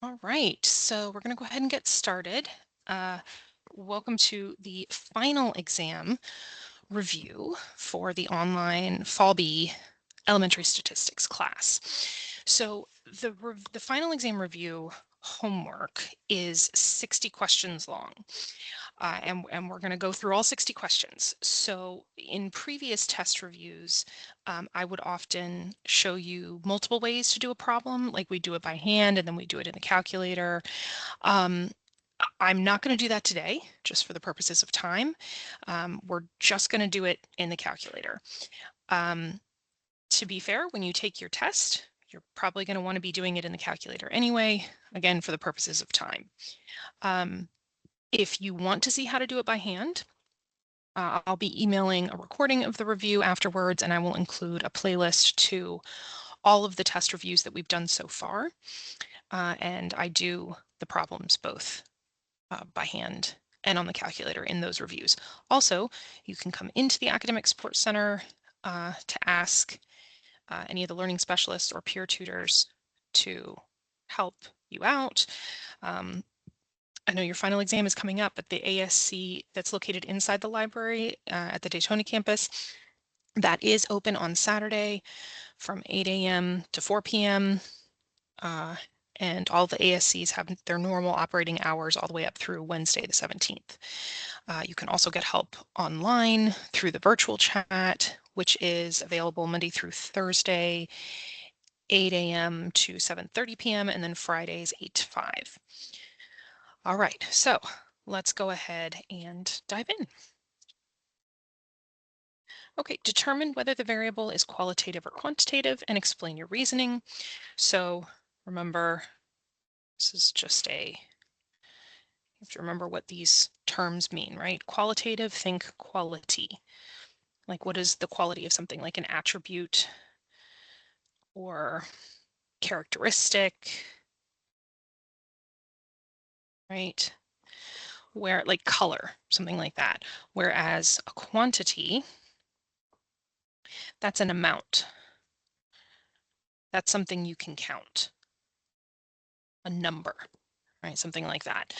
All right, so we're going to go ahead and get started. Uh, Welcome to the final exam review for the online Fall B elementary statistics class. So the final exam review homework is 60 questions long. And we're going to go through all 60 questions. So in previous test reviews, I would often show you multiple ways to do a problem, like we do it by hand and then we do it in the calculator. Um, I'm not going to do that today, just for the purposes of time. We're just going to do it in the calculator. To be fair, when you take your test, you're probably going to want to be doing it in the calculator anyway, again, for the purposes of time. If you want to see how to do it by hand, I'll be emailing a recording of the review afterwards, and I will include a playlist to all of the test reviews that we've done so far. And I do the problems both by hand and on the calculator in those reviews. Also, you can come into the Academic Support Center to ask any of the learning specialists or peer tutors to help you out. I know your final exam is coming up, but the ASC that's located inside the library at the Daytona campus, that is open on Saturday from 8 a.m. to 4 p.m. And all the ASCs have their normal operating hours all the way up through Wednesday the 17th. You can also get help online through the virtual chat, which is available Monday through Thursday, 8 a.m. to 7:30 p.m., and then Fridays 8 to 5. All right, so let's go ahead and dive in. Okay, determine whether the variable is qualitative or quantitative and explain your reasoning. So remember, this is just you have to remember what these terms mean, right? Qualitative, think quality. Like what is the quality of something, like an attribute or characteristic, right? Where like color, something like that. Whereas a quantity, that's an amount. That's something you can count. A number, right? Something like that.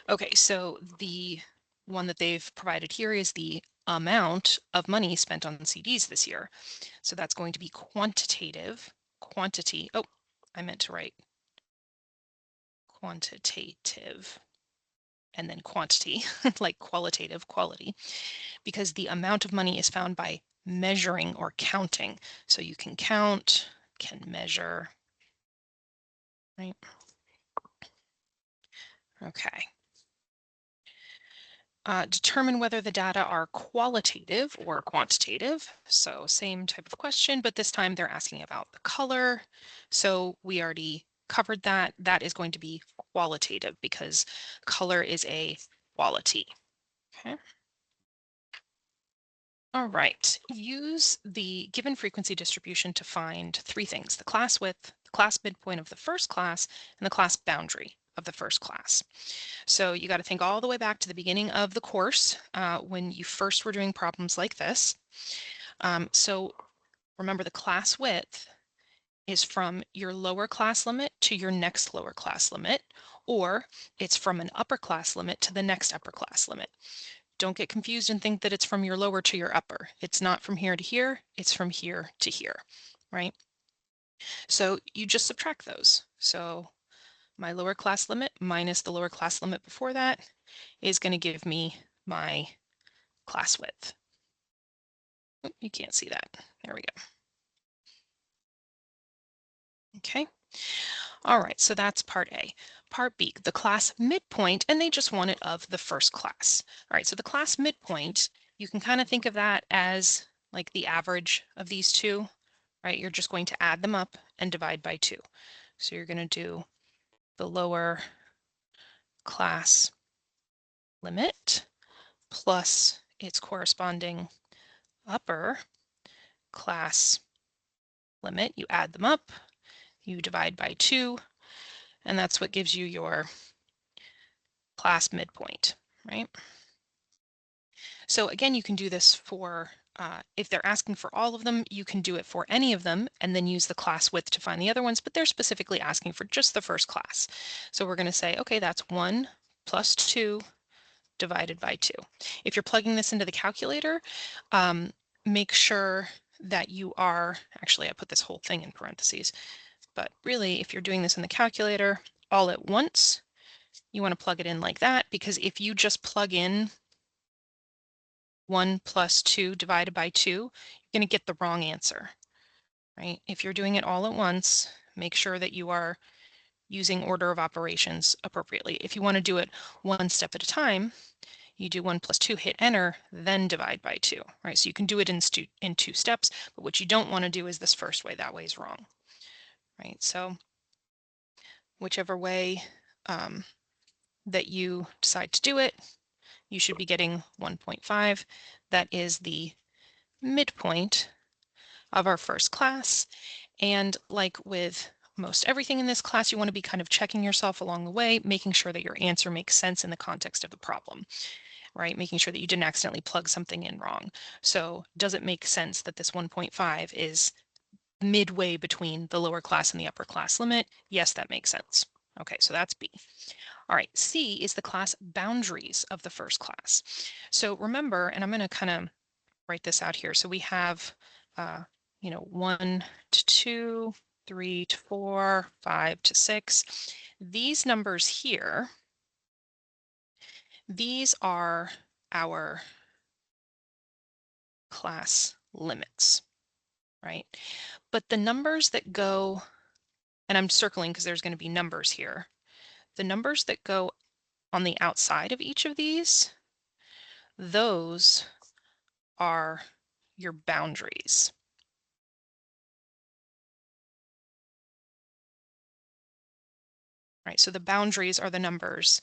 Okay, so the one that they've provided here is the amount of money spent on CDs this year. So that's going to be quantitative, quantity. Oh, I meant to write quantitative and then quantity, like qualitative, quality, because the amount of money is found by measuring or counting. So you can count, can measure, right? Okay. Determine whether the data are qualitative or quantitative. So same type of question, but this time they're asking about the color. So we already covered that. That is going to be qualitative because color is a quality. Okay. All right, use the given frequency distribution to find three things: the class width, the class midpoint of the first class, and the class boundary of the first class. So you got to think all the way back to the beginning of the course when you first were doing problems like this. So remember, the class width is from your lower class limit to your next lower class limit, or it's from an upper class limit to the next upper class limit. Don't get confused and think that it's from your lower to your upper. It's not from here to here, it's from here to here, right? So you just subtract those. So my lower class limit minus the lower class limit before that is going to give me my class width. Oh, you can't see that. There we go. Okay. All right, so that's part A. Part B, the class midpoint, and they just want it of the first class. All right, so the class midpoint, you can kind of think of that as like the average of these two, right? You're just going to add them up and divide by 2. So you're going to do the lower class limit plus its corresponding upper class limit. You add them up, you divide by 2, and that's what gives you your class midpoint, right? So again, you can do this for if they're asking for all of them, you can do it for any of them and then use the class width to find the other ones, but they're specifically asking for just the first class. So we're going to say, okay, that's 1 plus 2 divided by 2. If you're plugging this into the calculator, make sure that you are, actually I put this whole thing in parentheses, but really if you're doing this in the calculator all at once, you want to plug it in like that, because if you just plug in 1 plus 2 divided by 2, you're going to get the wrong answer, right? If you're doing it all at once, make sure that you are using order of operations appropriately. If you want to do it one step at a time, you do 1 plus 2, hit enter, then divide by 2, right? So you can do it in 2 steps, but what you don't want to do is this first way. That way is wrong, right? So whichever way that you decide to do it, you should be getting 1.5. That is the midpoint of our first class. And like with most everything in this class, you want to be kind of checking yourself along the way, making sure that your answer makes sense in the context of the problem, right? Making sure that you didn't accidentally plug something in wrong. So does it make sense that this 1.5 is midway between the lower class and the upper class limit? Yes, that makes sense. Okay, so that's B. All right, C is the class boundaries of the first class. So remember, and I'm going to kind of write this out here. So we have, 1 to 2, 3 to 4, 5 to 6. These numbers here, these are our class limits, right? But the numbers that go, and I'm circling because there's going to be numbers here, the numbers that go on the outside of each of these, those are your boundaries. Right, so the boundaries are the numbers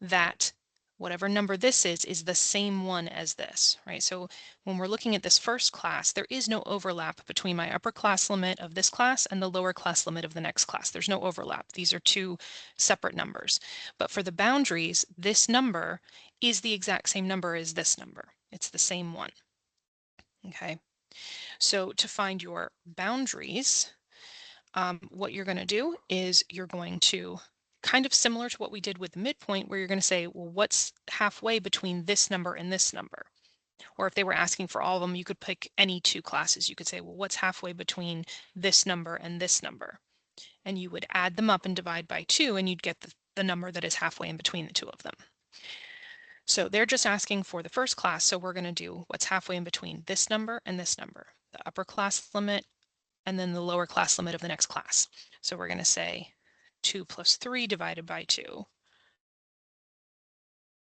that whatever number this is the same one as this, right? So when we're looking at this first class, there is no overlap between my upper class limit of this class and the lower class limit of the next class. There's no overlap. These are two separate numbers. But for the boundaries, this number is the exact same number as this number. It's the same one. Okay, so to find your boundaries, what you're going to do is you're going to, kind of similar to what we did with the midpoint, where you're going to say, well, what's halfway between this number and this number? Or if they were asking for all of them, you could pick any two classes. You could say, well, what's halfway between this number and this number? And you would add them up and divide by 2, and you'd get the number that is halfway in between the two of them. So they're just asking for the first class, so we're going to do what's halfway in between this number and this number, the upper class limit and then the lower class limit of the next class. So we're going to say 2 plus 3 divided by 2,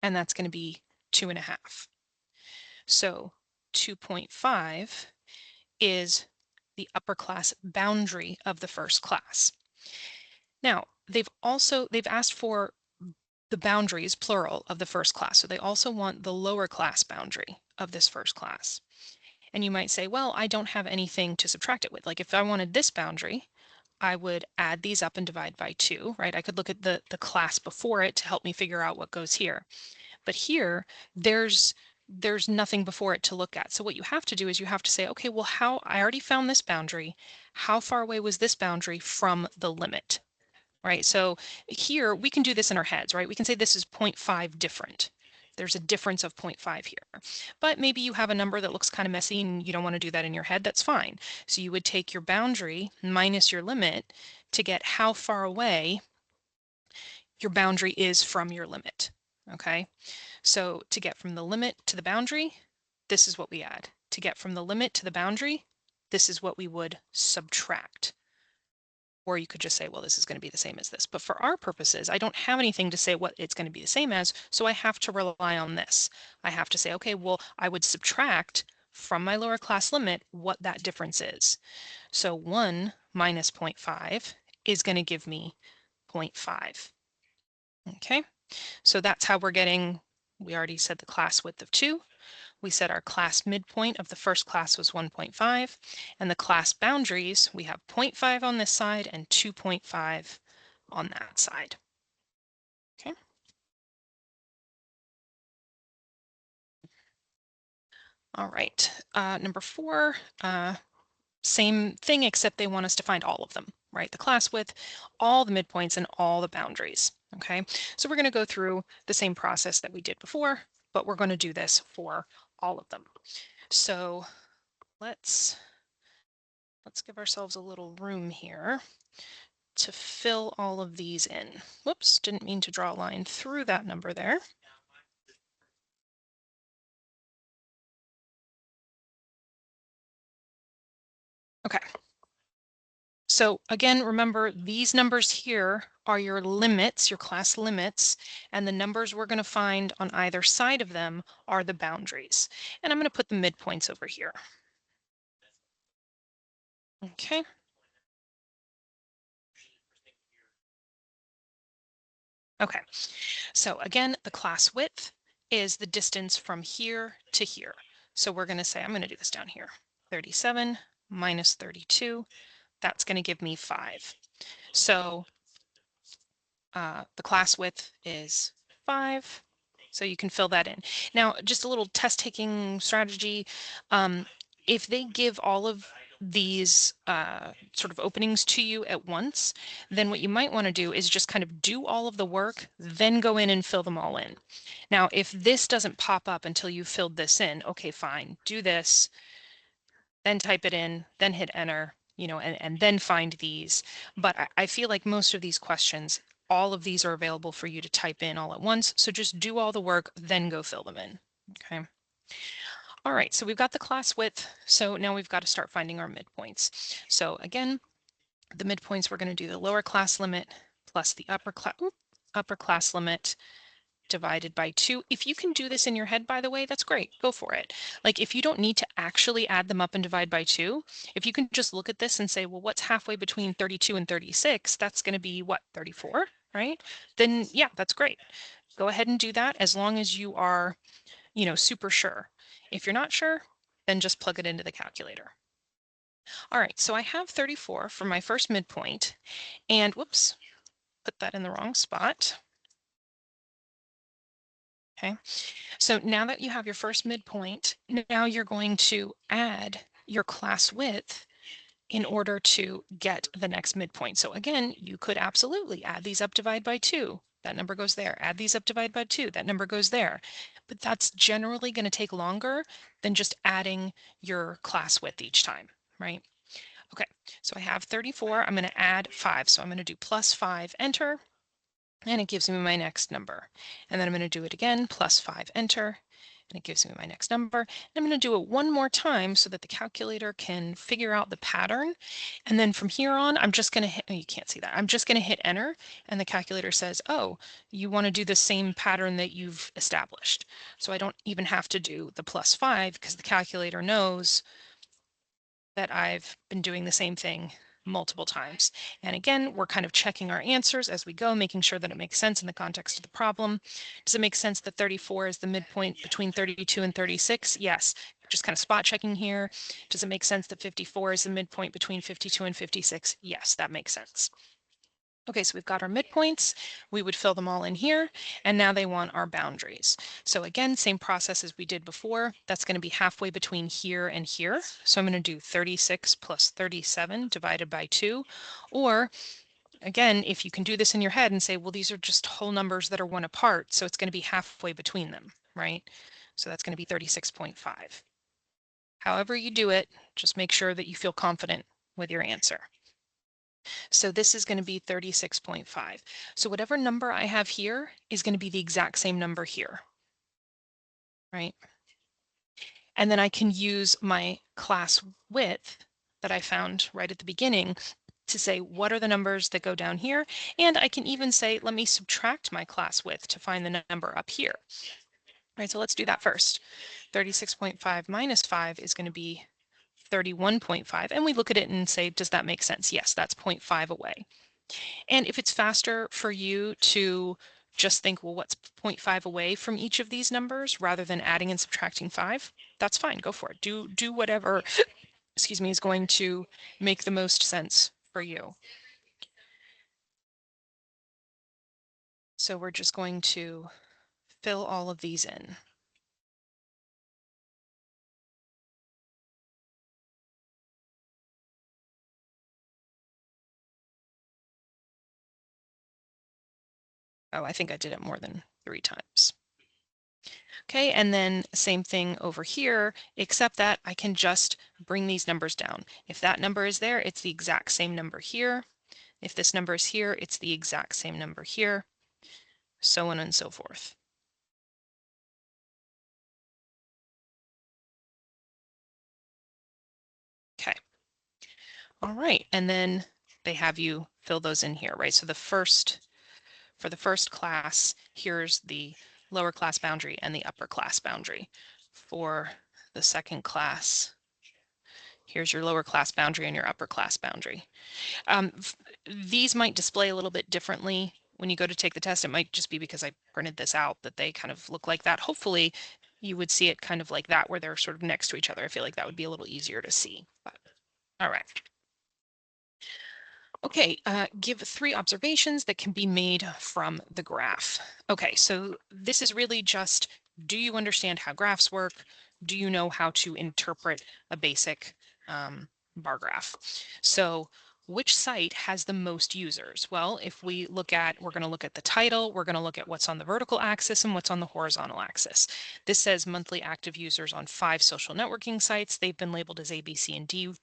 and that's going to be 2.5. So 2.5 is the upper class boundary of the first class. Now, they've asked for the boundaries, plural, of the first class. So they also want the lower class boundary of this first class. And you might say, well, I don't have anything to subtract it with. Like if I wanted this boundary, I would add these up and divide by 2, right? I could look at the class before it to help me figure out what goes here. But here, there's nothing before it to look at. So what you have to do is you have to say, okay, well, I already found this boundary. How far away was this boundary from the limit, right? So here, we can do this in our heads, right? We can say this is 0.5 different. There's a difference of 0.5 here. But maybe you have a number that looks kind of messy and you don't want to do that in your head. That's fine. So you would take your boundary minus your limit to get how far away your boundary is from your limit. Okay, so to get from the limit to the boundary, this is what we add. To get from the limit to the boundary, this is what we would subtract. Or you could just say, well, this is going to be the same as this. But for our purposes, I don't have anything to say what it's going to be the same as, so I have to rely on this. I have to say, okay, well, I would subtract from my lower class limit what that difference is. So 1 minus 0.5 is going to give me 0.5. Okay, so that's how we're getting, we already said the class width of 2. We said our class midpoint of the first class was 1.5, and the class boundaries, we have 0.5 on this side and 2.5 on that side. Okay. All right. Number 4, same thing, except they want us to find all of them, right? The class width, all the midpoints, and all the boundaries. Okay, so we're going to go through the same process that we did before, but we're going to do this for all of them. So let's give ourselves a little room here to fill all of these in. Whoops, didn't mean to draw a line through that number there. Okay. So again, remember these numbers here are your limits, your class limits, and the numbers we're going to find on either side of them are the boundaries. And I'm going to put the midpoints over here. Okay. Okay. So again, the class width is the distance from here to here. So we're going to say, I'm going to do this down here. 37 minus 32, that's going to give me 5. So the class width is 5. So you can fill that in. Now, just a little test taking strategy. If they give all of these sort of openings to you at once, then what you might want to do is just kind of do all of the work, then go in and fill them all in. Now, if this doesn't pop up until you filled this in, okay, fine, do this, then type it in, then hit enter, and then find these. But I feel like most of these questions, all of these are available for you to type in all at once. So just do all the work, then go fill them in. Okay. All right, so we've got the class width. So now we've got to start finding our midpoints. So again, the midpoints, we're going to do the lower class limit plus the upper class limit divided by 2. If you can do this in your head, by the way, that's great. Go for it. Like if you don't need to actually add them up and divide by 2, if you can just look at this and say, well, what's halfway between 32 and 36? That's going to be what, 34, right? Then yeah, that's great. Go ahead and do that as long as you are, super sure. If you're not sure, then just plug it into the calculator. All right, so I have 34 for my first midpoint, and whoops, put that in the wrong spot. Okay. So now that you have your first midpoint, now you're going to add your class width in order to get the next midpoint. So again, you could absolutely add these up, divide by 2. That number goes there. Add these up, divide by 2. That number goes there. But that's generally going to take longer than just adding your class width each time, right? Okay, so I have 34. I'm going to add 5. So I'm going to do plus 5, enter. And it gives me my next number. And then I'm going to do it again, plus 5, enter, and it gives me my next number. And I'm going to do it one more time so that the calculator can figure out the pattern. And then from here on, I'm just going to hit, oh, you can't see that. I'm just going to hit enter, and the calculator says, oh, you want to do the same pattern that you've established. So I don't even have to do the plus 5 because the calculator knows that I've been doing the same thing multiple times. And again, we're kind of checking our answers as we go, making sure that it makes sense in the context of the problem. Does it make sense that 34 is the midpoint between 32 and 36? Yes. Just kind of spot checking here. Does it make sense that 54 is the midpoint between 52 and 56? Yes, that makes sense. Okay, so we've got our midpoints. We would fill them all in here, and now they want our boundaries. So again, same process as we did before. That's going to be halfway between here and here. So I'm going to do 36 plus 37 divided by 2. Or again, if you can do this in your head and say, well, these are just whole numbers that are 1 apart, so it's going to be halfway between them, right? So that's going to be 36.5. However you do it, just make sure that you feel confident with your answer. So this is going to be 36.5. So whatever number I have here is going to be the exact same number here, right? And then I can use my class width that I found right at the beginning to say, what are the numbers that go down here? And I can even say, let me subtract my class width to find the number up here. All right, so let's do that first. 36.5 minus 5 is going to be 31.5. And we look at it and say, does that make sense? Yes, that's 0.5 away. And if it's faster for you to just think, well, what's 0.5 away from each of these numbers rather than adding and subtracting 5, that's fine. Go for it. Do whatever, excuse me, is going to make the most sense for you. So we're just going to fill all of these in. Oh, I think I did it more than 3 times. Okay, and then same thing over here, except that I can just bring these numbers down. If that number is there, it's the exact same number here. If this number is here, it's the exact same number here, so on and so forth. Okay. All right, and then they have you fill those in here, right? So for the first class, here's the lower class boundary and the upper class boundary. For the second class, here's your lower class boundary and your upper class boundary. These might display a little bit differently when you go to take the test. It might just be because I printed this out that they kind of look like that. Hopefully you would see it kind of like that where they're sort of next to each other. I feel like that would be a little easier to see. But, all right. Okay, give 3 observations that can be made from the graph. Okay, so this is really just, do you understand how graphs work? Do you know how to interpret a basic bar graph? So which site has the most users? Well, if we're going to look at the title, we're going to look at what's on the vertical axis and what's on the horizontal axis. This says monthly active users on 5 social networking sites. They've been labeled as A, B, C, and D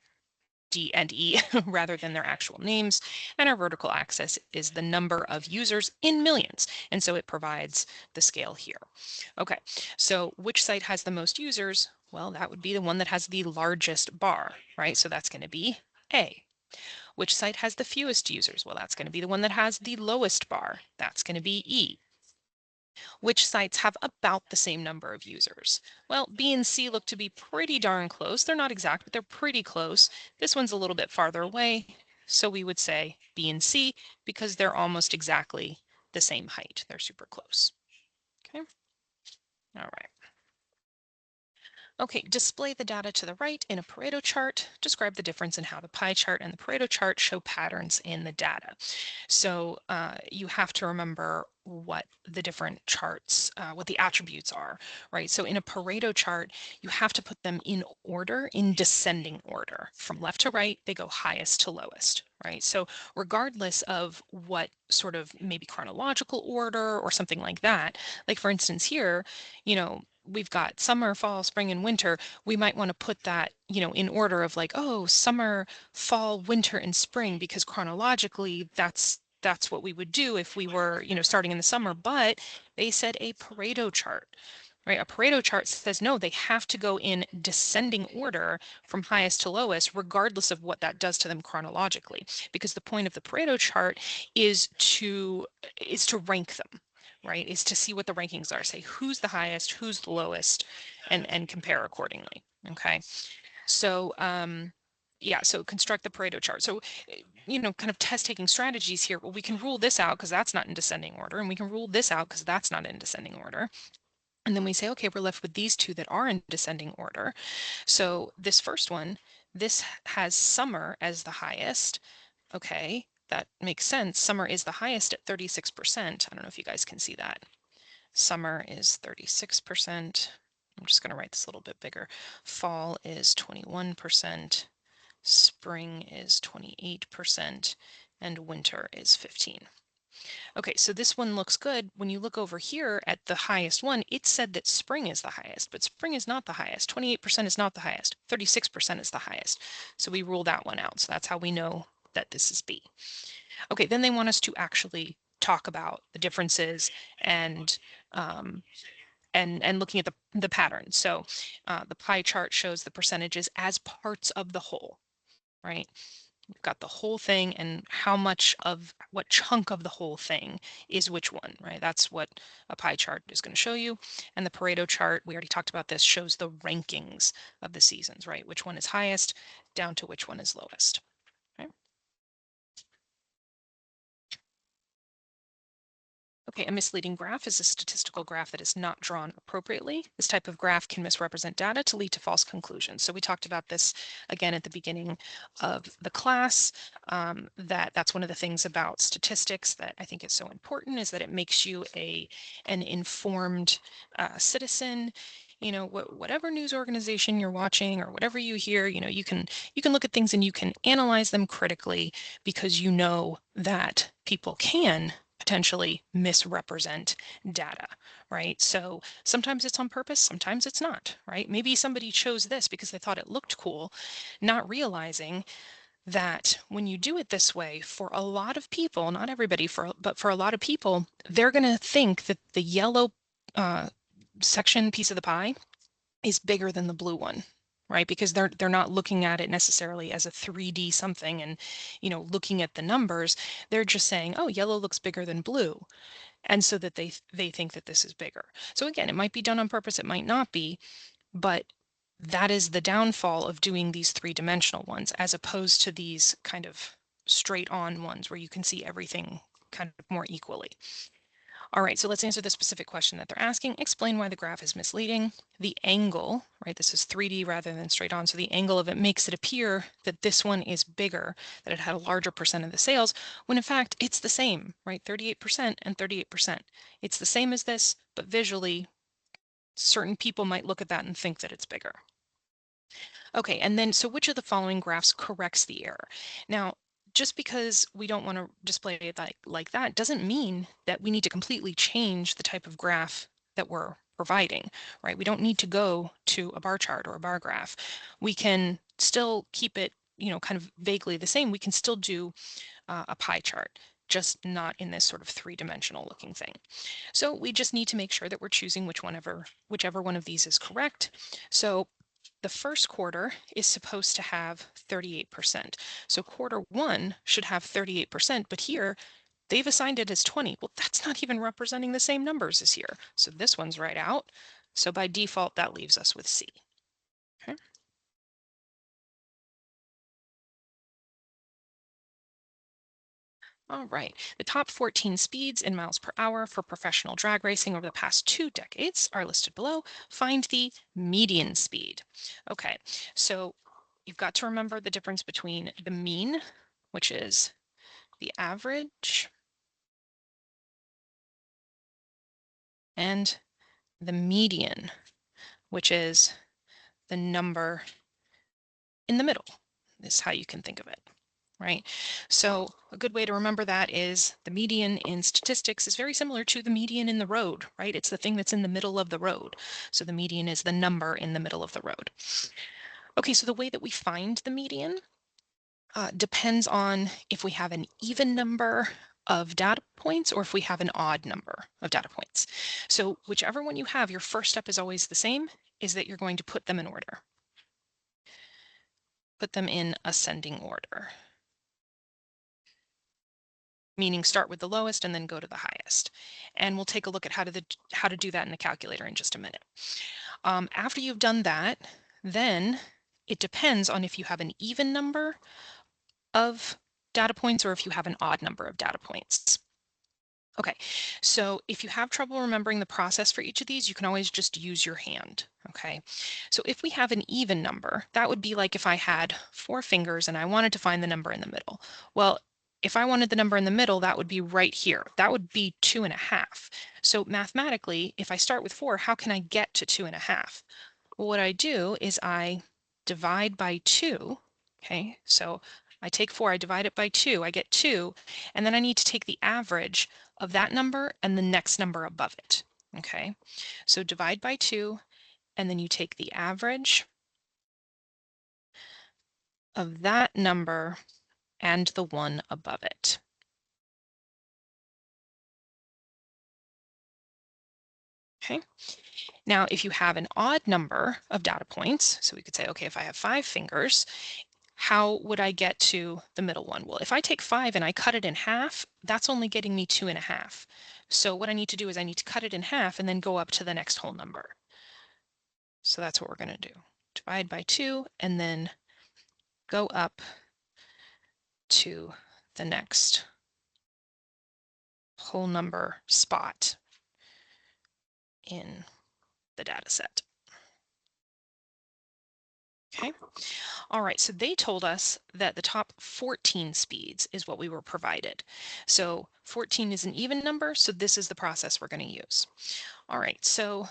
and E rather than their actual names. And our vertical axis is the number of users in millions. And so it provides the scale here. Okay, so which site has the most users? Well, that would be the one that has the largest bar, right? So that's going to be A. Which site has the fewest users? Well, that's going to be the one that has the lowest bar. That's going to be E. Which sites have about the same number of users? Well, B and C look to be pretty darn close. They're not exact, but they're pretty close. This one's a little bit farther away, so we would say B and C because they're almost exactly the same height. They're super close. Okay, all right. Okay, display the data to the right in a Pareto chart. Describe the difference in how the pie chart and the Pareto chart show patterns in the data. So you have to remember what the different charts, what the attributes are, right? So in a Pareto chart, you have to put them in order, in descending order. From left to right, they go highest to lowest, right? So regardless of what sort of maybe chronological order or something like that, like for instance here, we've got summer, fall, spring, and winter. We might want to put that, in order of like, oh, summer, fall, winter, and spring, because chronologically that's what we would do if we were, starting in the summer. But they said a Pareto chart, right? A Pareto chart says no, they have to go in descending order from highest to lowest, regardless of what that does to them chronologically, because the point of the Pareto chart is to rank them, right? Is to see what the rankings are, say who's the highest, who's the lowest, and compare accordingly. Okay, so yeah, so construct the Pareto chart. So kind of test taking strategies here. Well, we can rule this out because that's not in descending order, and we can rule this out because that's not in descending order. And then we say, okay, we're left with these two that are in descending order. So this first one, this has summer as the highest. Okay, that makes sense. Summer is the highest at 36%. I don't know if you guys can see that. Summer is 36%. I'm just going to write this a little bit bigger. Fall is 21%. Spring is 28%. And winter is 15. Okay, so this one looks good. When you look over here at the highest one, it said that spring is the highest, but spring is not the highest. 28% is not the highest. 36% is the highest. So we rule that one out. So that's how we know that this is B. Okay, then they want us to actually talk about the differences and looking at the pattern. So the pie chart shows the percentages as parts of the whole, right? We've got the whole thing and how much of what chunk of the whole thing is which one, right? That's what a pie chart is going to show you. And the Pareto chart, we already talked about this, shows the rankings of the seasons, right? Which one is highest down to which one is lowest. Right? Okay, a misleading graph is a statistical graph that is not drawn appropriately. This type of graph can misrepresent data to lead to false conclusions. So we talked about this again at the beginning of the class, that's one of the things about statistics that I think is so important, is that it makes you an informed citizen. Whatever news organization you're watching or whatever you hear, you can look at things and you can analyze them critically because you know that people can potentially misrepresent data, right? So sometimes it's on purpose, sometimes it's not, right? Maybe somebody chose this because they thought it looked cool, not realizing that when you do it this way, for a lot of people, not everybody, but for a lot of people, they're going to think that the yellow uh, section piece of the pie is bigger than the blue one, right? Because they're not looking at it necessarily as a 3D something and, looking at the numbers. They're just saying, oh, yellow looks bigger than blue. And so that they think that this is bigger. So again, it might be done on purpose, it might not be, but that is the downfall of doing these three-dimensional ones as opposed to these kind of straight on ones where you can see everything kind of more equally. All right, so let's answer the specific question that they're asking. Explain why the graph is misleading. The angle, right, this is 3D rather than straight on, so the angle of it makes it appear that this one is bigger, that it had a larger percent of the sales, when in fact it's the same, right, 38% and 38%. It's the same as this, but visually, certain people might look at that and think that it's bigger. Okay, and then so which of the following graphs corrects the error? Now, just because we don't want to display it like that doesn't mean that we need to completely change the type of graph that we're providing, right? We don't need to go to a bar chart or a bar graph. We can still keep it, kind of vaguely the same. We can still do a pie chart, just not in this sort of three-dimensional looking thing. So we just need to make sure that we're choosing whichever one of these is correct. So the first quarter is supposed to have 38%. So quarter one should have 38%, but here they've assigned it as 20. Well, that's not even representing the same numbers as here. So this one's right out. So by default, that leaves us with C. Okay. All right, the top 14 speeds in miles per hour for professional drag racing over the past 2 decades are listed below. Find the median speed. Okay, so you've got to remember the difference between the mean, which is the average, and the median, which is the number in the middle, is how you can think of it, right? So a good way to remember that is the median in statistics is very similar to the median in the road, right? It's the thing that's in the middle of the road. So the median is the number in the middle of the road. Okay, so the way that we find the median depends on if we have an even number of data points or if we have an odd number of data points. So whichever one you have, your first step is always the same, is that you're going to put them in order. Put them in ascending order, meaning start with the lowest and then go to the highest. And we'll take a look at how to do that in the calculator in just a minute. After you've done that, then it depends on if you have an even number of data points or if you have an odd number of data points. Okay, so if you have trouble remembering the process for each of these, you can always just use your hand, okay? So if we have an even number, that would be like if I had 4 fingers and I wanted to find the number in the middle. Well, if I wanted the number in the middle, that would be right here. That would be 2.5. So mathematically, if I start with 4, how can I get to 2.5? Well, what I do is I divide by 2, okay? So I take 4, I divide it by 2, I get 2, and then I need to take the average of that number and the next number above it, okay? So divide by 2, and then you take the average of that number and the one above it. Okay. Now, if you have an odd number of data points, so we could say, okay, if I have 5 fingers, how would I get to the middle one? Well, if I take 5 and I cut it in half, that's only getting me 2.5. So what I need to do is I need to cut it in half and then go up to the next whole number. So that's what we're going to do. Divide by 2 and then go up to the next whole number spot in the data set. Okay. All right, so they told us that the top 14 speeds is what we were provided. So 14 is an even number, so this is the process we're going to use. All right, so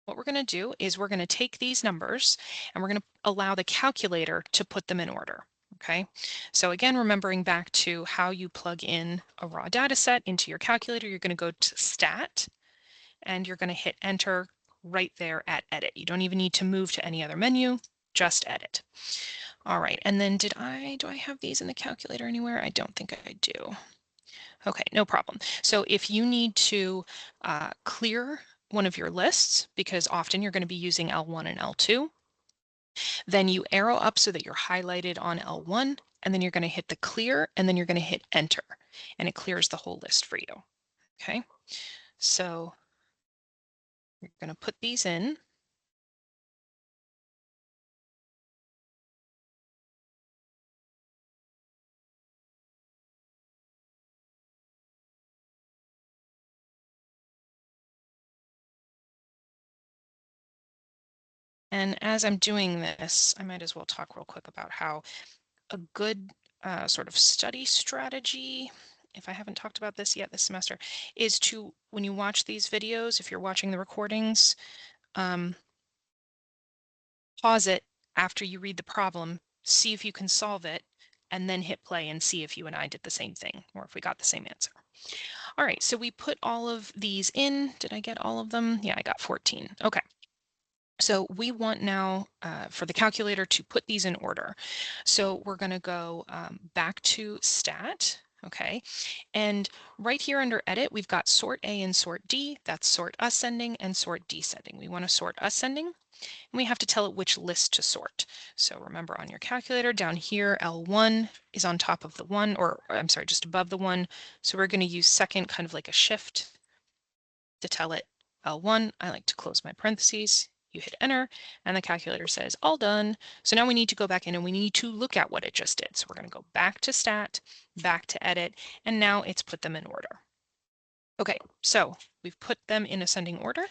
what we're going to do is we're going to take these numbers and we're going to allow the calculator to put them in order. Okay, so again, remembering back to how you plug in a raw data set into your calculator, you're going to go to Stat and you're going to hit Enter right there at Edit. You don't even need to move to any other menu, just Edit. All right, and then do I have these in the calculator anywhere? I don't think I do. Okay, no problem. So if you need to clear one of your lists, because often you're going to be using L1 and L2, then you arrow up so that you're highlighted on L1, and then you're going to hit the clear, and then you're going to hit enter, and it clears the whole list for you. Okay, so you're going to put these in. And as I'm doing this, I might as well talk real quick about how a good sort of study strategy, if I haven't talked about this yet this semester, is to, when you watch these videos, if you're watching the recordings, pause it after you read the problem, see if you can solve it, and then hit play and see if you and I did the same thing or if we got the same answer. All right, so we put all of these in. Did I get all of them? Yeah, I got 14. Okay. So we want now for the calculator to put these in order. So we're going to go back to Stat, okay? And right here under Edit, we've got Sort A and Sort D. That's Sort Ascending and Sort Descending. We want to sort Ascending, and we have to tell it which list to sort. So remember on your calculator down here, L1 is on top of the 1, or I'm sorry, just above the 1. So we're going to use second, kind of like a shift, to tell it L1. I like to close my parentheses. You hit enter and the calculator says all done. So now we need to go back in and we need to look at what it just did. So we're going to go back to Stat, back to Edit, and now it's put them in order. Okay, so we've put them in ascending order.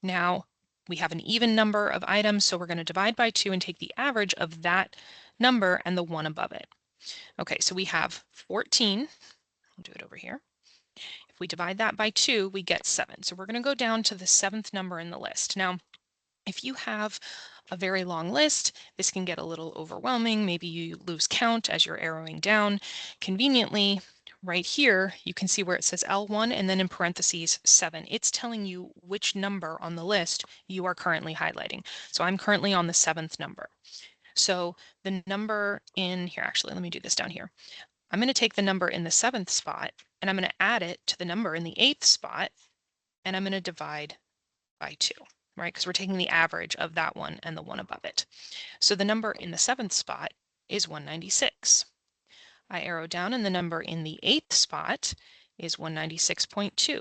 Now we have an even number of items, so we're going to divide by 2 and take the average of that number and the one above it. Okay, so we have 14. I'll do it over here. If we divide that by 2, we get 7. So we're going to go down to the 7th number in the list. Now, if you have a very long list, this can get a little overwhelming. Maybe you lose count as you're arrowing down. Conveniently, right here, you can see where it says L1 and then in parentheses 7. It's telling you which number on the list you are currently highlighting. So I'm currently on the 7th number. So the number in here, actually, let me do this down here. I'm going to take the number in the 7th spot and I'm going to add it to the number in the 8th spot, and I'm going to divide by 2, right? Because we're taking the average of that one and the one above it. So the number in the 7th spot is 196. I arrow down and the number in the 8th spot is 196.2.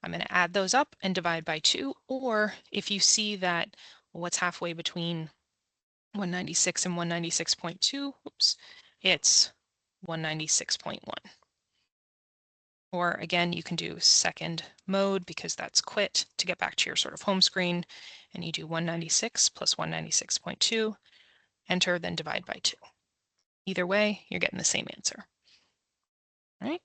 I'm going to add those up and divide by 2, or if you see that, well, what's halfway between 196 and 196.2, oops, it's 196.1. Or again, you can do second mode because that's quit to get back to your sort of home screen, and you do 196 plus 196.2, enter, then divide by 2. Either way, you're getting the same answer. All right.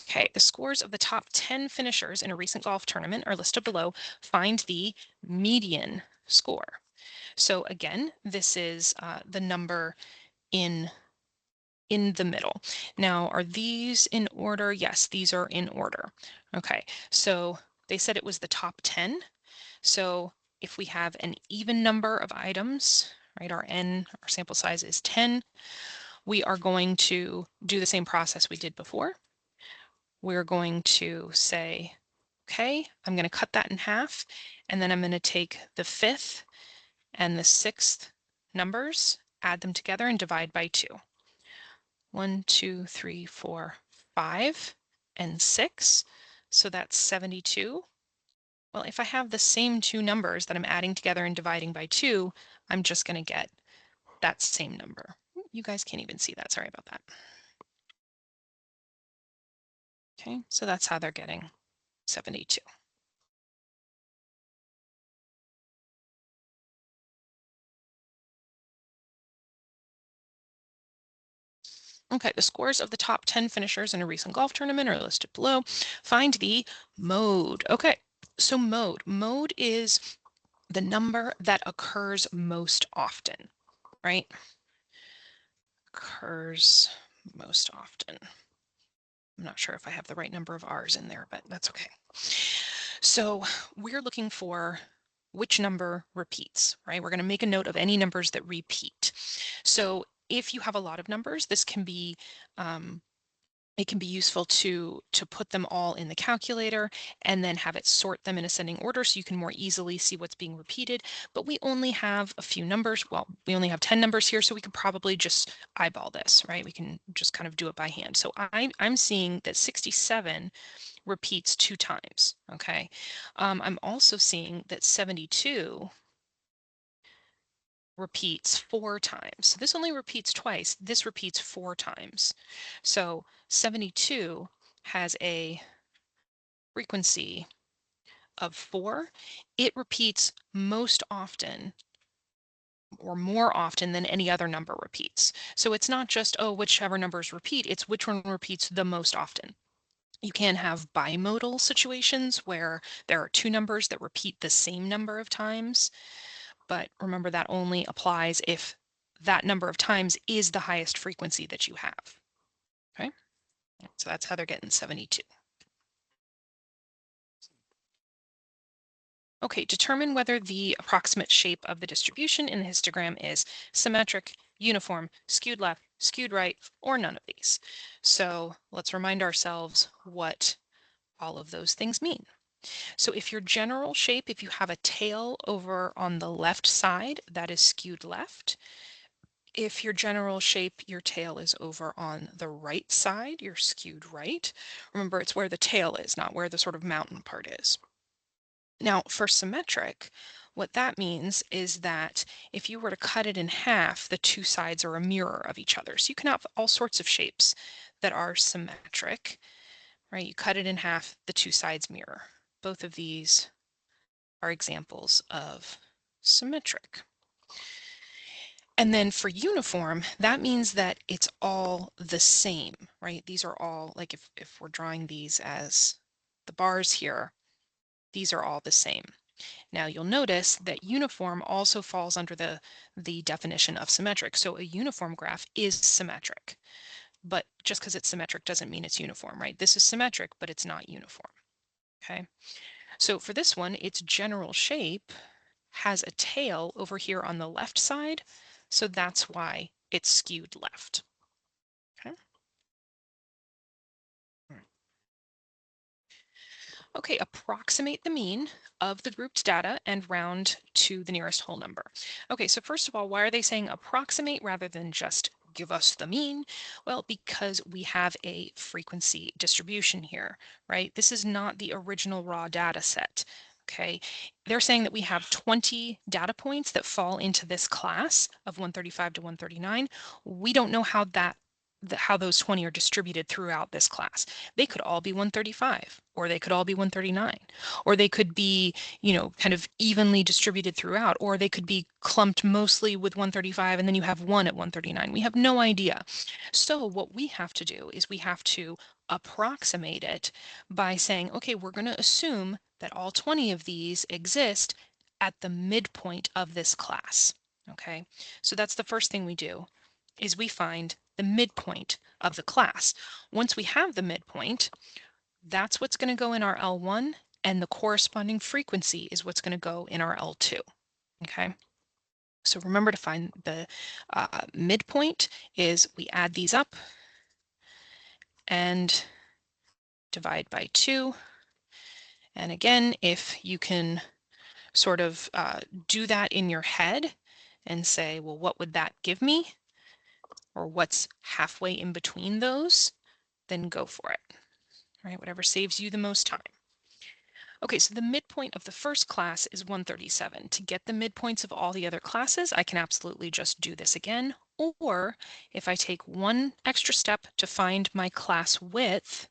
Okay, the scores of the top 10 finishers in a recent golf tournament are listed below. Find the median score. So again, this is the number in the middle. Now, are these in order? Yes, these are in order. Okay, so they said it was the top 10. So if we have an even number of items, right, our sample size is 10, we are going to do the same process we did before. We're going to say, okay, I'm going to cut that in half, and then I'm going to take the 5th and the 6th numbers, add them together, and divide by 2. 1, 2, 3, 4, 5, and 6. So that's 72. Well, if I have the same two numbers that I'm adding together and dividing by 2, I'm just going to get that same number. You guys can't even see that. Sorry about that. Okay, so that's how they're getting 72. Okay, the scores of the top 10 finishers in a recent golf tournament are listed below. Find the mode. Okay, so mode. Mode is the number that occurs most often, right? Occurs most often. I'm not sure if I have the right number of R's in there, but that's okay. So we're looking for which number repeats, right? We're going to make a note of any numbers that repeat. So if you have a lot of numbers, this can be it can be useful to put them all in the calculator and then have it sort them in ascending order so you can more easily see what's being repeated. But we only have a few numbers. Well, we only have 10 numbers here, so we could probably just eyeball this, right? We can just kind of do it by hand. So I'm seeing that 67 repeats 2 times, okay? I'm also seeing that 72 repeats 4 times. So this only repeats twice. This repeats 4 times. So 72 has a frequency of 4. It repeats most often or more often than any other number repeats. So it's not just, oh, whichever numbers repeat, it's which one repeats the most often. You can have bimodal situations where there are 2 numbers that repeat the same number of times, but remember that only applies if that number of times is the highest frequency that you have. Okay, so that's how they're getting 72. Okay, determine whether the approximate shape of the distribution in the histogram is symmetric, uniform, skewed left, skewed right, or none of these. So let's remind ourselves what all of those things mean. So if your general shape, if you have a tail over on the left side, that is skewed left. If your general shape, your tail is over on the right side, you're skewed right. Remember, it's where the tail is, not where the sort of mountain part is. Now, for symmetric, what that means is that if you were to cut it in half, the 2 sides are a mirror of each other. So you can have all sorts of shapes that are symmetric, right? You cut it in half, the 2 sides mirror. Both of these are examples of symmetric. And then for uniform, that means that it's all the same, right? These are all, like if we're drawing these as the bars here, these are all the same. Now you'll notice that uniform also falls under the definition of symmetric. So a uniform graph is symmetric, but just because it's symmetric doesn't mean it's uniform, right? This is symmetric, but it's not uniform, okay? So for this one, its general shape has a tail over here on the left side, so that's why it's skewed left. Okay. Okay, approximate the mean of the grouped data and round to the nearest whole number. Okay, so first of all, why are they saying approximate rather than just give us the mean? Well, because we have a frequency distribution here, right? This is not the original raw data set. Okay, they're saying that we have 20 data points that fall into this class of 135 to 139. We don't know how how those 20 are distributed throughout this class. They could all be 135, or they could all be 139, or they could be, kind of evenly distributed throughout, or they could be clumped mostly with 135 and then you have one at 139. We have no idea. So what we have to do is we have to approximate it by saying, okay, we're going to assume that all 20 of these exist at the midpoint of this class. Okay, so that's the first thing we do, is we find the midpoint of the class. Once we have the midpoint, that's what's going to go in our L1, and the corresponding frequency is what's going to go in our L2. Okay, so remember to find the midpoint is we add these up and divide by 2. And again, if you can sort of do that in your head and say, well, what would that give me? Or what's halfway in between those? Then go for it, right? Whatever saves you the most time. Okay, so the midpoint of the first class is 137. To get the midpoints of all the other classes, I can absolutely just do this again. Or if I take one extra step to find my class width,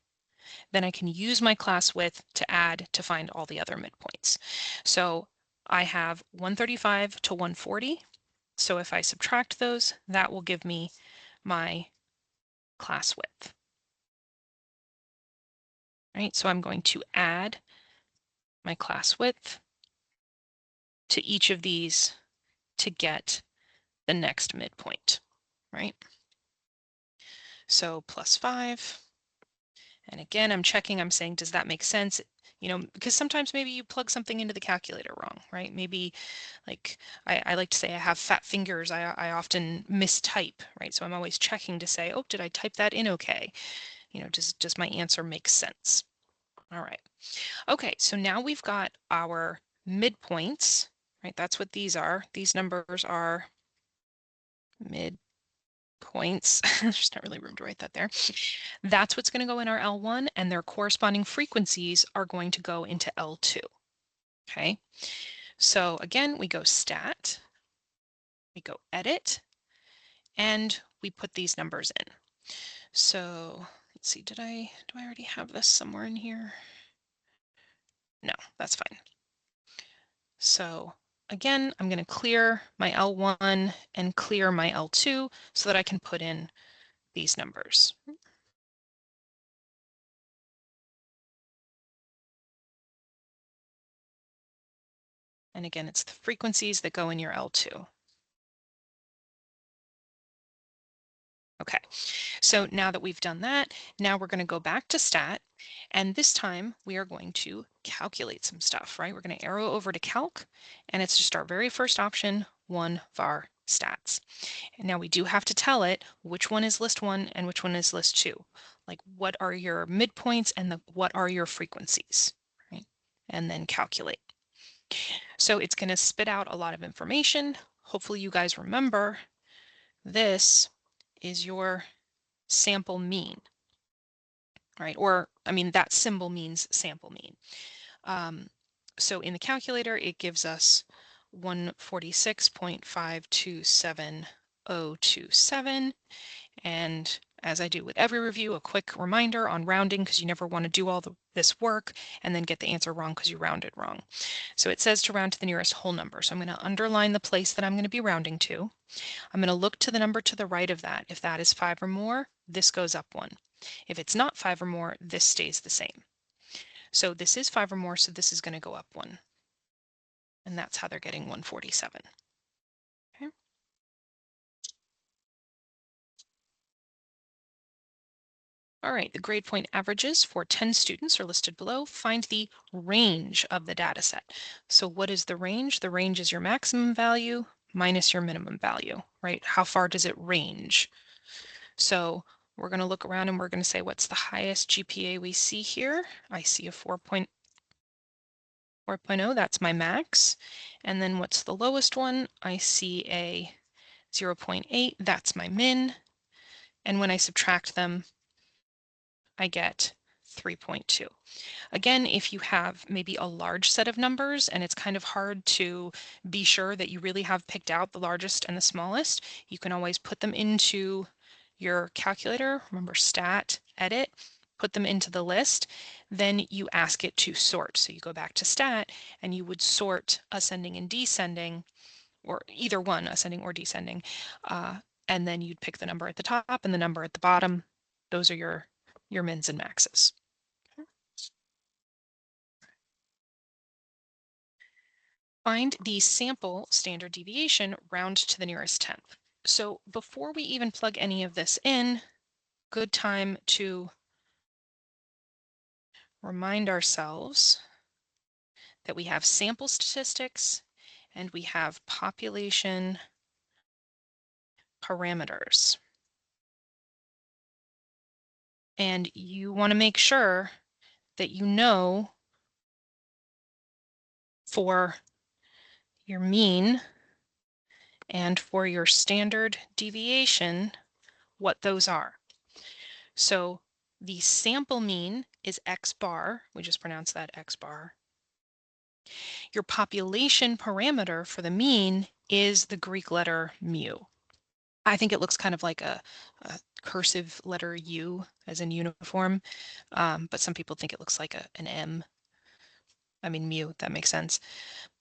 then I can use my class width to add to find all the other midpoints. So I have 135 to 140. So if I subtract those, that will give me my class width. Right, so I'm going to add my class width to each of these to get the next midpoint, right? So plus 5. And again, I'm checking, I'm saying, does that make sense? You know, because sometimes maybe you plug something into the calculator wrong, right? Maybe like I like to say I have fat fingers. I often mistype, right? So I'm always checking to say, oh, did I type that in okay? You know, does my answer make sense? All right. Okay, so now we've got our midpoints, right? That's what these are. These numbers are midpoints. There's not really room to write that there. That's what's going to go in our L1, and their corresponding frequencies are going to go into L2. Okay, so again, we go stat, we go edit, and we put these numbers in. So let's see, do I already have this somewhere in here? No, that's fine. So again, I'm going to clear my L1 and clear my L2 so that I can put in these numbers. And again, it's the frequencies that go in your L2. Okay, so now that we've done that, now we're going to go back to stat, and this time we are going to calculate some stuff, right? We're going to arrow over to calc, and it's just our very first option, 1 var stats. And now we do have to tell it which one is list 1 and which one is list 2. Like what are your midpoints and what are your frequencies, right? And then calculate. So it's going to spit out a lot of information. Hopefully you guys remember this is your sample mean, right? Or, I mean, that symbol means sample mean. So in the calculator, it gives us 146.527027. And as I do with every review, a quick reminder on rounding, because you never want to do all this work and then get the answer wrong because you rounded wrong. So it says to round to the nearest whole number. So I'm going to underline the place that I'm going to be rounding to. I'm going to look to the number to the right of that. If that is 5 or more, this goes up 1. If it's not 5 or more, this stays the same. So this is 5 or more, so this is going to go up 1. And that's how they're getting 147. Okay. All right, the grade point averages for 10 students are listed below. Find the range of the data set. So what is the range? The range is your maximum value minus your minimum value, right? How far does it range? So we're going to look around and we're going to say, what's the highest GPA we see here? I see a 4.0, that's my max. And then what's the lowest one? I see a 0.8, that's my min. And when I subtract them, I get 3.2. Again, if you have maybe a large set of numbers and it's kind of hard to be sure that you really have picked out the largest and the smallest, you can always put them into your calculator. Remember, stat, edit, put them into the list. Then you ask it to sort. So you go back to stat and you would sort ascending and descending, or either one, ascending or descending. And then you'd pick the number at the top and the number at the bottom. Those are your mins and maxes. Find the sample standard deviation, round to the nearest tenth. So before we even plug any of this in, good time to remind ourselves that we have sample statistics and we have population parameters. And you want to make sure that you know for your mean and for your standard deviation what those are. So the sample mean is X bar. We just pronounced that X bar. Your population parameter for the mean is the Greek letter mu. I think it looks kind of like a cursive letter U as in uniform, but some people think it looks like an M. I mean, mu, that makes sense.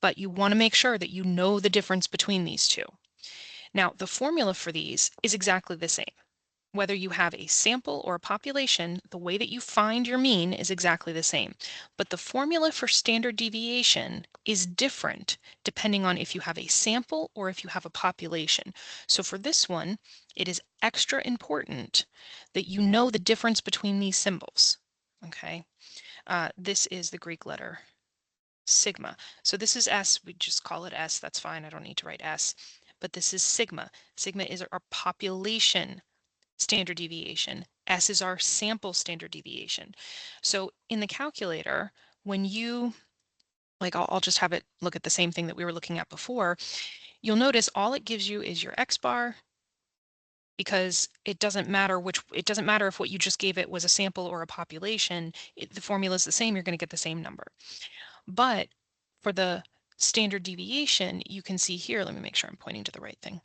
But you want to make sure that you know the difference between these two. Now, the formula for these is exactly the same. Whether you have a sample or a population, the way that you find your mean is exactly the same. But the formula for standard deviation is different depending on if you have a sample or if you have a population. So for this one, it is extra important that you know the difference between these symbols. Okay, this is the Greek letter sigma. So this is S, we just call it S, that's fine, I don't need to write S. But this is sigma. Sigma is our population standard deviation. S is our sample standard deviation. So in the calculator, when you, like I'll just have it look at the same thing that we were looking at before, you'll notice all it gives you is your X bar, because it doesn't matter if what you just gave it was a sample or a population, the formula is the same, you're going to get the same number. But for the standard deviation, you can see here, let me make sure I'm pointing to the right thing.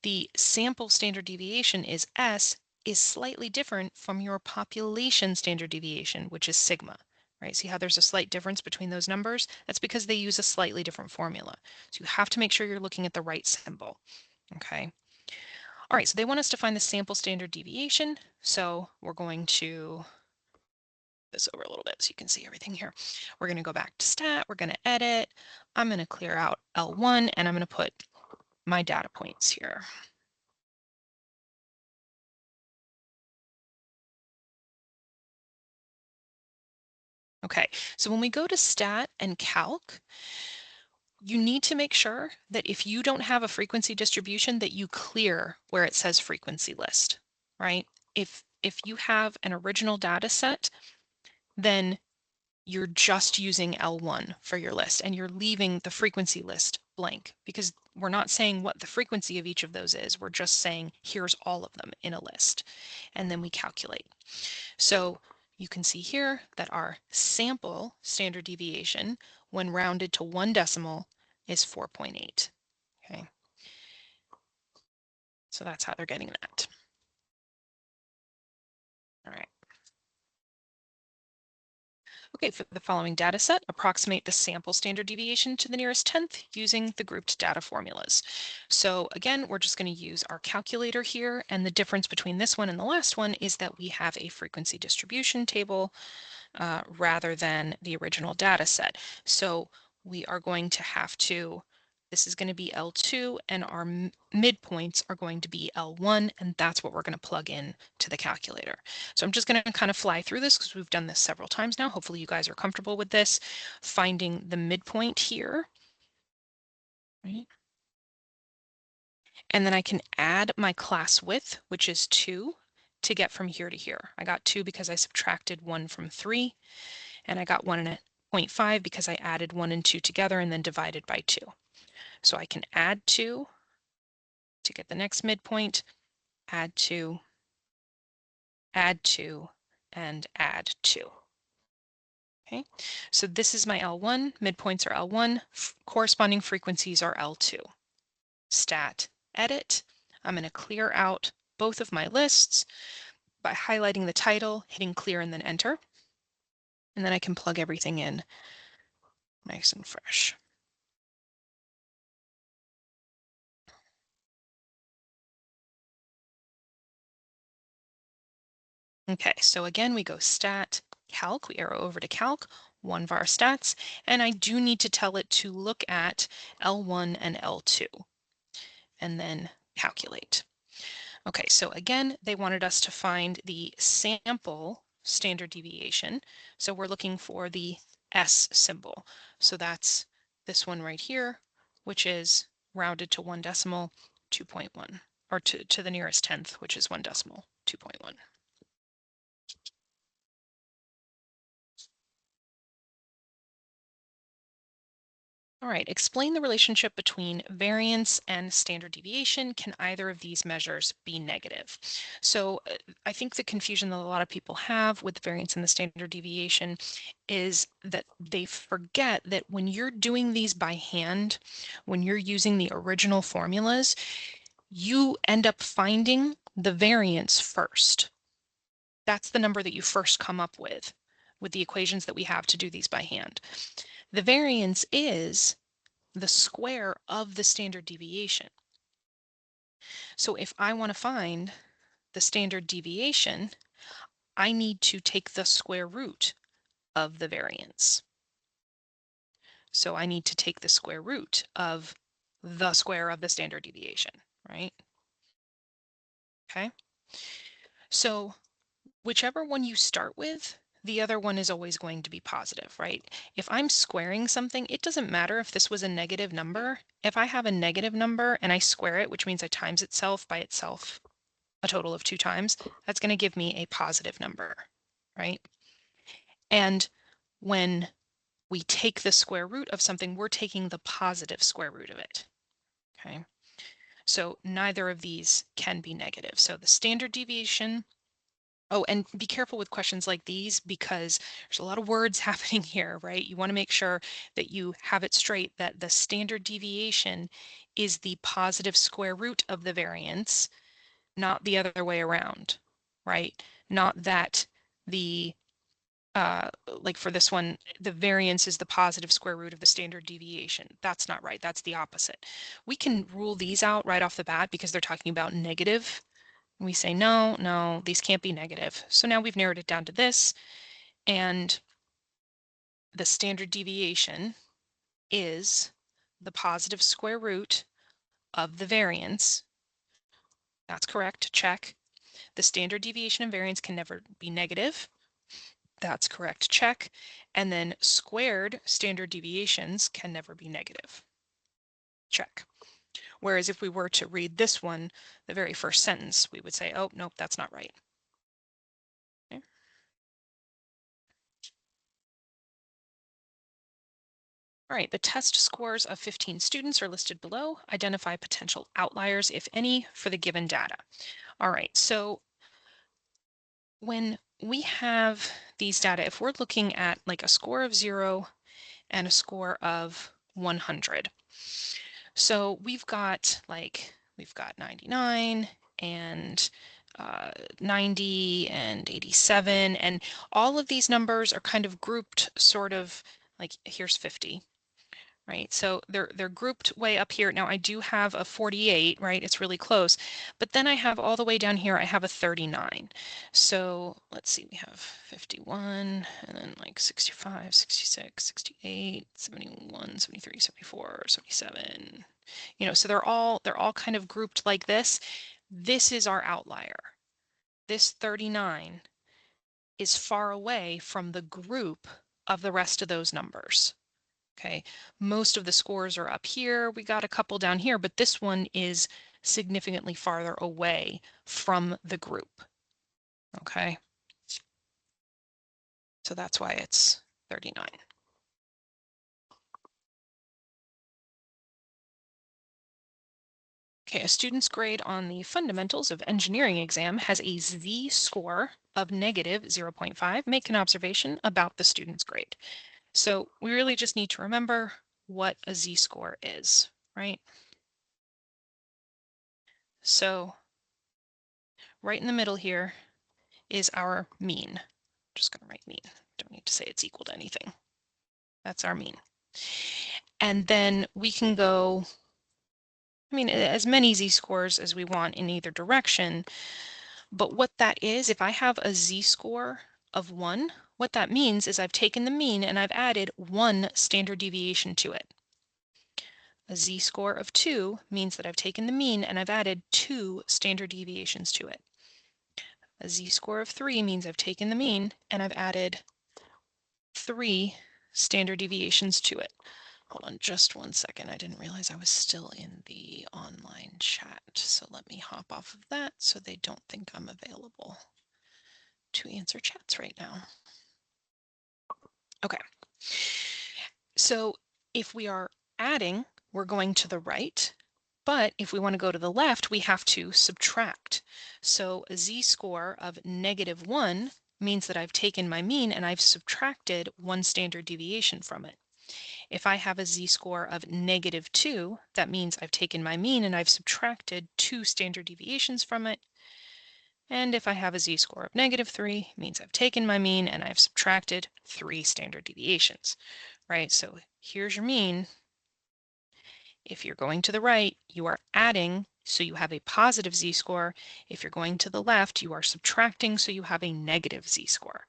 The sample standard deviation is S, is slightly different from your population standard deviation, which is sigma, right? See how there's a slight difference between those numbers? That's because they use a slightly different formula. So you have to make sure you're looking at the right symbol, okay? All right, so they want us to find the sample standard deviation. So we're going to this over a little bit so you can see everything here. We're going to go back to stat, we're going to edit. I'm going to clear out L1 and I'm going to put my data points here. Okay, so when we go to stat and calc, you need to make sure that if you don't have a frequency distribution that you clear where it says frequency list, right? If you have an original data set, then you're just using L1 for your list and you're leaving the frequency list blank because we're not saying what the frequency of each of those is. We're just saying here's all of them in a list. And then we calculate. So you can see here that our sample standard deviation when rounded to 1 decimal is 4.8. Okay. So that's how they're getting that. All right. Okay, for the following data set, approximate the sample standard deviation to the nearest tenth using the grouped data formulas. So again, we're just going to use our calculator here, and the difference between this one and the last one is that we have a frequency distribution table rather than the original data set. So we are going to have to, this is going to be L2 and our midpoints are going to be L1, and that's what we're going to plug in to the calculator. So I'm just going to kind of fly through this because we've done this several times now. Hopefully you guys are comfortable with this. Finding the midpoint here, right? And then I can add my class width, which is 2, to get from here to here. I got 2 because I subtracted 1 from 3, and I got 1.5 because I added 1 and 2 together and then divided by 2. So I can add 2 to get the next midpoint, add 2, add 2, and add 2. Okay, so this is my L1, midpoints are L1, corresponding frequencies are L2. Stat, edit. I'm going to clear out both of my lists by highlighting the title, hitting clear, and then enter. And then I can plug everything in nice and fresh. Okay, so again, we go stat, calc, we arrow over to calc, one var stats, and I do need to tell it to look at L1 and L2, and then calculate. Okay, so again, they wanted us to find the sample standard deviation. So we're looking for the S symbol. So that's this one right here, which is rounded to 1 decimal, 2.1, or to the nearest tenth, which is 1 decimal, 2.1. All right, explain the relationship between variance and standard deviation. Can either of these measures be negative? So I think the confusion that a lot of people have with the variance and the standard deviation is that they forget that when you're doing these by hand, when you're using the original formulas, you end up finding the variance first. That's the number that you first come up with the equations that we have to do these by hand. The variance is the square of the standard deviation. So if I want to find the standard deviation, I need to take the square root of the variance. So I need to take the square root of the square of the standard deviation, right? Okay. So whichever one you start with, the other one is always going to be positive, right? If I'm squaring something, it doesn't matter if this was a negative number. If I have a negative number and I square it, which means I times itself by itself a total of 2 times, that's going to give me a positive number, right? And when we take the square root of something, we're taking the positive square root of it, okay? So neither of these can be negative. So the standard deviation. Oh, and be careful with questions like these because there's a lot of words happening here, right? You want to make sure that you have it straight that the standard deviation is the positive square root of the variance, not the other way around, right? Not that the like for this one, the variance is the positive square root of the standard deviation. That's not right. That's the opposite. We can rule these out right off the bat because they're talking about negative. We say, no, no, these can't be negative. So now we've narrowed it down to this, and the standard deviation is the positive square root of the variance. That's correct, check. The standard deviation and variance can never be negative. That's correct, check. And then squared standard deviations can never be negative. Check. Whereas if we were to read this one, the very first sentence, we would say, oh, nope, that's not right. Okay. All right, the test scores of 15 students are listed below. Identify potential outliers, if any, for the given data. All right, so when we have these data, if we're looking at like a score of 0 and a score of 100, so we've got 99 and 90 and 87, and all of these numbers are kind of grouped sort of like here's 50. Right, so they're grouped way up here. Now I do have a 48, right? It's really close. But then I have all the way down here, I have a 39. So let's see, we have 51 and then like 65, 66, 68, 71, 73, 74, 77. You know, so they're all kind of grouped like this. This is our outlier. This 39 is far away from the group of the rest of those numbers. Okay, most of the scores are up here. We got a couple down here, but this one is significantly farther away from the group. Okay, so that's why it's 39. Okay, a student's grade on the fundamentals of engineering exam has a z-score of negative 0.5. Make an observation about the student's grade. So we really just need to remember what a z-score is, right? So right in the middle here is our mean. I'm just going to write mean. Don't need to say it's equal to anything. That's our mean. And then we can go, I mean, as many z-scores as we want in either direction. But what that is, if I have a z-score of 1, what that means is I've taken the mean and I've added 1 standard deviation to it. A z-score of 2 means that I've taken the mean and I've added 2 standard deviations to it. A z-score of 3 means I've taken the mean and I've added 3 standard deviations to it. Hold on just one second. I didn't realize I was still in the online chat. So let me hop off of that so they don't think I'm available to answer chats right now. Okay. So if we are adding, we're going to the right. But if we want to go to the left, we have to subtract. So a z-score of -1 means that I've taken my mean and I've subtracted 1 standard deviation from it. If I have a z-score of -2, that means I've taken my mean and I've subtracted 2 standard deviations from it. And if I have a z-score of -3, it means I've taken my mean and I've subtracted 3 standard deviations, right? So here's your mean. If you're going to the right, you are adding, so you have a positive z-score. If you're going to the left, you are subtracting, so you have a negative z-score.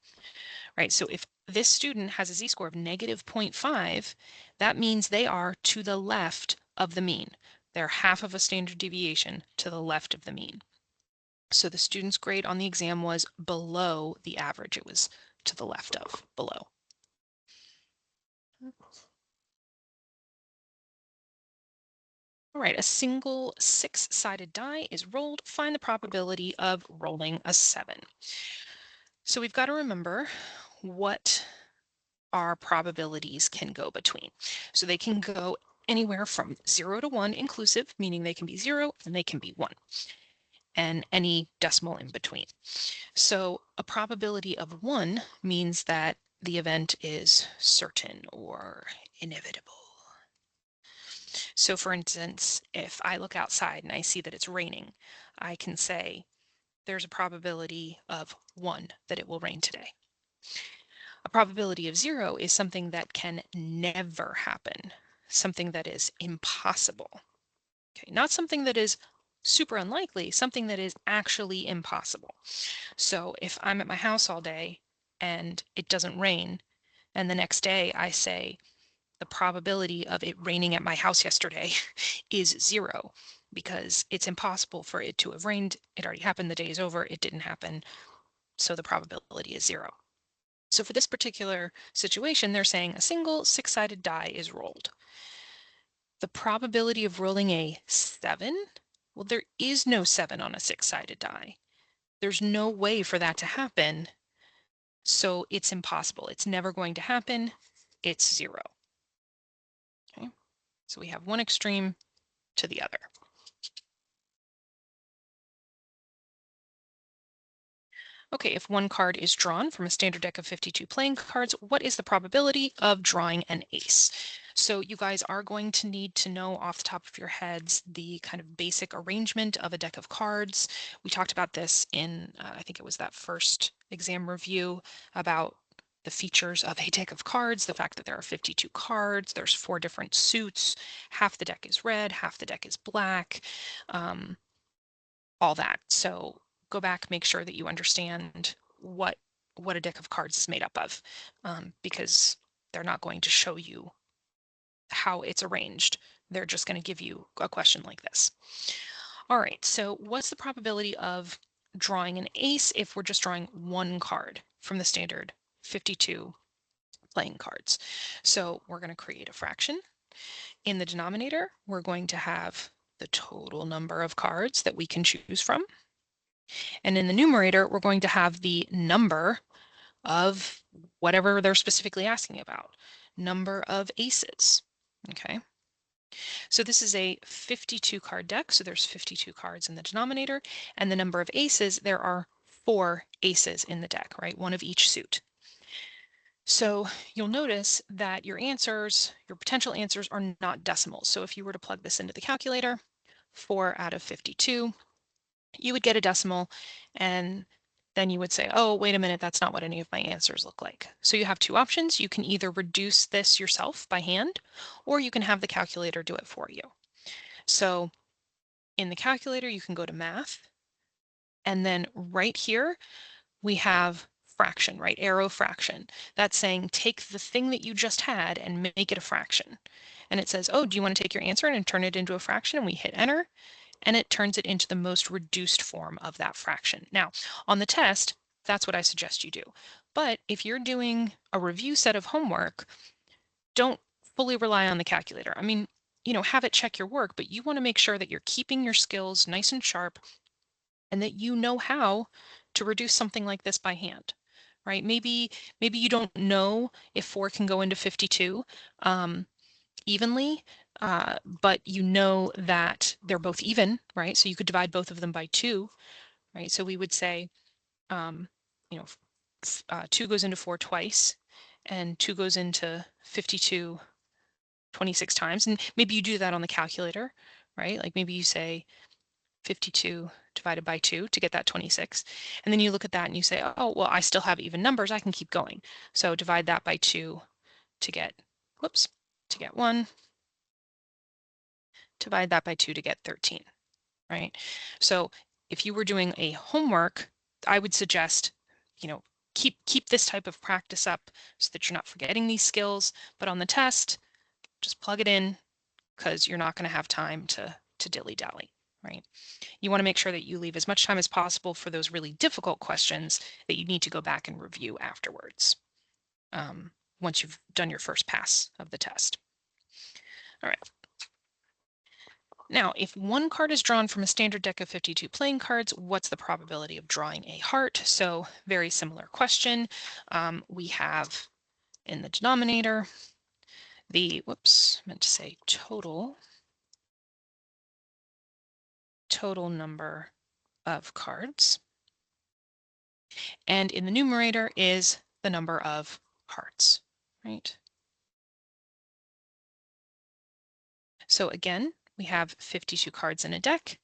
Right? So if this student has a z-score of negative 0.5, that means they are to the left of the mean. They're half of a standard deviation to the left of the mean. So the student's grade on the exam was below the average. It was to the left of, below. All right, a single six-sided die is rolled. Find the probability of rolling a 7. So we've got to remember what our probabilities can go between. So they can go anywhere from 0 to 1 inclusive, meaning they can be 0 and they can be 1, and any decimal in between. So a probability of 1 means that the event is certain or inevitable. So for instance, if I look outside and I see that it's raining, I can say there's a probability of 1 that it will rain today. A probability of 0 is something that can never happen, something that is impossible. Okay, not something that is super unlikely, something that is actually impossible. So if I'm at my house all day and it doesn't rain, and the next day I say the probability of it raining at my house yesterday is 0, because it's impossible for it to have rained. It already happened. The day is over. It didn't happen. So the probability is 0. So for this particular situation, they're saying a single six-sided die is rolled. The probability of rolling a 7, well, there is no 7 on a six-sided die. There's no way for that to happen. So it's impossible. It's never going to happen. It's 0. Okay, so we have one extreme to the other. Okay, if one card is drawn from a standard deck of 52 playing cards, what is the probability of drawing an ace? So you guys are going to need to know off the top of your heads the kind of basic arrangement of a deck of cards. We talked about this in, I think it was that first exam review, about the features of a deck of cards, the fact that there are 52 cards, there's 4 different suits, half the deck is red, half the deck is black, all that. So go back, make sure that you understand what a deck of cards is made up of, because they're not going to show you how it's arranged. They're just going to give you a question like this. All right, so what's the probability of drawing an ace if we're just drawing one card from the standard 52 playing cards? So we're going to create a fraction. In the denominator, we're going to have the total number of cards that we can choose from. And in the numerator, we're going to have the number of whatever they're specifically asking about, number of aces. Okay. So this is a 52 card deck. So there's 52 cards in the denominator, and the number of aces, there are 4 aces in the deck, right? One of each suit. So you'll notice that your answers, your potential answers, are not decimals. So if you were to plug this into the calculator, 4 out of 52, you would get a decimal, and then you would say, oh, wait a minute, that's not what any of my answers look like. So you have 2 options. You can either reduce this yourself by hand, or you can have the calculator do it for you. So in the calculator, you can go to math, and then right here, we have fraction, right? Arrow fraction. That's saying take the thing that you just had and make it a fraction. And it says, oh, do you want to take your answer and turn it into a fraction? And we hit enter, and it turns it into the most reduced form of that fraction. Now, on the test, that's what I suggest you do. But if you're doing a review set of homework, don't fully rely on the calculator. I mean, have it check your work, but you want to make sure that you're keeping your skills nice and sharp and that you know how to reduce something like this by hand, right? Maybe you don't know if 4 can go into 52 evenly, but you know that they're both even, right? So you could divide both of them by 2, right? So we would say, you know, 2 goes into 4 twice, and 2 goes into 52 26 times. And maybe you do that on the calculator, right? Like maybe you say 52 divided by 2 to get that 26. And then you look at that and you say, oh, well, I still have even numbers. I can keep going. So divide that by 2 to get, to get 1. divide that by 2 to get 13, right? So if you were doing a homework, I would suggest, keep this type of practice up so that you're not forgetting these skills. But on the test, just plug it in because you're not going to have time to dilly-dally, right? You want to make sure that you leave as much time as possible for those really difficult questions that you need to go back and review afterwards, once you've done your first pass of the test. All right. Now, if one card is drawn from a standard deck of 52 playing cards, what's the probability of drawing a heart? So very similar question. We have in the denominator the, meant to say total number of cards. And in the numerator is the number of hearts, right? So again, we have 52 cards in a deck,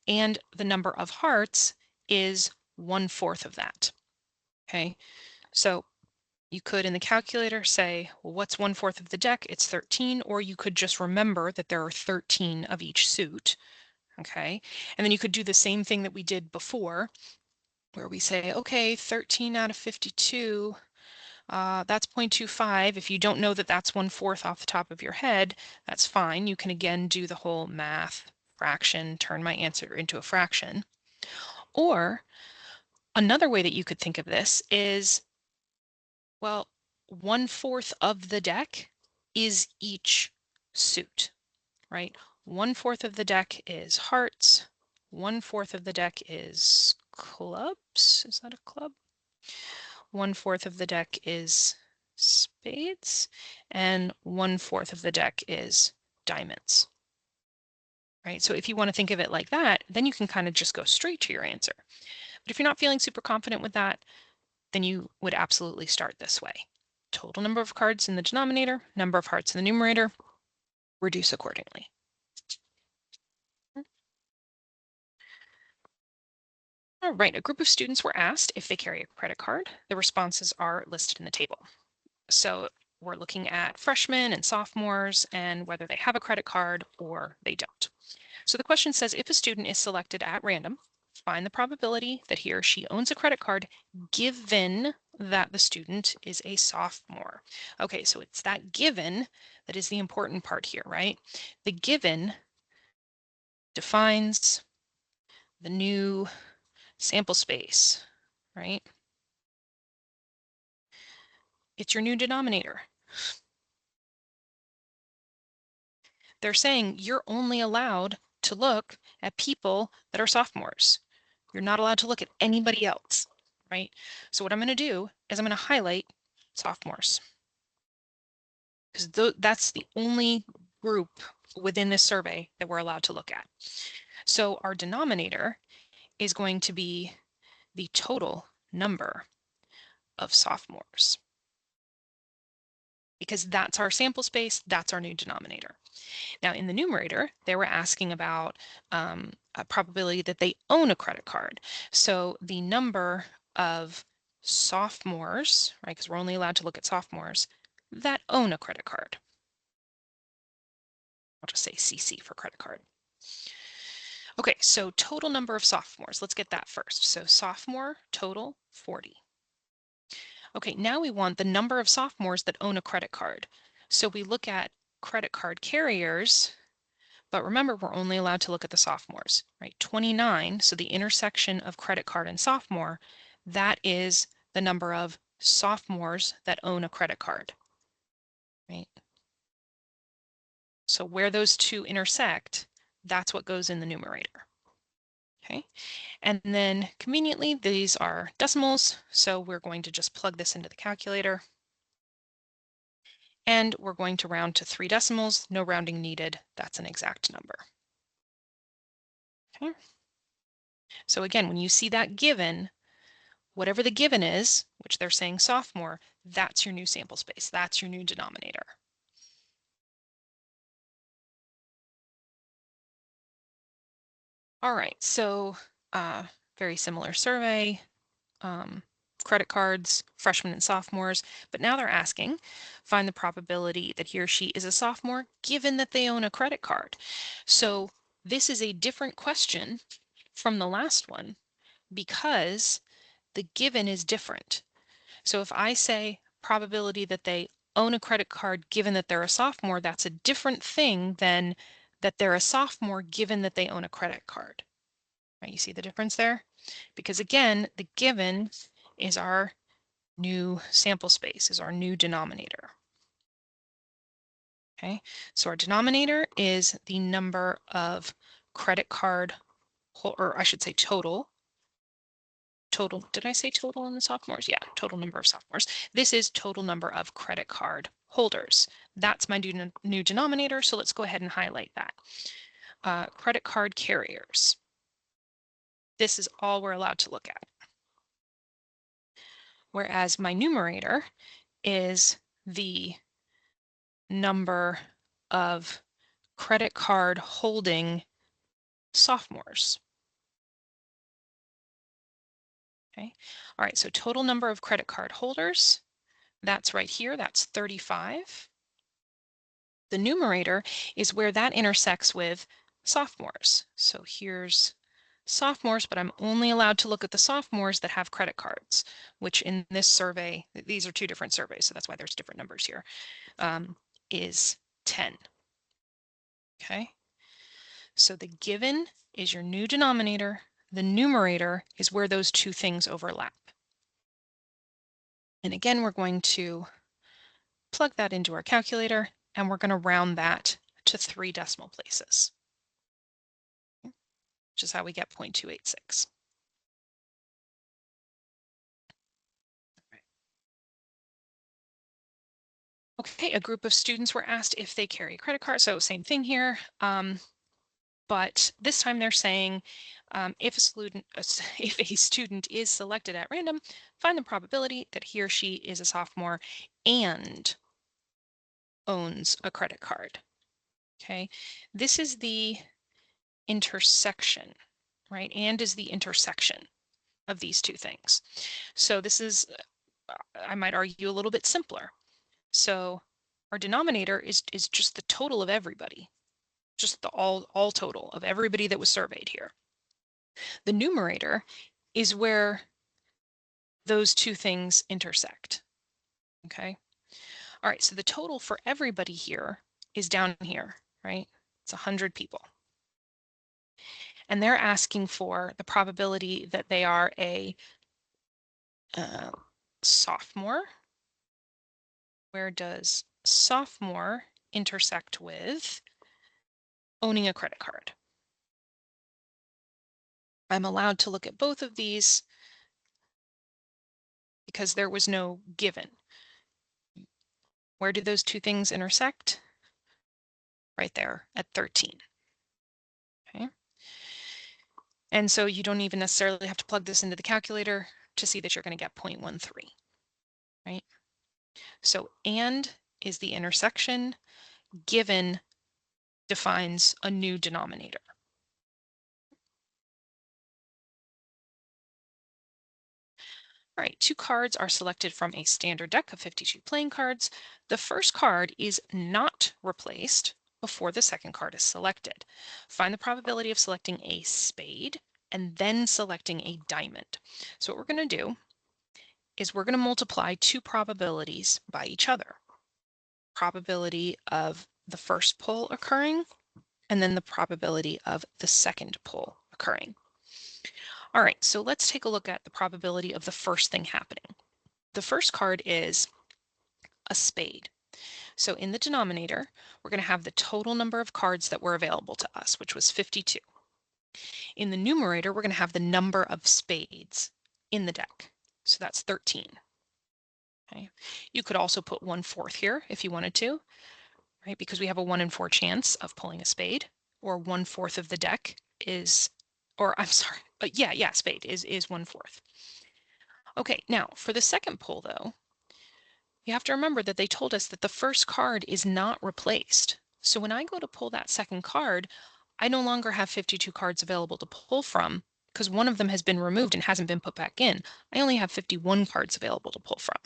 and the number of hearts is 1/4 of that, okay? So you could, in the calculator, say, well, what's 1/4 of the deck? It's 13, or you could just remember that there are 13 of each suit, okay? And then you could do the same thing that we did before, where we say, okay, 13 out of 52, that's 0.25. If you don't know that that's 1/4 off the top of your head, that's fine. You can again do the whole math fraction, turn my answer into a fraction. Or another way that you could think of this is, well, 1/4 of the deck is each suit, right? 1/4 of the deck is hearts. 1/4 of the deck is clubs. Is that a club? 1/4 of the deck is spades, and 1/4 of the deck is diamonds, right? So if you want to think of it like that, then you can kind of just go straight to your answer. But if you're not feeling super confident with that, then you would absolutely start this way. Total number of cards in the denominator, number of hearts in the numerator, reduce accordingly. All right, a group of students were asked if they carry a credit card. The responses are listed in the table. So we're looking at freshmen and sophomores and whether they have a credit card or they don't. So the question says, if a student is selected at random, find the probability that he or she owns a credit card given that the student is a sophomore. Okay, so it's that given that is the important part here, right? The given defines the new sample space, right? It's your new denominator. They're saying you're only allowed to look at people that are sophomores. You're not allowed to look at anybody else, right? So what I'm going to do is I'm going to highlight sophomores because that's the only group within this survey that we're allowed to look at. So our denominator is going to be the total number of sophomores because that's our sample space, that's our new denominator. Now, in the numerator, they were asking about a probability that they own a credit card. So the number of sophomores, right, because we're only allowed to look at sophomores, that own a credit card. I'll just say CC for credit card. Okay, so total number of sophomores. Let's get that first. So sophomore total, 40. Okay, now we want the number of sophomores that own a credit card. So we look at credit card carriers. But remember, we're only allowed to look at the sophomores, right? 29, so the intersection of credit card and sophomore, that is the number of sophomores that own a credit card, right? So where those two intersect, that's what goes in the numerator, okay? And then conveniently, these are decimals, so we're going to just plug this into the calculator. And we're going to round to 3 decimals, no rounding needed, that's an exact number. Okay. So again, when you see that given, whatever the given is, which they're saying sophomore, that's your new sample space. That's your new denominator. All right, so very similar survey. credit cards, freshmen and sophomores, but now they're asking, find the probability that he or she is a sophomore given that they own a credit card. So this is a different question from the last one because the given is different. So if I say probability that they own a credit card given that they're a sophomore, that's a different thing than that they're a sophomore given that they own a credit card. Right? You see the difference there? Because again, the given is our new sample space, is our new denominator. Okay, so our denominator is the number of credit card, or I should say total. Did I say total in the sophomores? Yeah, total number of sophomores. This is total number of credit card holders. That's my new denominator, so let's go ahead and highlight that. Credit card carriers. This is all we're allowed to look at. Whereas my numerator is the number of credit card holding sophomores. Okay. All right, so total number of credit card holders, that's right here, that's 35. The numerator is where that intersects with sophomores. So here's sophomores, but I'm only allowed to look at the sophomores that have credit cards, which in this survey, these are two different surveys, so that's why there's different numbers here, is 10. Okay. So the given is your new denominator. The numerator is where those two things overlap. And again, we're going to plug that into our calculator, and we're going to round that to 3 decimal places, which is how we get 0.286. Okay, a group of students were asked if they carry a credit card. So same thing here. But this time they're saying if a student is selected at random, find the probability that he or she is a sophomore and owns a credit card. Okay, this is the intersection, right? And is the intersection of these two things. So this is, I might argue, a little bit simpler. So our denominator is just the total of everybody, just the all total of everybody that was surveyed here. The numerator is where those two things intersect. Okay. All right, so the total for everybody here is down here, right? It's 100 people. And they're asking for the probability that they are a sophomore. Where does sophomore intersect with owning a credit card? I'm allowed to look at both of these because there was no given. Where do those two things intersect? Right there at 13. Okay. And so you don't even necessarily have to plug this into the calculator to see that you're going to get 0.13, right? So and is the intersection, given defines a new denominator. All right, 2 cards are selected from a standard deck of 52 playing cards. The first card is not replaced before the second card is selected. Find the probability of selecting a spade and then selecting a diamond. So what we're going to do is we're going to multiply 2 probabilities by each other. Probability of the first pull occurring and then the probability of the second pull occurring. All right, so let's take a look at the probability of the first thing happening. The first card is a spade. So in the denominator, we're going to have the total number of cards that were available to us, which was 52. In the numerator, we're going to have the number of spades in the deck. So that's 13. Okay. You could also put 1/4 here if you wanted to, right? Because we have a 1 in 4 chance of pulling a spade, or 1/4 of the deck is, or I'm sorry, but yeah, spade is 1/4. Okay, now for the second pull though, you have to remember that they told us that the first card is not replaced. So when I go to pull that second card, I no longer have 52 cards available to pull from because one of them has been removed and hasn't been put back in, I only have 51 cards available to pull from.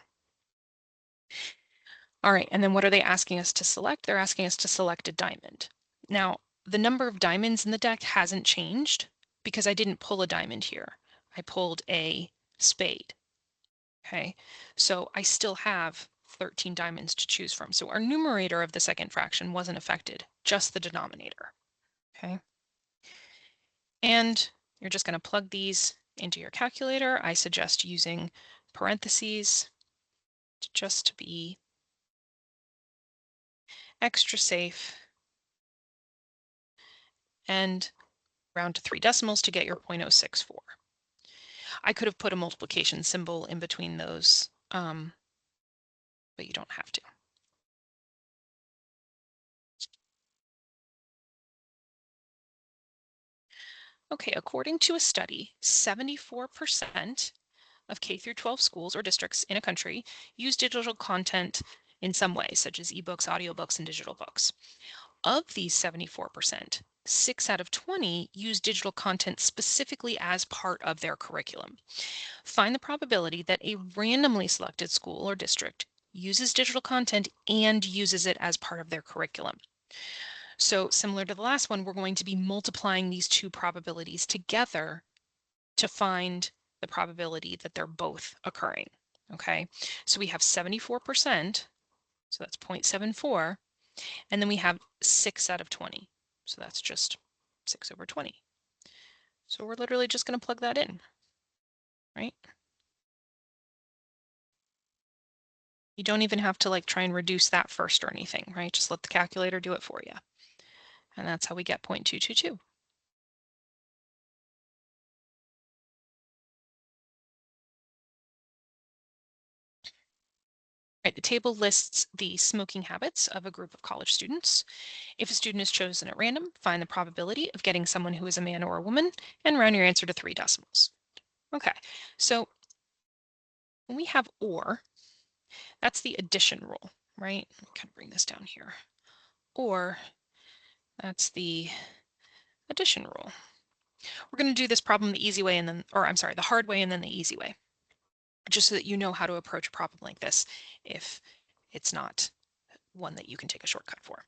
All right, and then what are they asking us to select? They're asking us to select a diamond. Now, the number of diamonds in the deck hasn't changed because I didn't pull a diamond here. I pulled a spade. Okay, so I still have 13 diamonds to choose from. So our numerator of the second fraction wasn't affected, just the denominator. Okay, and you're just going to plug these into your calculator. I suggest using parentheses just to be extra safe, and round to 3 decimals to get your 0.064. I could have put a multiplication symbol in between those, but you don't have to. Okay, according to a study, 74% of K through 12 schools or districts in a country use digital content in some way, such as ebooks, audiobooks, and digital books. Of these 74%, 6 out of 20 use digital content specifically as part of their curriculum. Find the probability that a randomly selected school or district uses digital content and uses it as part of their curriculum. So similar to the last one, we're going to be multiplying these two probabilities together to find the probability that they're both occurring. Okay, so we have 74%, so that's 0.74, and then we have 6 out of 20, so that's just 6 over 20. So we're literally just going to plug that in, right? You don't even have to like try and reduce that first or anything, right? Just let the calculator do it for you. And that's how we get 0.222. Right, the table lists the smoking habits of a group of college students. If a student is chosen at random, find the probability of getting someone who is a man or a woman and round your answer to 3 decimals. Okay, so when we have or, that's the addition rule, right? Let me kind of bring this down here. Or, that's the addition rule. We're going to do this problem the easy way and then, or I'm sorry, the hard way and then the easy way, just so that you know how to approach a problem like this if it's not one that you can take a shortcut for.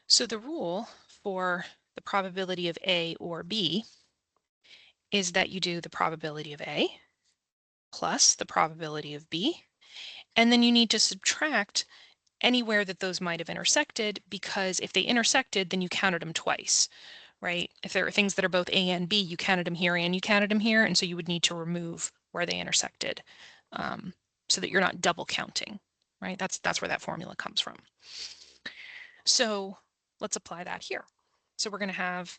So the rule for the probability of A or B is that you do the probability of A plus the probability of B, and then you need to subtract anywhere that those might have intersected, because if they intersected, then you counted them twice, right? If there are things that are both A and B, you counted them here and you counted them here, and so you would need to remove where they intersected so that you're not double counting, right? That's where that formula comes from. So let's apply that here. So we're going to have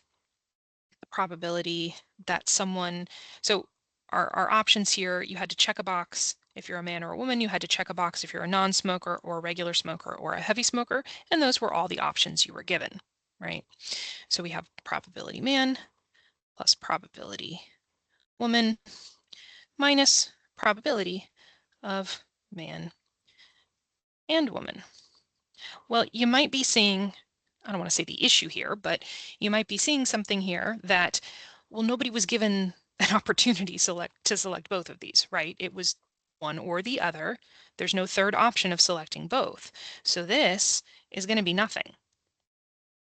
the probability that someone, so our options here, you had to check a box if you're a man or a woman, you had to check a box if you're a non-smoker or a regular smoker or a heavy smoker, and those were all the options you were given, right? So we have probability man plus probability woman minus probability of man and woman. Well, you might be seeing, I don't want to say the issue here, but you might be seeing something here that, well, nobody was given an opportunity to select both of these, right? It was one or the other. There's no third option of selecting both. So this is going to be nothing,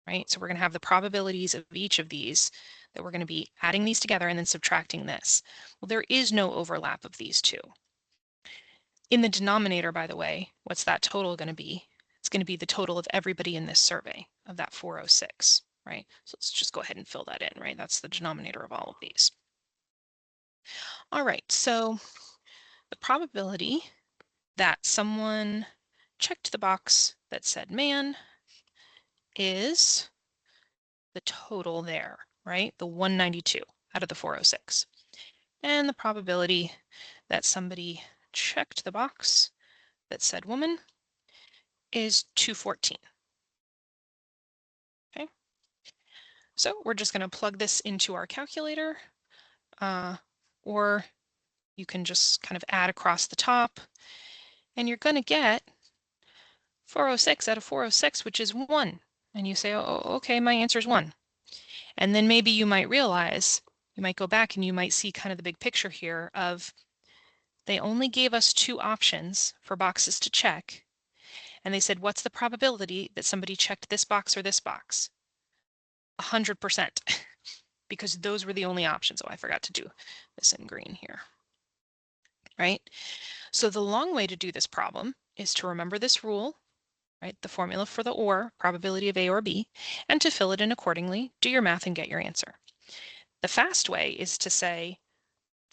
right? So we're going to have the probabilities of each of these that we're going to be adding these together and then subtracting this. Well, there is no overlap of these two. In the denominator, by the way, what's that total going to be? It's going to be the total of everybody in this survey of that 406, right? So let's just go ahead and fill that in, right? That's the denominator of all of these. All right, so the probability that someone checked the box that said man is the total there, right? The 192 out of the 406. And the probability that somebody checked the box that said woman is 214. Okay, so we're just going to plug this into our calculator, or you can just kind of add across the top, and you're going to get 406 out of 406, which is 1. And you say, oh, okay, my answer is 1. And then maybe you might realize you might go back and you might see kind of the big picture here of they only gave us 2 options for boxes to check. And they said, what's the probability that somebody checked this box or this box? 100%, because those were the only options. Oh, I forgot to do this in green here, right? So the long way to do this problem is to remember this rule, right? The formula for the or, probability of A or B, and to fill it in accordingly, do your math and get your answer. The fast way is to say,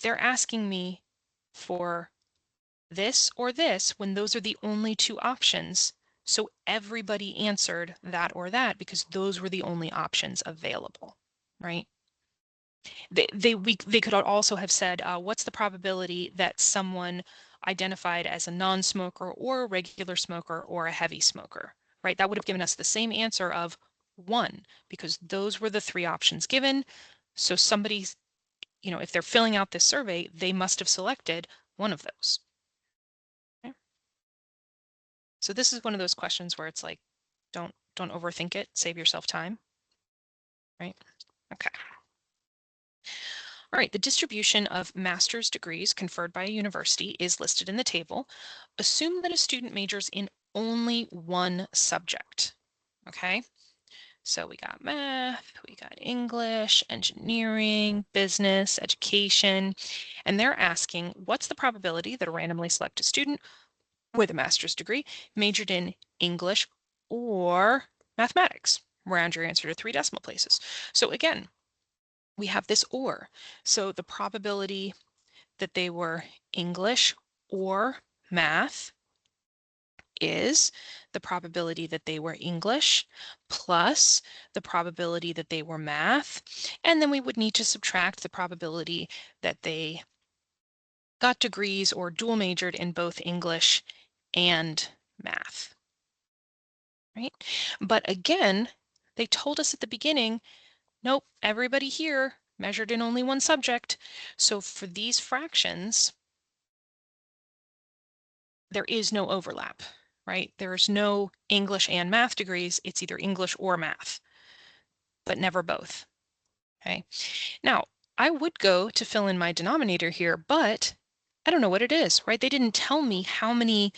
they're asking me for this or this when those are the only 2 options. So everybody answered that or that because those were the only options available, right? They could also have said, what's the probability that someone identified as a non-smoker or a regular smoker or a heavy smoker, right? That would have given us the same answer of 1 because those were the 3 options given. So somebody's, if they're filling out this survey, they must have selected one of those. Okay? So this is one of those questions where it's like, don't overthink it, save yourself time, right? Okay. All right, the distribution of master's degrees conferred by a university is listed in the table. Assume that a student majors in only one subject, okay? So we got math, we got English, engineering, business, education, and they're asking, what's the probability that a randomly selected student with a master's degree majored in English or mathematics? Round your answer to 3 decimal places. So again, we have this or. So the probability that they were English or math is the probability that they were English plus the probability that they were math. And then we would need to subtract the probability that they got degrees or dual majored in both English and math, right? But again, they told us at the beginning, nope, everybody here measured in only one subject. So for these fractions, there is no overlap, right? There's no English and math degrees. It's either English or math, but never both, okay? Now, I would go to fill in my denominator here, but I don't know what it is, right? They didn't tell me how many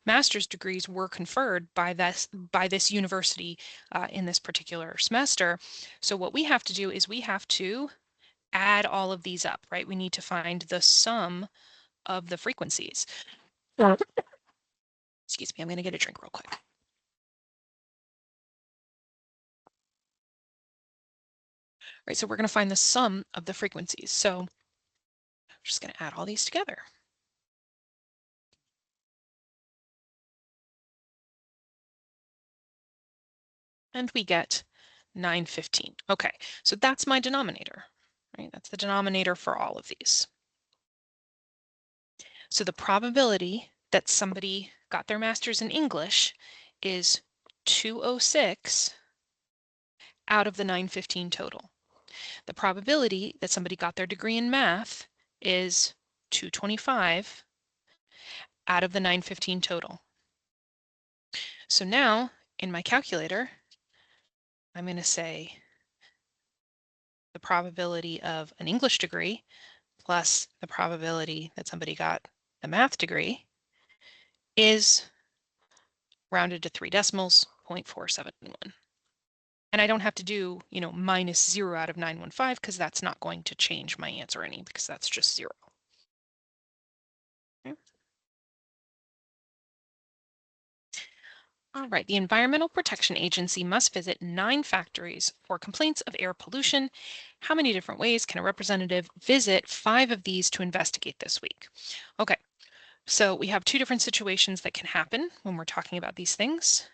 master's degrees were conferred by this university in this particular semester. So what we have to do is we have to add all of these up, right? We need to find the sum of the frequencies. Excuse me, I'm going to get a drink real quick. Right, so we're going to find the sum of the frequencies. So I'm just going to add all these together. And we get 915. Okay, so that's my denominator, right? That's the denominator for all of these. So the probability that somebody got their master's in English is 206 out of the 915 total. The probability that somebody got their degree in math is 225 out of the 915 total. So now in my calculator, I'm going to say the probability of an English degree plus the probability that somebody got a math degree is rounded to 3 decimals, 0.471. And I don't have to do, minus 0 out of 915 because that's not going to change my answer any because that's just 0. Okay. All right, the Environmental Protection Agency must visit 9 factories for complaints of air pollution. How many different ways can a representative visit 5 of these to investigate this week? Okay, so we have 2 different situations that can happen when we're talking about these things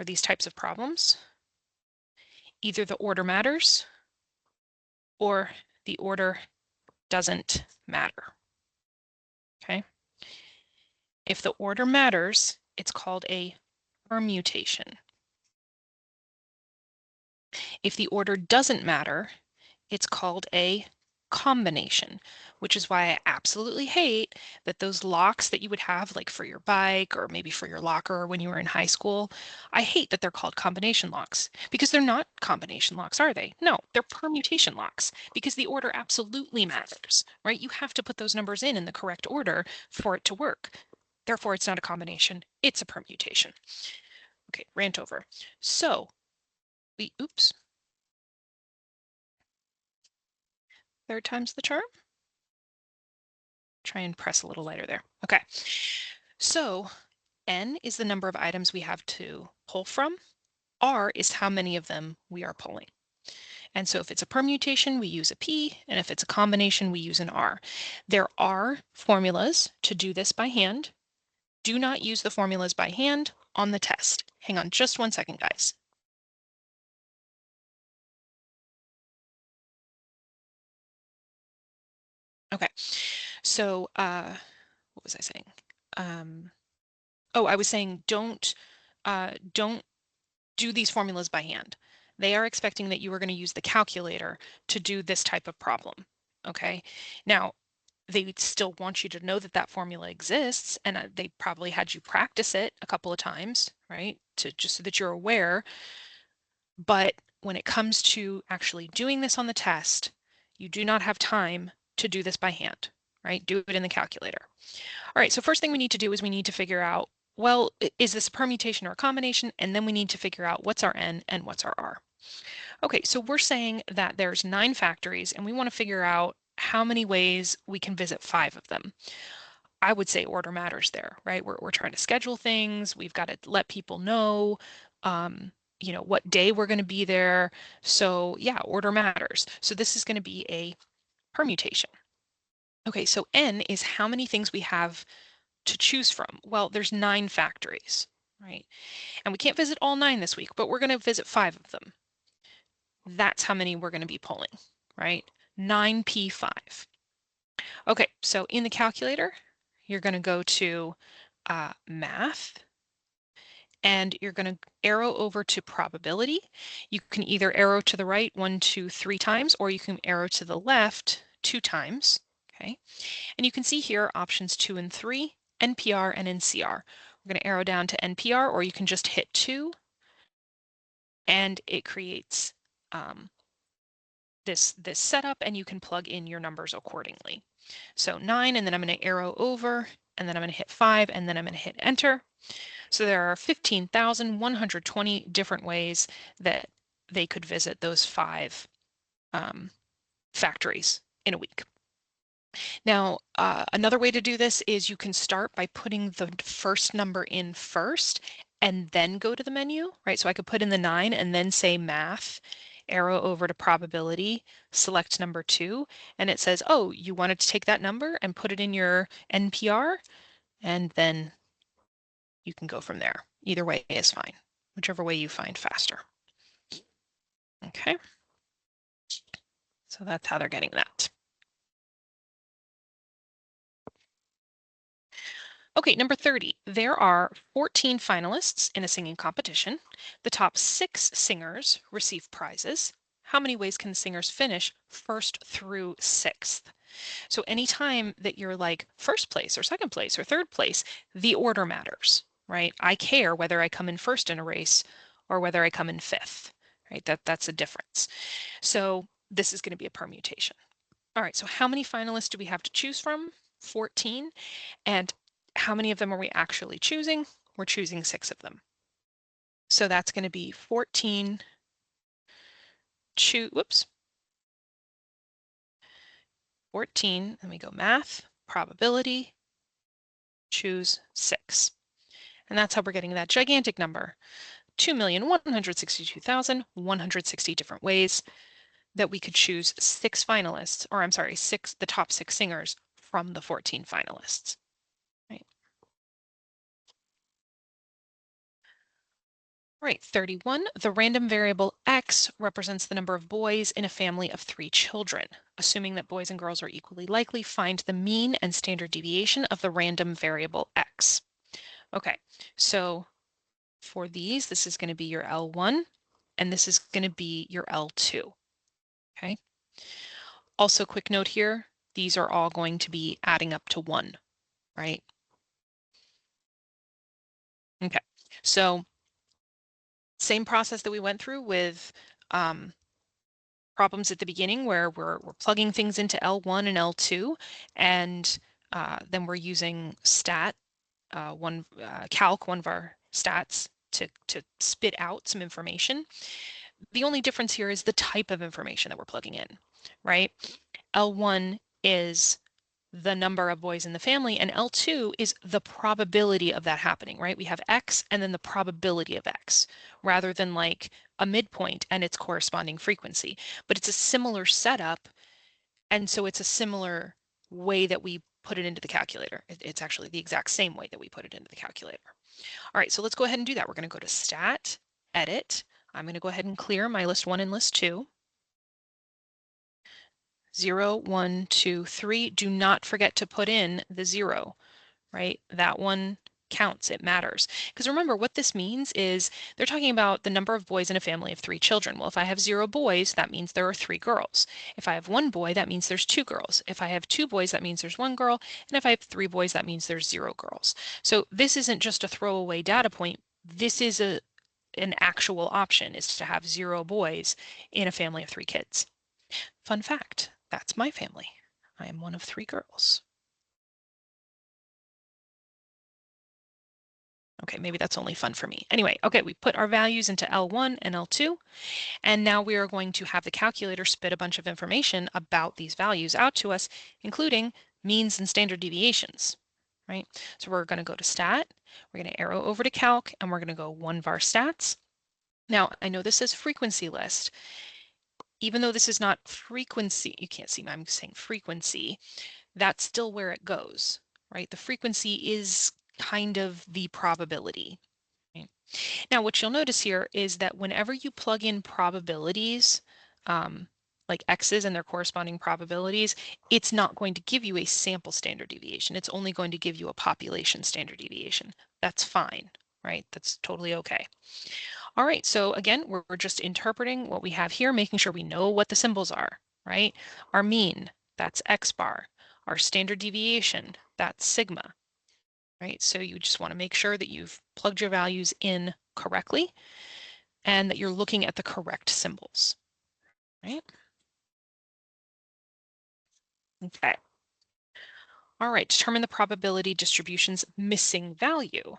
or these types of problems. Either the order matters or the order doesn't matter. Okay. If the order matters, it's called a permutation. If the order doesn't matter, it's called a combination, which is why I absolutely hate that those locks that you would have like for your bike or maybe for your locker when you were in high school, I hate that they're called combination locks because they're not combination locks, are they? No, they're permutation locks because the order absolutely matters, right? You have to put those numbers in the correct order for it to work. Therefore, it's not a combination, it's a permutation. Okay, rant over. So oops, third time's the charm. Try and press a little lighter there. Okay, so N is the number of items we have to pull from. R is how many of them we are pulling. And so if it's a permutation, we use a P, and if it's a combination, we use an R. There are formulas to do this by hand. Do not use the formulas by hand on the test. Hang on just 1 second, guys. Okay, so what was I saying? Oh, I was saying don't do these formulas by hand. They are expecting that you are going to use the calculator to do this type of problem. Okay. Now, they still want you to know that that formula exists, and they probably had you practice it a couple of times, right? To just so that you're aware. But when it comes to actually doing this on the test, you do not have time to do this by hand, right? Do it in the calculator. All right, so first thing we need to do is we need to figure out, well, is this a permutation or a combination? And then we need to figure out what's our N and what's our R. Okay, so we're saying that there's 9 factories and we want to figure out how many ways we can visit 5 of them. I would say order matters there, right? We're trying to schedule things. We've got to let people know, what day we're going to be there. So yeah, order matters. So this is going to be a permutation. Okay, so N is how many things we have to choose from? Well, there's 9 factories, right? And we can't visit all 9 this week, but we're going to visit 5 of them. That's how many we're going to be pulling, right? 9P5. Okay, so in the calculator, you're going to go to math, and you're going to arrow over to probability. You can either arrow to the right 1, 2, 3 times, or you can arrow to the left 2 times, okay? And you can see here options 2 and 3, NPR and NCR. We're going to arrow down to NPR, or you can just hit 2, and it creates this setup, and you can plug in your numbers accordingly. So 9, and then I'm going to arrow over, and then I'm going to hit 5, and then I'm going to hit enter. So there are 15,120 different ways that they could visit those 5 factories in a week. Now, another way to do this is you can start by putting the first number in first and then go to the menu, right? So I could put in the 9 and then say math, arrow over to probability, select number 2, and it says, oh, you wanted to take that number and put it in your NPR, and then you can go from there. Either way is fine, whichever way you find faster. Okay, so that's how they're getting that. Okay, number 30. There are 14 finalists in a singing competition. The top 6 singers receive prizes. How many ways can the singers finish first through 6th? So anytime that you're like first place or second place or third place, the order matters, right? I care whether I come in first in a race or whether I come in 5th, right? That's a difference. So this is going to be a permutation. All right, so how many finalists do we have to choose from? 14. And how many of them are we actually choosing? We're choosing 6 of them. So that's going to be 14, whoops, 14, then we go math, probability, choose 6. And that's how we're getting that gigantic number, 2,162,160 different ways that we could choose 6 finalists, or I'm sorry, the top 6 singers from the 14 finalists. Right. Right, 31. The random variable x represents the number of boys in a family of 3 children. Assuming that boys and girls are equally likely, find the mean and standard deviation of the random variable x. Okay, so for these, this is going to be your L1, and this is going to be your L2. Okay. Also, quick note here, these are all going to be adding up to 1, right? Okay, so same process that we went through with problems at the beginning where we're plugging things into L1 and L2, and then we're using calc, one of our stats, to spit out some information. The only difference here is the type of information that we're plugging in, right? L1 is the number of boys in the family, and L2 is the probability of that happening, right? We have X and then the probability of X, rather than like a midpoint and its corresponding frequency. But it's a similar setup, and so it's a similar way that we put it into the calculator. It's actually the exact same way that we put it into the calculator. All right, so let's go ahead and do that. We're going to go to Stat, Edit. I'm going to go ahead and clear my list 1 and list 2. 0, 1, 2, 3. Do not forget to put in the 0, right? That one counts, it matters. Because remember, what this means is they're talking about the number of boys in a family of 3 children. Well, if I have 0 boys, that means there are 3 girls. If I have 1 boy, that means there's 2 girls. If I have 2 boys, that means there's 1 girl. And if I have 3 boys, that means there's 0 girls. So this isn't just a throwaway data point. This is an actual option, is to have 0 boys in a family of 3 kids. Fun fact, that's my family. I am one of 3 girls. Okay, maybe that's only fun for me. Anyway, okay, we put our values into L1 and L2, and now we are going to have the calculator spit a bunch of information about these values out to us, including means and standard deviations, right? So we're going to go to Stat, we're going to arrow over to Calc, and we're going to go 1var stats. Now, I know this says frequency list. Even though this is not frequency, you can't see me, I'm saying frequency, that's still where it goes, right? The frequency is kind of the probability. Right? Now, what you'll notice here is that whenever you plug in probabilities, like X's and their corresponding probabilities, it's not going to give you a sample standard deviation. It's only going to give you a population standard deviation. That's fine, right? That's totally okay. All right, so again, we're just interpreting what we have here, making sure we know what the symbols are, right? Our mean, that's X bar. Our standard deviation, that's sigma, right? So you just want to make sure that you've plugged your values in correctly and that you're looking at the correct symbols, right? Okay. All right, determine the probability distribution's missing value.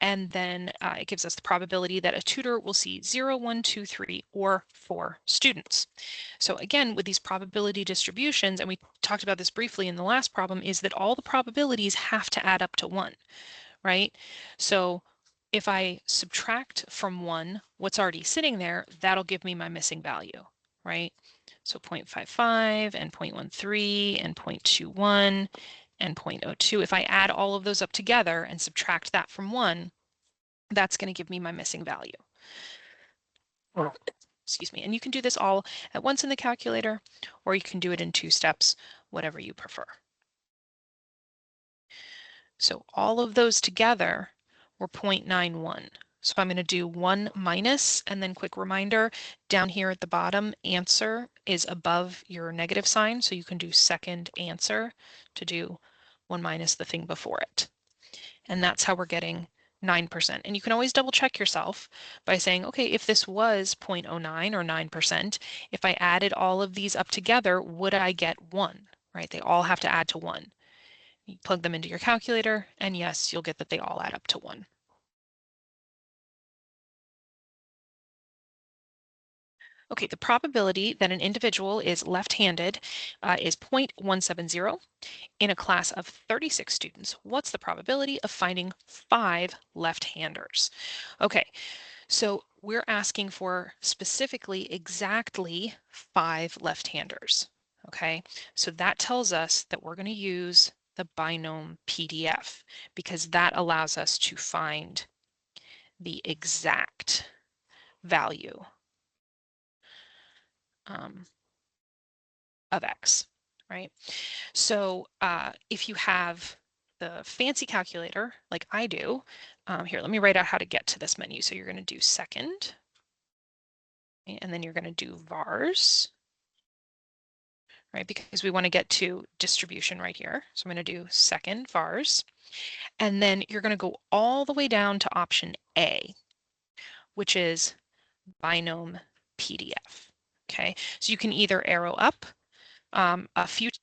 And then it gives us the probability that a tutor will see 0, 1, 2, 3, or 4 students. So again, with these probability distributions, and we talked about this briefly in the last problem, is that all the probabilities have to add up to 1, right? So if I subtract from 1 what's already sitting there, that'll give me my missing value, right? So 0.55 and 0.13 and 0.21 and 0.02. If I add all of those up together and subtract that from 1, that's going to give me my missing value. Excuse me. And you can do this all at once in the calculator, or you can do it in 2 steps, whatever you prefer. So all of those together were 0.91. So I'm going to do 1 minus, and then quick reminder, down here at the bottom, answer is above your negative sign, so you can do second answer to do 1 minus the thing before it. And that's how we're getting 9%. And you can always double check yourself by saying, okay, if this was 0.09 or 9%, if I added all of these up together, would I get 1, right? They all have to add to 1. You plug them into your calculator, and yes, you'll get that they all add up to 1. Okay, the probability that an individual is left-handed is 0.170. In a class of 36 students, what's the probability of finding 5 left-handers? Okay, so we're asking for specifically exactly 5 left-handers. Okay, so that tells us that we're going to use the binom PDF because that allows us to find the exact value of X, right? So if you have the fancy calculator like I do, here, let me write out how to get to this menu. So you're going to do second, and then you're going to do vars, right? Because we want to get to distribution right here. So I'm going to do second vars. And then you're going to go all the way down to option A, which is binom PDF. Okay, so you can either arrow up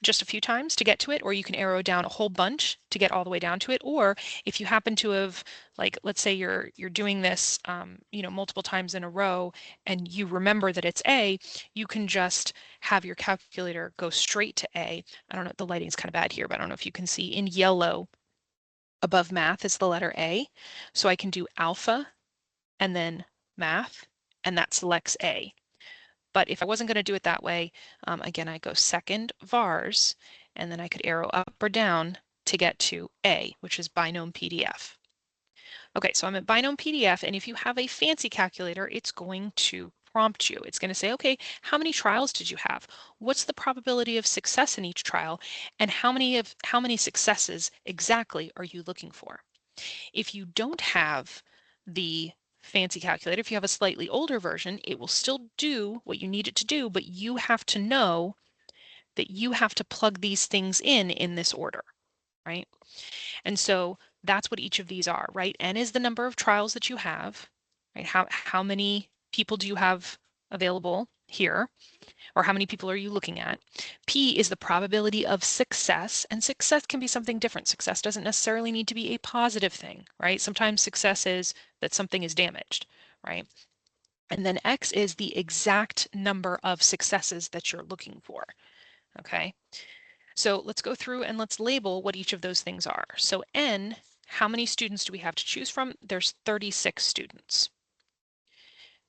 just a few times to get to it, or you can arrow down a whole bunch to get all the way down to it. Or if you happen to have, like, let's say you're doing this, multiple times in a row, and you remember that it's A, you can just have your calculator go straight to A. I don't know, the lighting's kind of bad here, but I don't know if you can see in yellow above math is the letter A. So I can do alpha and then math, and that selects A. But if I wasn't going to do it that way, again, I go second vars, and then I could arrow up or down to get to A, which is binom PDF. Okay, so I'm at binom PDF, and if you have a fancy calculator, it's going to prompt you. It's going to say, okay, how many trials did you have? What's the probability of success in each trial? And how many successes exactly are you looking for? If you don't have the fancy calculator, if you have a slightly older version, it will still do what you need it to do, but you have to know that you have to plug these things in this order, right? And so that's what each of these are, right? N is the number of trials that you have, right? How many people do you have available here? Or how many people are you looking at? P is the probability of success, and success can be something different. Success doesn't necessarily need to be a positive thing, right? Sometimes success is that something is damaged, right? And then X is the exact number of successes that you're looking for, okay? So let's go through and let's label what each of those things are. So N, how many students do we have to choose from? There's 36 students.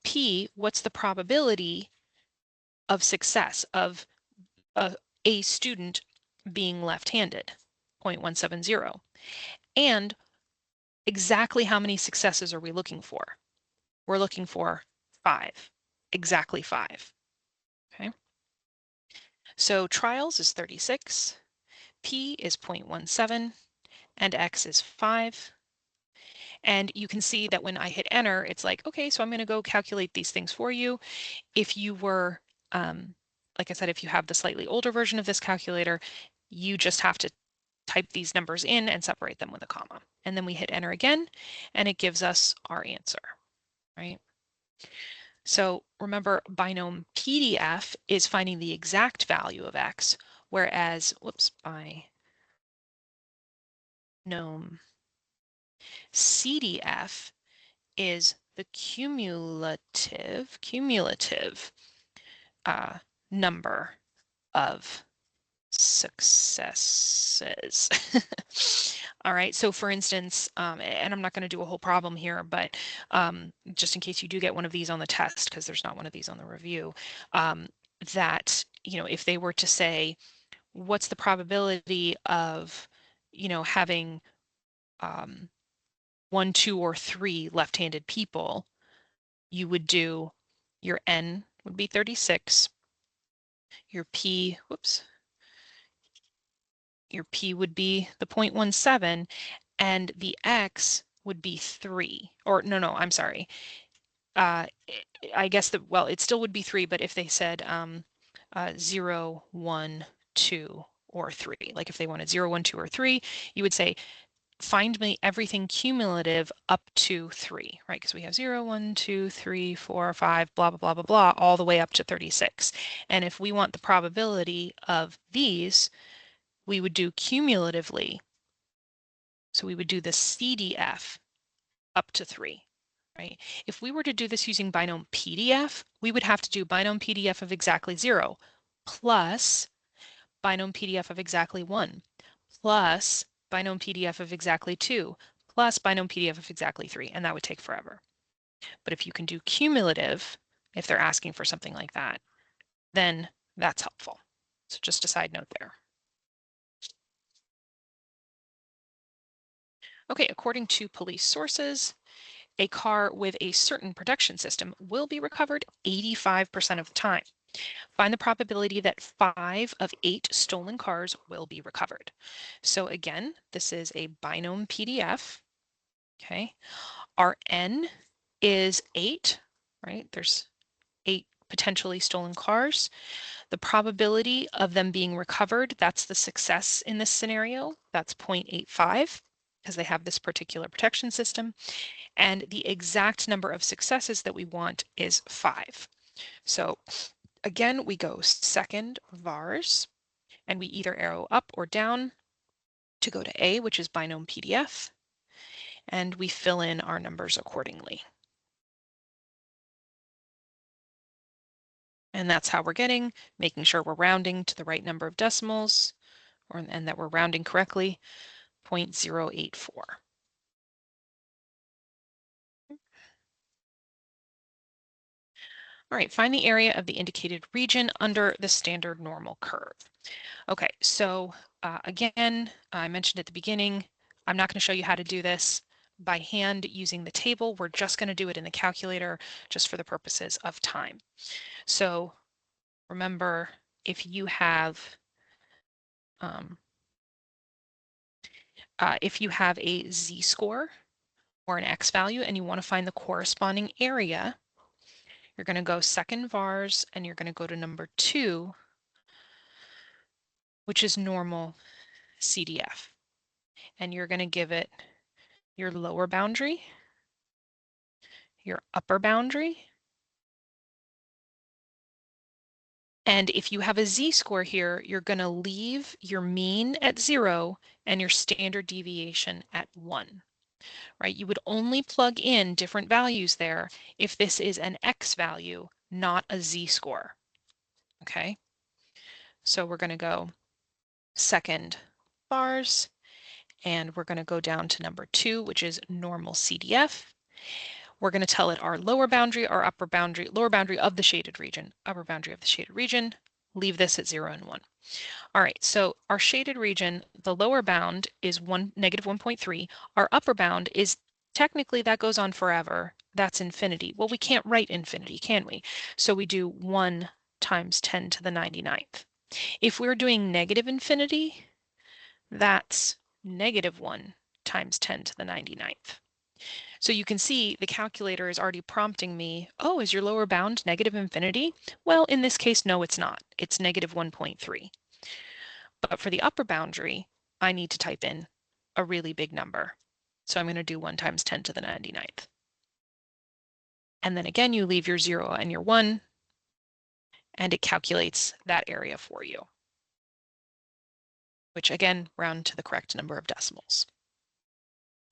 P, what's the probability of success of a student being left-handed, 0.170. And exactly how many successes are we looking for? We're looking for 5, exactly 5. Okay. So trials is 36, P is 0.17, and X is 5. And you can see that when I hit enter, it's like, okay, so I'm going to go calculate these things for you. If you were, like I said, if you have the slightly older version of this calculator, you just have to type these numbers in and separate them with a comma. And then we hit enter again, and it gives us our answer, right? So remember, binom PDF is finding the exact value of X, whereas, binom CDF is the cumulative number of successes. All right, so for instance, and I'm not going to do a whole problem here, but just in case you do get one of these on the test, because there's not one of these on the review, that, if they were to say, what's the probability of, having 1, 2, or 3 left-handed people, you would do your N would be 36, your P, your P would be the 0.17, and the X would be 3. Or no, I'm sorry. I guess it still would be 3, but if they said 0, 1, 2, or 3, like if they wanted 0, 1, 2, or 3, you would say, find me everything cumulative up to 3, right? Because we have 0, 1, 2, 3, 4, 5, blah, blah, blah, blah, blah, all the way up to 36. And if we want the probability of these, we would do cumulatively. So we would do the CDF up to 3, right? If we were to do this using binom PDF, we would have to do binom PDF of exactly 0 plus binom PDF of exactly 1 plus binom PDF of exactly 2 plus binom PDF of exactly 3, and that would take forever. But if you can do cumulative, if they're asking for something like that, then that's helpful. So just a side note there. Okay, according to police sources, a car with a certain protection system will be recovered 85% of the time. Find the probability that 5 of 8 stolen cars will be recovered. So again, this is a binom PDF. Okay, our N is 8, right? There's 8 potentially stolen cars. The probability of them being recovered, that's the success in this scenario. That's 0.85 because they have this particular protection system. And the exact number of successes that we want is 5. So again, we go second vars, and we either arrow up or down to go to A, which is binom PDF, and we fill in our numbers accordingly. And that's how we're making sure we're rounding to the right number of decimals, and that we're rounding correctly, 0.084. All right, find the area of the indicated region under the standard normal curve. Okay, so again, I mentioned at the beginning, I'm not going to show you how to do this by hand using the table. We're just going to do it in the calculator just for the purposes of time. So remember, if you have a z-score or an x value and you want to find the corresponding area, you're going to go second vars and you're going to go to number 2, which is normal CDF. And you're going to give it your lower boundary, your upper boundary, and if you have a z-score here, you're going to leave your mean at 0 and your standard deviation at 1. Right? You would only plug in different values there if this is an x value, not a z-score. Okay? So we're going to go second vars, and we're going to go down to number 2, which is normal CDF. We're going to tell it our lower boundary, our upper boundary, lower boundary of the shaded region, upper boundary of the shaded region. Leave this at 0 and 1. All right, so our shaded region, the lower bound is negative 1.3. Our upper bound is technically that goes on forever. That's infinity. Well, we can't write infinity, can we? So we do 1 times 10 to the 99th. If we're doing negative infinity, that's negative 1 times 10 to the 99th. So you can see the calculator is already prompting me, oh, is your lower bound negative infinity? Well, in this case, no, it's not. It's negative 1.3. But for the upper boundary, I need to type in a really big number. So I'm going to do 1 times 10 to the 99th. And then again, you leave your 0 and your 1, and it calculates that area for you, which again, round to the correct number of decimals.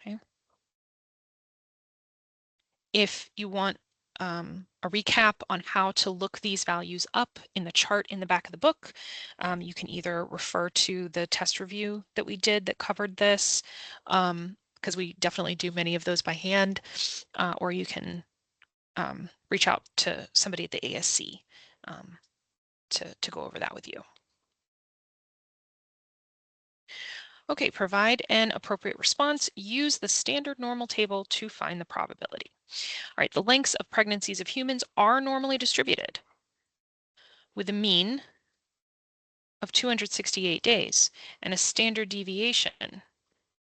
Okay. If you want a recap on how to look these values up in the chart in the back of the book, you can either refer to the test review that we did that covered this, because we definitely do many of those by hand, or you can reach out to somebody at the ASC to go over that with you. Okay, provide an appropriate response. Use the standard normal table to find the probability. All right, the lengths of pregnancies of humans are normally distributed with a mean of 268 days and a standard deviation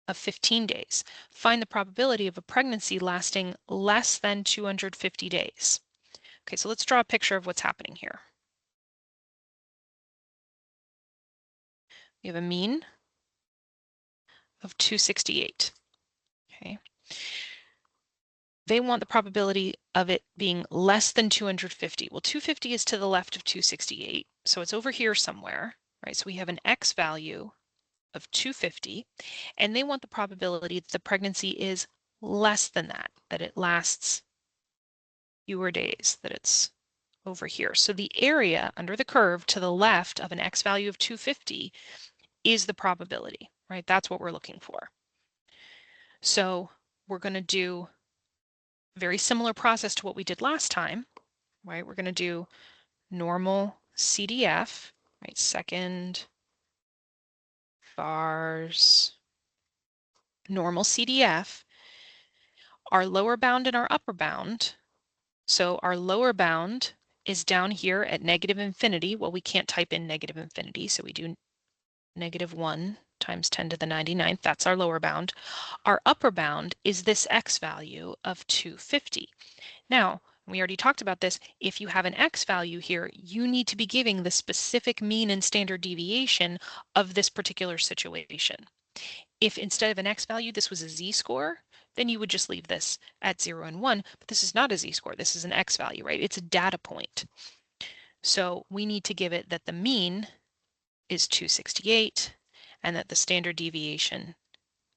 of 15 days. Find the probability of a pregnancy lasting less than 250 days. Okay, so let's draw a picture of what's happening here. We have a mean of 268. Okay. They want the probability of it being less than 250. Well, 250 is to the left of 268, so it's over here somewhere, right? So we have an X value of 250, and they want the probability that the pregnancy is less than that it lasts fewer days, that it's over here. So the area under the curve to the left of an X value of 250 is the probability, right? That's what we're looking for. So we're going to do very similar process to what we did last time, right? We're going to do normal CDF, right? Second vars, normal CDF, our lower bound and our upper bound. So our lower bound is down here at negative infinity. Well, we can't type in negative infinity, so we do negative 1 times 10 to the 99th. That's our lower bound. Our upper bound is this X value of 250. Now, we already talked about this, if you have an X value here, you need to be giving the specific mean and standard deviation of this particular situation. If instead of an X value, this was a Z-score, then you would just leave this at 0 and 1, but this is not a Z-score, this is an X value, right? It's a data point. So we need to give it that the mean is 268 and that the standard deviation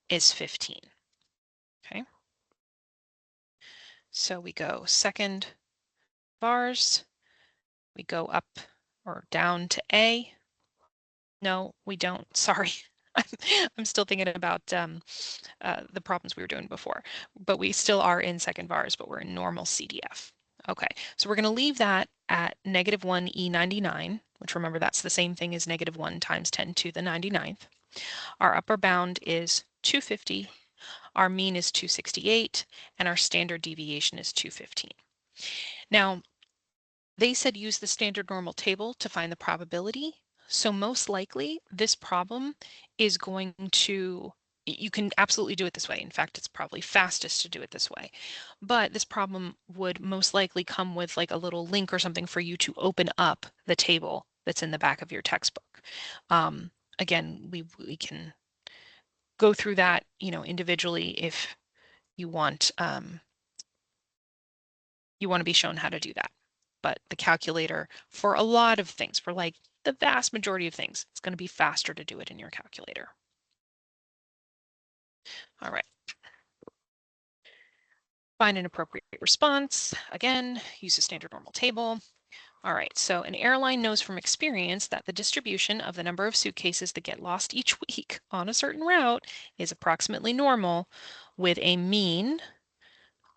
is 15. Okay. So we go second vars, we go up or down to A. No, we don't. Sorry. I'm still thinking about the problems we were doing before, but we still are in second vars, but we're in normal CDF. Okay, so we're going to leave that at -1 E99, which remember that's the same thing as -1 times 10 to the 99th. Our upper bound is 250, our mean is 268, and our standard deviation is 215. Now, they said use the standard normal table to find the probability. So most likely this problem is going to, you can absolutely do it this way. In fact, it's probably fastest to do it this way. But this problem would most likely come with like a little link or something for you to open up the table that's in the back of your textbook. Again, we can go through that, individually if you want to be shown how to do that. But the calculator, for a lot of things, for like the vast majority of things, it's going to be faster to do it in your calculator. All right. Find an appropriate response. Again, use a standard normal table. All right, so an airline knows from experience that the distribution of the number of suitcases that get lost each week on a certain route is approximately normal, with a mean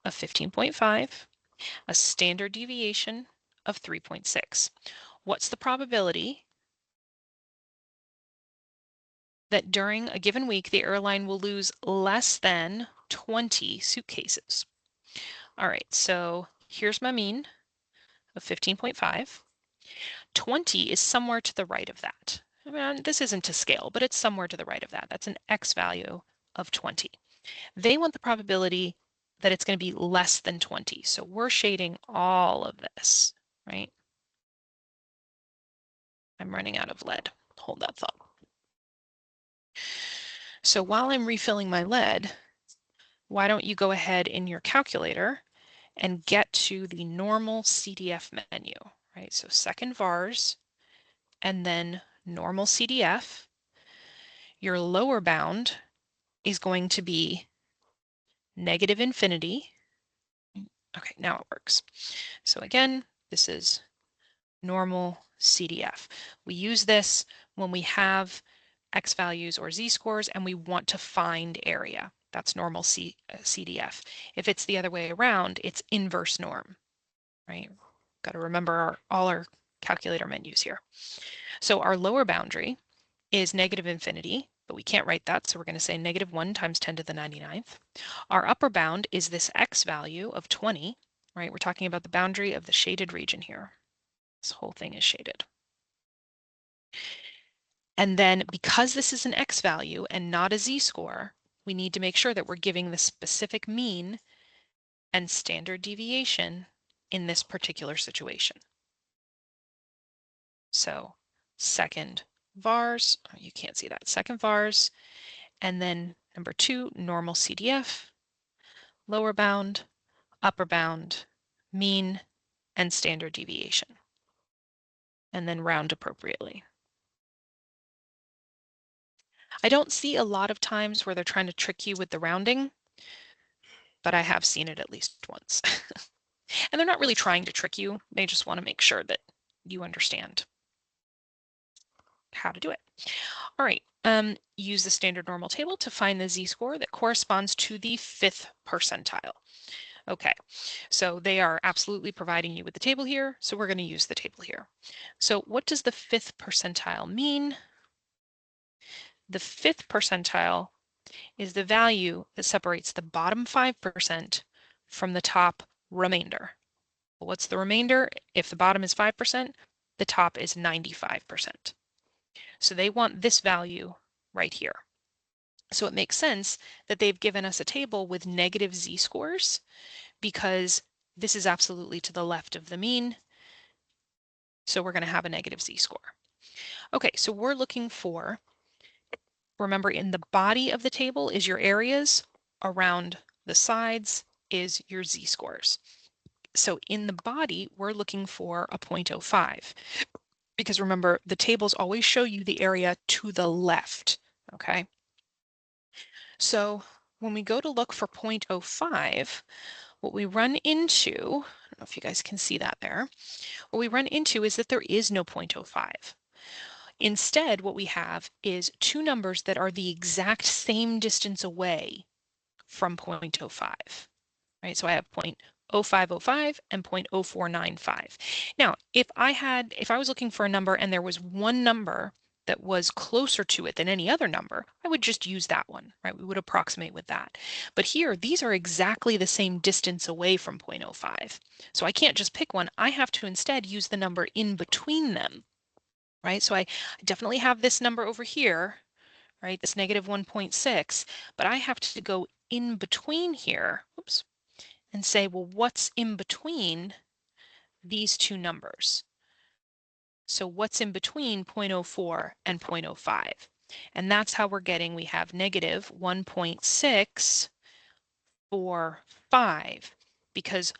of 15.5, a standard deviation of 3.6. What's the probability that during a given week, the airline will lose less than 20 suitcases? All right, so here's my mean of 15.5. 20 is somewhere to the right of that. I mean, this isn't to scale, but it's somewhere to the right of that. That's an X value of 20. They want the probability that it's going to be less than 20. So we're shading all of this, right? I'm running out of lead. Hold that thought. So while I'm refilling my lead, why don't you go ahead in your calculator and get to the normal CDF menu, right? So second vars and then normal CDF. Your lower bound is going to be -infinity. Okay, now it works. So again, this is normal CDF. We use this when we have X values or Z scores and we want to find area. That's normal CDF. If it's the other way around, it's inverse norm, right? Got to remember all our calculator menus here. So our lower boundary is -infinity, but we can't write that, so we're going to say -1 times 10 to the 99th. Our upper bound is this X value of 20, right? We're talking about the boundary of the shaded region here. This whole thing is shaded. And then because this is an X value and not a Z score, we need to make sure that we're giving the specific mean and standard deviation in this particular situation. So second vars, oh, you can't see that, second vars, and then number 2, normal CDF, lower bound, upper bound, mean, and standard deviation, and then round appropriately. I don't see a lot of times where they're trying to trick you with the rounding, but I have seen it at least once. And they're not really trying to trick you. They just want to make sure that you understand how to do it. All right, use the standard normal table to find the Z-score that corresponds to the 5th percentile. Okay, so they are absolutely providing you with the table here, so we're going to use the table here. So what does the 5th percentile mean? The 5th percentile is the value that separates the bottom 5% from the top remainder. Well, what's the remainder? If the bottom is 5%, the top is 95%. So they want this value right here. So it makes sense that they've given us a table with negative Z-scores because This is absolutely to the left of the mean, so we're going to have a negative z-score. Okay, so we're looking for, remember, in the body of the table is your areas, around the sides is your z-scores. So in the body, we're looking for a 0.05, because remember, the tables always show you the area to the left, okay? So when we go to look for 0.05, what we run into, I don't know if you guys can see that there, what we run into is that there is no 0.05. Instead, what we have is two numbers that are the exact same distance away from 0.05, right? So I have 0.0505 and 0.0495. Now, if I was looking for a number and there was one number that was closer to it than any other number, I would just use that one, right? We would approximate with that. But here, these are exactly the same distance away from 0.05. So I can't just pick one. I have to instead use the number in between them, right? So I definitely have this number over here, right? This negative 1.6, but I have to go in between here, oops, and say, well, what's in between these two numbers? So what's in between 0.04 and 0.05? And that's how we're getting, we have negative 1.645, because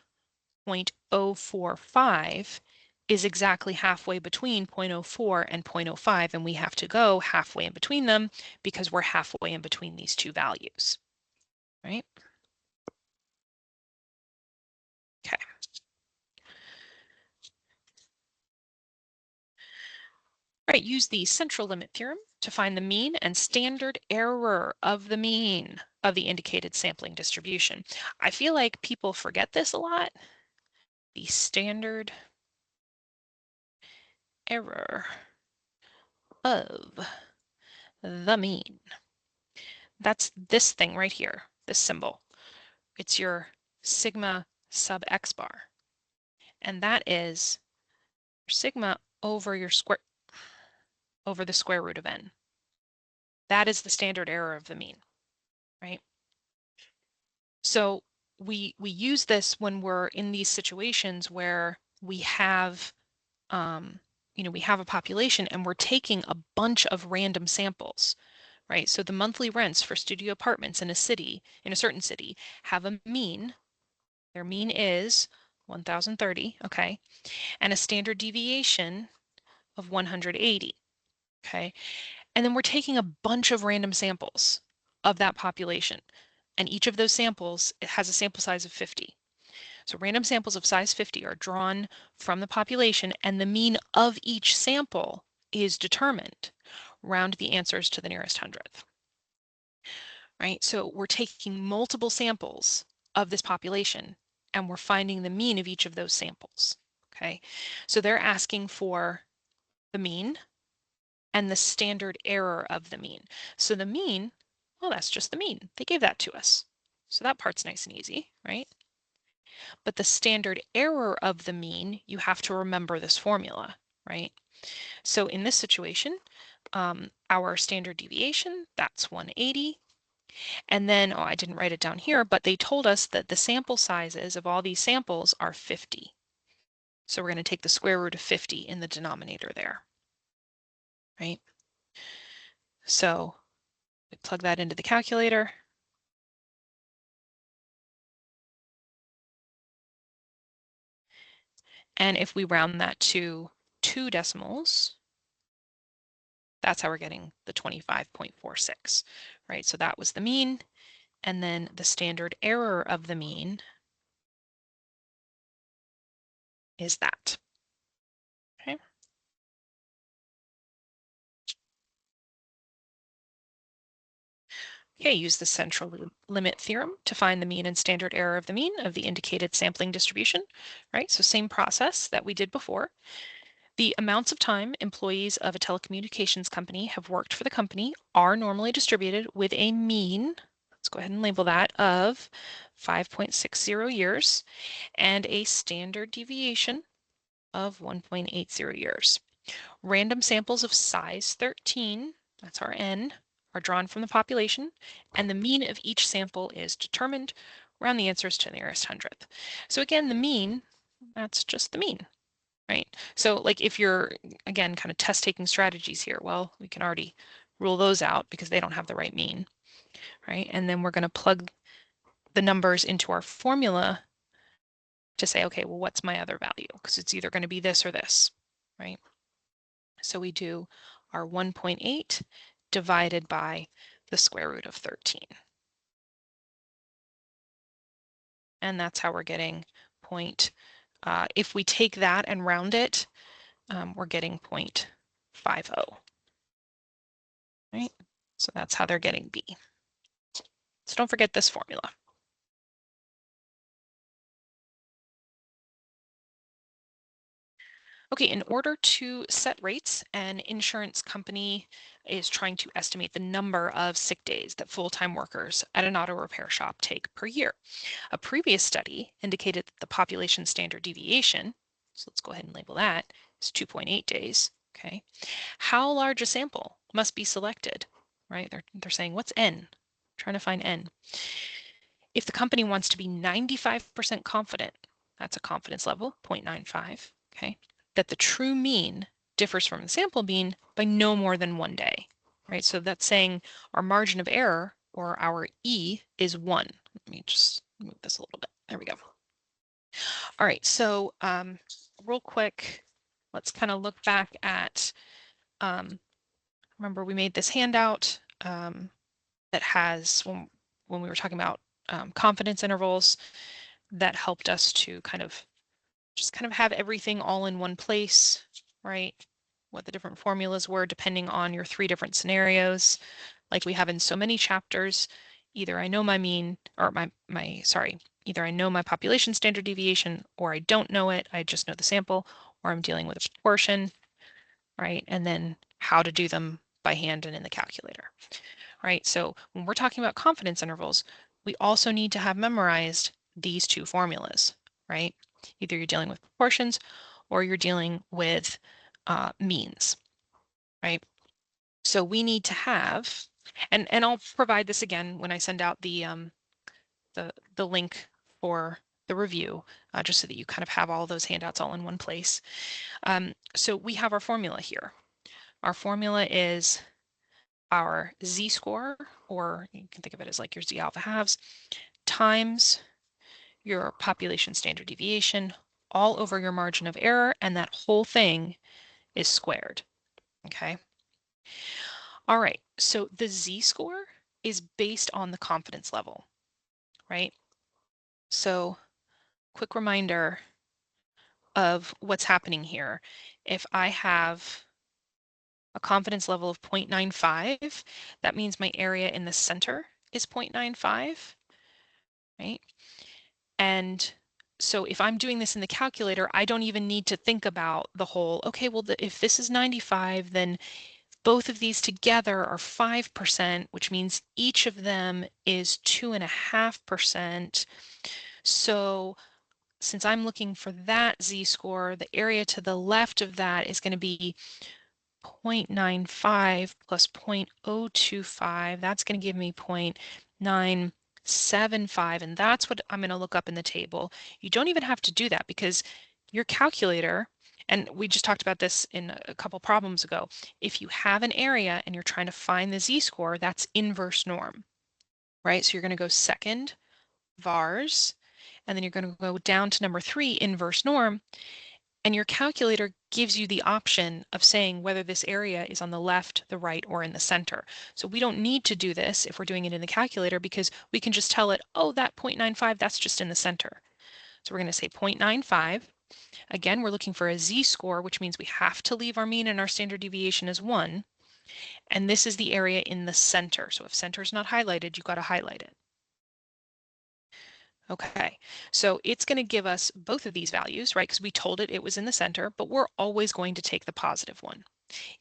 0.045 is exactly halfway between 0.04 and 0.05, and we have to go halfway in between them because we're halfway in between these two values, right? Okay. Right, use the central limit theorem to find the mean and standard error of the mean of the indicated sampling distribution. I feel like people forget this a lot. The standard error of the mean. That's this thing right here, this symbol. It's your sigma sub x bar. And that is sigma over your square, over the square root of n. That is the standard error of the mean, right? So we use this when we're in these situations where we have, we have a population and we're taking a bunch of random samples, right? So the monthly rents for studio apartments in a city, in a certain city, have a mean. Their mean is 1,030, okay, and a standard deviation of 180, okay? And then we're taking a bunch of random samples of that population. And each of those samples, it has a sample size of 50. So random samples of size 50 are drawn from the population, and the mean of each sample is determined. Round the answers to the nearest hundredth. Right? So we're taking multiple samples of this population, and we're finding the mean of each of those samples. Okay? So they're asking for the mean and the standard error of the mean. So the mean, well, that's just the mean. They gave that to us. So that part's nice and easy, right? But the standard error of the mean, you have to remember this formula, right? So in this situation, our standard deviation, that's 180. And then, oh, I didn't write it down here, but they told us that the sample sizes of all these samples are 50. So we're going to take the square root of 50 in the denominator there, right? So we plug that into the calculator. And if we round that to 2 decimals, that's how we're getting the 25.46, right? So that was the mean. And then the standard error of the mean is that. Okay. Okay, use the central limit theorem to find the mean and standard error of the mean of the indicated sampling distribution, right? So same process that we did before. The amounts of time employees of a telecommunications company have worked for the company are normally distributed with a mean, let's go ahead and label that, of 5.60 years and a standard deviation of 1.80 years. Random samples of size 13, that's our n, are drawn from the population, and the mean of each sample is determined. round the answers to the nearest hundredth. So again, the mean, that's just the mean, right? So like if you're, again, kind of test taking strategies here, well, we can already rule those out because they don't have the right mean, right? And then we're going to plug the numbers into our formula to say, okay, well, what's my other value? Because it's either going to be this or this, right? So we do our 1.8 divided by the square root of 13. And that's how we're getting point. If we take that and round it, we're getting 0.50, right? So that's how they're getting B. So don't forget this formula. Okay, in order to set rates, an insurance company is trying to estimate the number of sick days that full-time workers at an auto repair shop take per year. A previous study indicated that the population standard deviation, so let's go ahead and label that, is 2.8 days. Okay, how large a sample must be selected, right? They're saying, what's N? Trying to find N. If the company wants to be 95% confident, that's a confidence level, 0.95, okay, that the true mean differs from the sample mean by no more than 1 day, right? So that's saying our margin of error, or our E, is 1. Let me just move this a little bit. There we go. All right, so real quick, let's kind of look back at, remember we made this handout that has, when we were talking about confidence intervals, that helped us to kind of have everything all in one place, right? What the different formulas were depending on your 3 different scenarios, like we have in so many chapters. Either I know my mean, or either I know my population standard deviation, or I don't know it, I just know the sample, or I'm dealing with a proportion, right? And then how to do them by hand and in the calculator, right? So when we're talking about confidence intervals, we also need to have memorized these 2 formulas, right? Either you're dealing with proportions or you're dealing with means, right? So we need to have, and I'll provide this again when I send out the link for the review, just so that you kind of have all those handouts all in one place. So we have our formula here. Our formula is our z-score, or you can think of it as like your z alpha halves, times your population standard deviation all over your margin of error, and that whole thing is squared. Okay. All right, so the z-score is based on the confidence level, right? So quick reminder of what's happening here. If I have a confidence level of 0.95, that means my area in the center is 0.95, right? And so if I'm doing this in the calculator, I don't even need to think about the whole, okay, well, if this is 95, then both of these together are 5%, which means each of them is 2.5%. So since I'm looking for that z-score, the area to the left of that is going to be 0.95 plus 0.025. That's going to give me 0.975, and that's what I'm going to look up in the table. You don't even have to do that because your calculator, and we just talked about this in a couple problems ago, if you have an area and you're trying to find the z-score, that's inverse norm, right? So you're going to go second, vars, and then you're going to go down to number 3, inverse norm, and your calculator gives you the option of saying whether this area is on the left, the right, or in the center. So we don't need to do this if we're doing it in the calculator because we can just tell it, oh, that 0.95, that's just in the center. So we're going to say 0.95. Again, we're looking for a z-score, which means we have to leave our mean and our standard deviation as 1. And this is the area in the center. So if center is not highlighted, you've got to highlight it. Okay, so it's going to give us both of these values, right? Because we told it was in the center, but we're always going to take the positive one.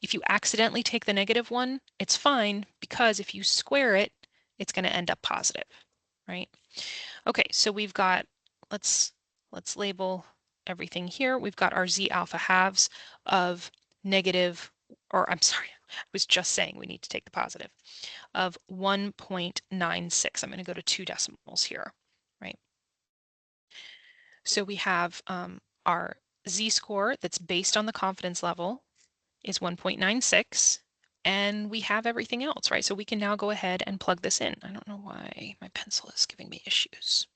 If you accidentally take the negative one, it's fine, because if you square it, it's going to end up positive, right? Okay, so we've got, let's label everything here. We've got our z alpha halves of negative, or I'm sorry, I was just saying we need to take the positive, of 1.96. I'm going to go to 2 decimals here. right? So we have our z-score that's based on the confidence level is 1.96, and we have everything else, right? So we can now go ahead and plug this in. I don't know why my pencil is giving me issues.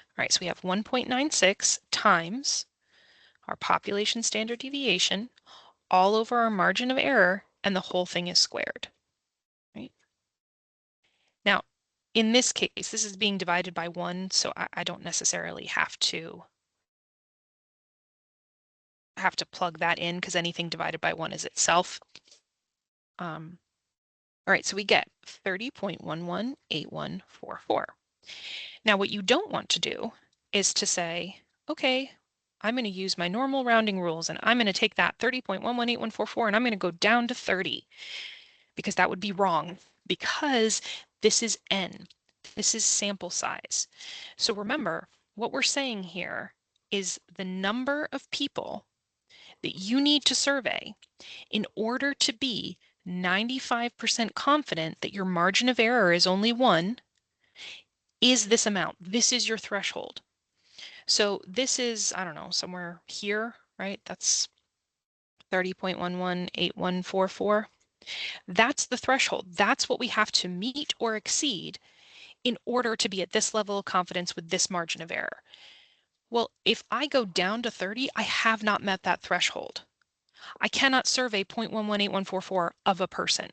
All right, so we have 1.96 times our population standard deviation all over our margin of error, and the whole thing is squared, right? Now, in this case, this is being divided by 1, so I don't necessarily have to plug that in because anything divided by 1 is itself. All right, so we get 30.118144. Now, what you don't want to do is to say, okay, I'm going to use my normal rounding rules and I'm going to take that 30.118144 and I'm going to go down to 30, because that would be wrong, because this is n. This is sample size. So remember, what we're saying here is the number of people that you need to survey in order to be 95% confident that your margin of error is only 1 is this amount. This is your threshold. So this is, I don't know, somewhere here, right? That's 30.118144. That's the threshold. That's what we have to meet or exceed in order to be at this level of confidence with this margin of error. Well, if I go down to 30, I have not met that threshold. I cannot survey 0.118144 of a person,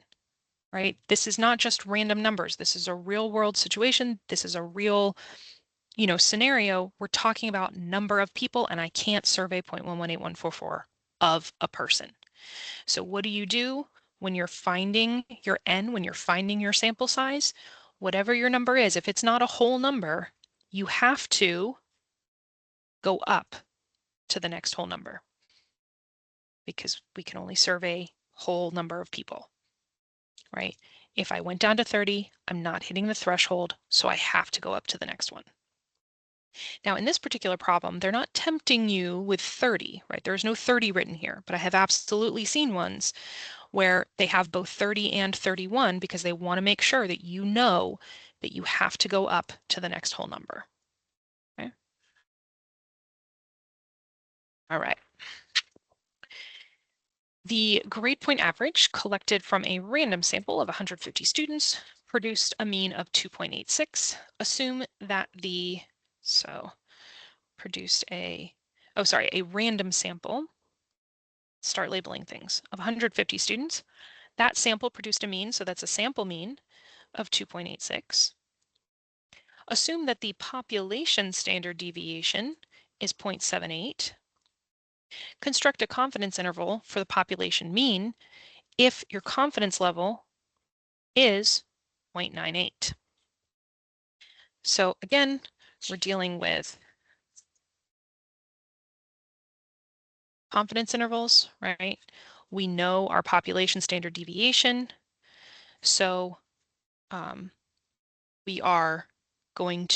right? This is not just random numbers. This is a real world situation. This is a real, scenario. We're talking about number of people, and I can't survey 0.118144 of a person. So what do you do when you're finding your n, when you're finding your sample size? Whatever your number is, if it's not a whole number, you have to go up to the next whole number, because we can only survey whole number of people, right? If I went down to 30, I'm not hitting the threshold, so I have to go up to the next one. Now, in this particular problem, they're not tempting you with 30, right? There's no 30 written here, but I have absolutely seen ones where they have both 30 and 31 because they want to make sure that you know that you have to go up to the next whole number. Okay. All right. The grade point average collected from a random sample of 150 students produced a mean of 2.86. Assume that produced a random sample, start labeling things, of 150 students. That sample produced a mean, so that's a sample mean of 2.86. Assume that the population standard deviation is 0.78. Construct a confidence interval for the population mean if your confidence level is 0.98. So again, we're dealing with confidence intervals, right? We know our population standard deviation. So we're going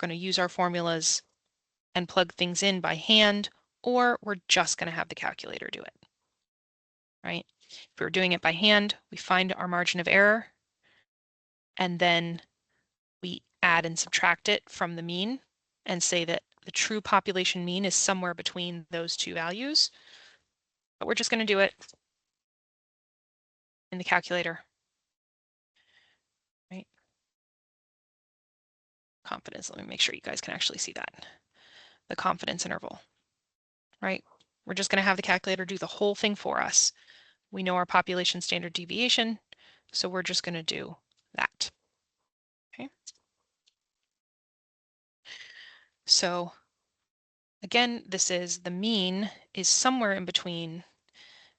to use our formulas and plug things in by hand, or we're just going to have the calculator do it, right? If we're doing it by hand, we find our margin of error, and then we add and subtract it from the mean and say that the true population mean is somewhere between those two values. But we're just going to do it in the calculator, right? Confidence, let me make sure you guys can actually see that. The confidence interval, right? We're just going to have the calculator do the whole thing for us. We know our population standard deviation, so we're just going to do that. Okay. So again, this is the mean is somewhere in between,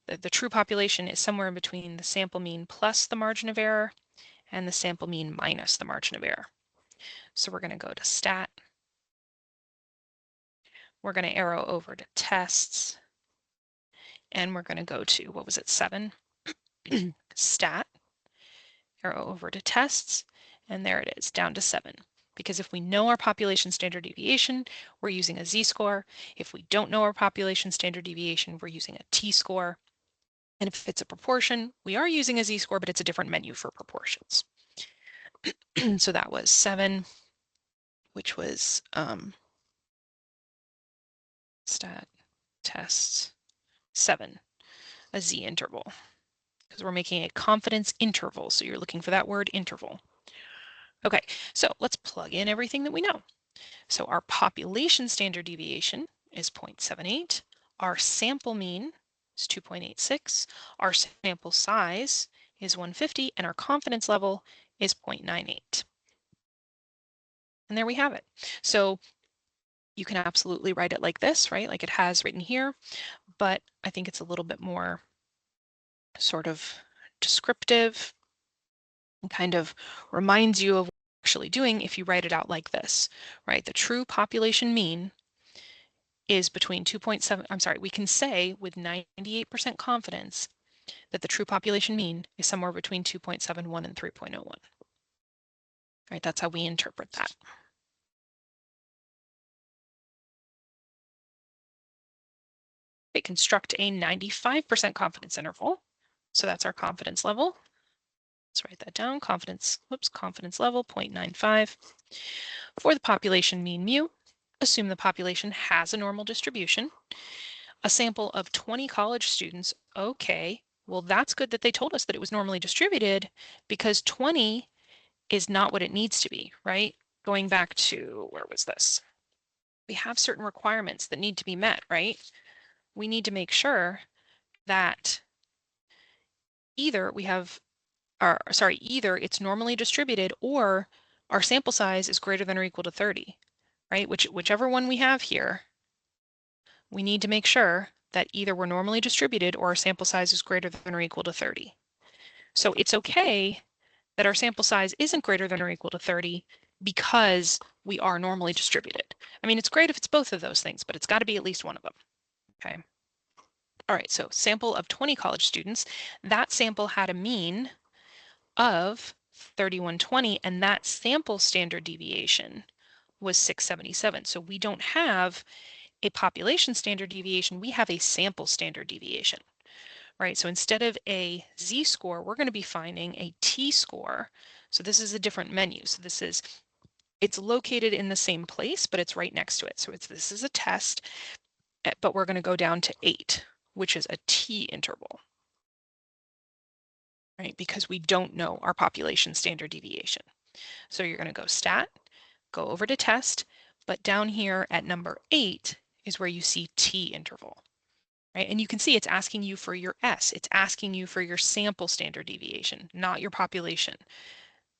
the true population is somewhere in between the sample mean plus the margin of error and the sample mean minus the margin of error. So we're going to go to stat. We're going to arrow over to tests. And we're going to go to, what was it, 7? Stat. Arrow over to tests. And there it is, down to 7. Because if we know our population standard deviation, we're using a z-score. If we don't know our population standard deviation, we're using a t-score. And if it's a proportion, we are using a z-score, but it's a different menu for proportions. So that was 7, which was stat tests 7, a Z interval, because we're making a confidence interval. So you're looking for that word interval. Okay, so let's plug in everything that we know. So our population standard deviation is 0.78. Our sample mean is 2.86. Our sample size is 150, and our confidence level is 0.98. And there we have it. So you can absolutely write it like this, right? Like it has written here, but I think it's a little bit more sort of descriptive and kind of reminds you of what you're actually doing if you write it out like this, right? The true population mean is between 2.7, I'm sorry, we can say with 98% confidence that the true population mean is somewhere between 2.71 and 3.01. Right, that's how we interpret that. They construct a 95% confidence interval. So that's our confidence level. Let's write that down. Confidence level 0.95. For the population mean mu, assume the population has a normal distribution. A sample of 20 college students, okay, well, that's good that they told us that it was normally distributed, because 20 is not what it needs to be, right? Going back to, where was this? We have certain requirements that need to be met, right? We need to make sure that either either it's normally distributed or our sample size is greater than or equal to 30, right? Whichever one we have here, we need to make sure that either we're normally distributed or our sample size is greater than or equal to 30. So it's okay that our sample size isn't greater than or equal to 30 because we are normally distributed. I mean, it's great if it's both of those things, but it's got to be at least one of them. Okay. All right, so sample of 20 college students. That sample had a mean of 3120, and that sample standard deviation was 677. So we don't have a population standard deviation, we have a sample standard deviation. Right, so instead of a z-score, we're going to be finding a t-score. So this is a different menu. So it's located in the same place, but it's right next to it. So this is a test, but we're going to go down to 8, which is a t-interval, right? Because we don't know our population standard deviation. So you're going to go stat, go over to test, but down here at number 8 is where you see t-interval. Right? And you can see it's asking you for your S. It's asking you for your sample standard deviation, not your population.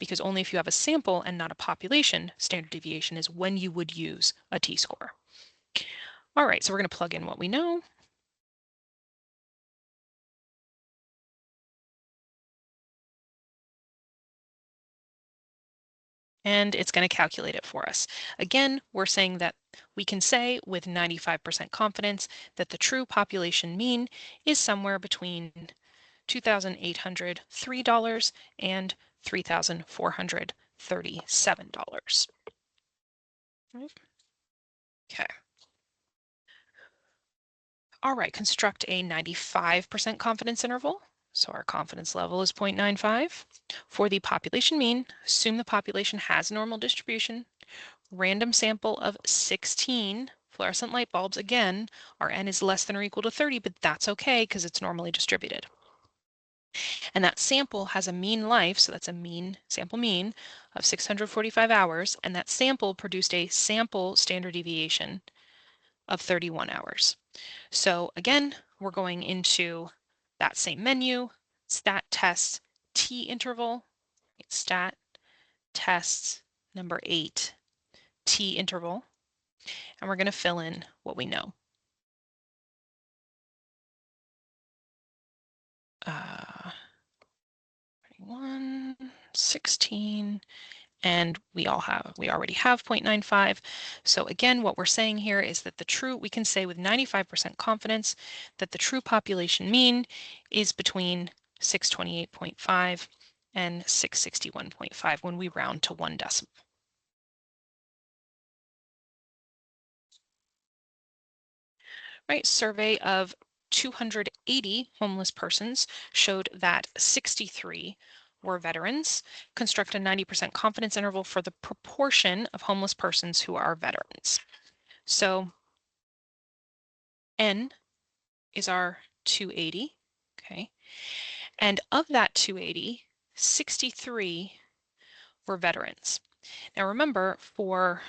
Because only if you have a sample and not a population standard deviation is when you would use a t-score. All right, so we're going to plug in what we know. And it's going to calculate it for us. Again, we're saying that we can say with 95% confidence that the true population mean is somewhere between $2,803 and $3,437. Okay. All right, construct a 95% confidence interval. So our confidence level is 0.95. For the population mean, assume the population has normal distribution. Random sample of 16 fluorescent light bulbs. Again, our n is less than or equal to 30, but that's okay because it's normally distributed. And that sample has a mean life, so that's a mean sample mean of 645 hours, and that sample produced a sample standard deviation of 31 hours. So again, we're going into that same menu, stat test t interval, stat tests number 8 t interval, and we're going to fill in what we know. 1, 16, and we already have 0.95. So again, what we're saying here is that we can say with 95% confidence that the true population mean is between 628.5 and 661.5 when we round to 1 decimal. Right, survey of 280 homeless persons showed that 63 were veterans. Construct a 90% confidence interval for the proportion of homeless persons who are veterans. So N is our 280, okay? And of that 280, 63 were veterans. Now remember, for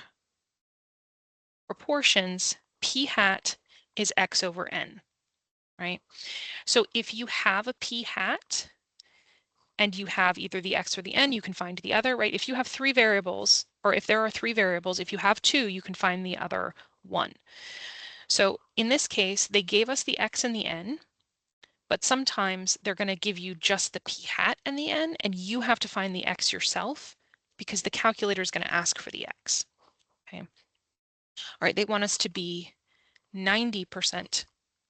proportions, p hat is x over n, right? So if you have a p hat and you have either the x or the n, you can find the other, right? If you have three variables, or if there are three variables, if you have two, you can find the other one. So in this case, they gave us the x and the n, but sometimes they're going to give you just the p hat and the n, and you have to find the x yourself because the calculator is going to ask for the x. Okay. All right, they want us to be 90%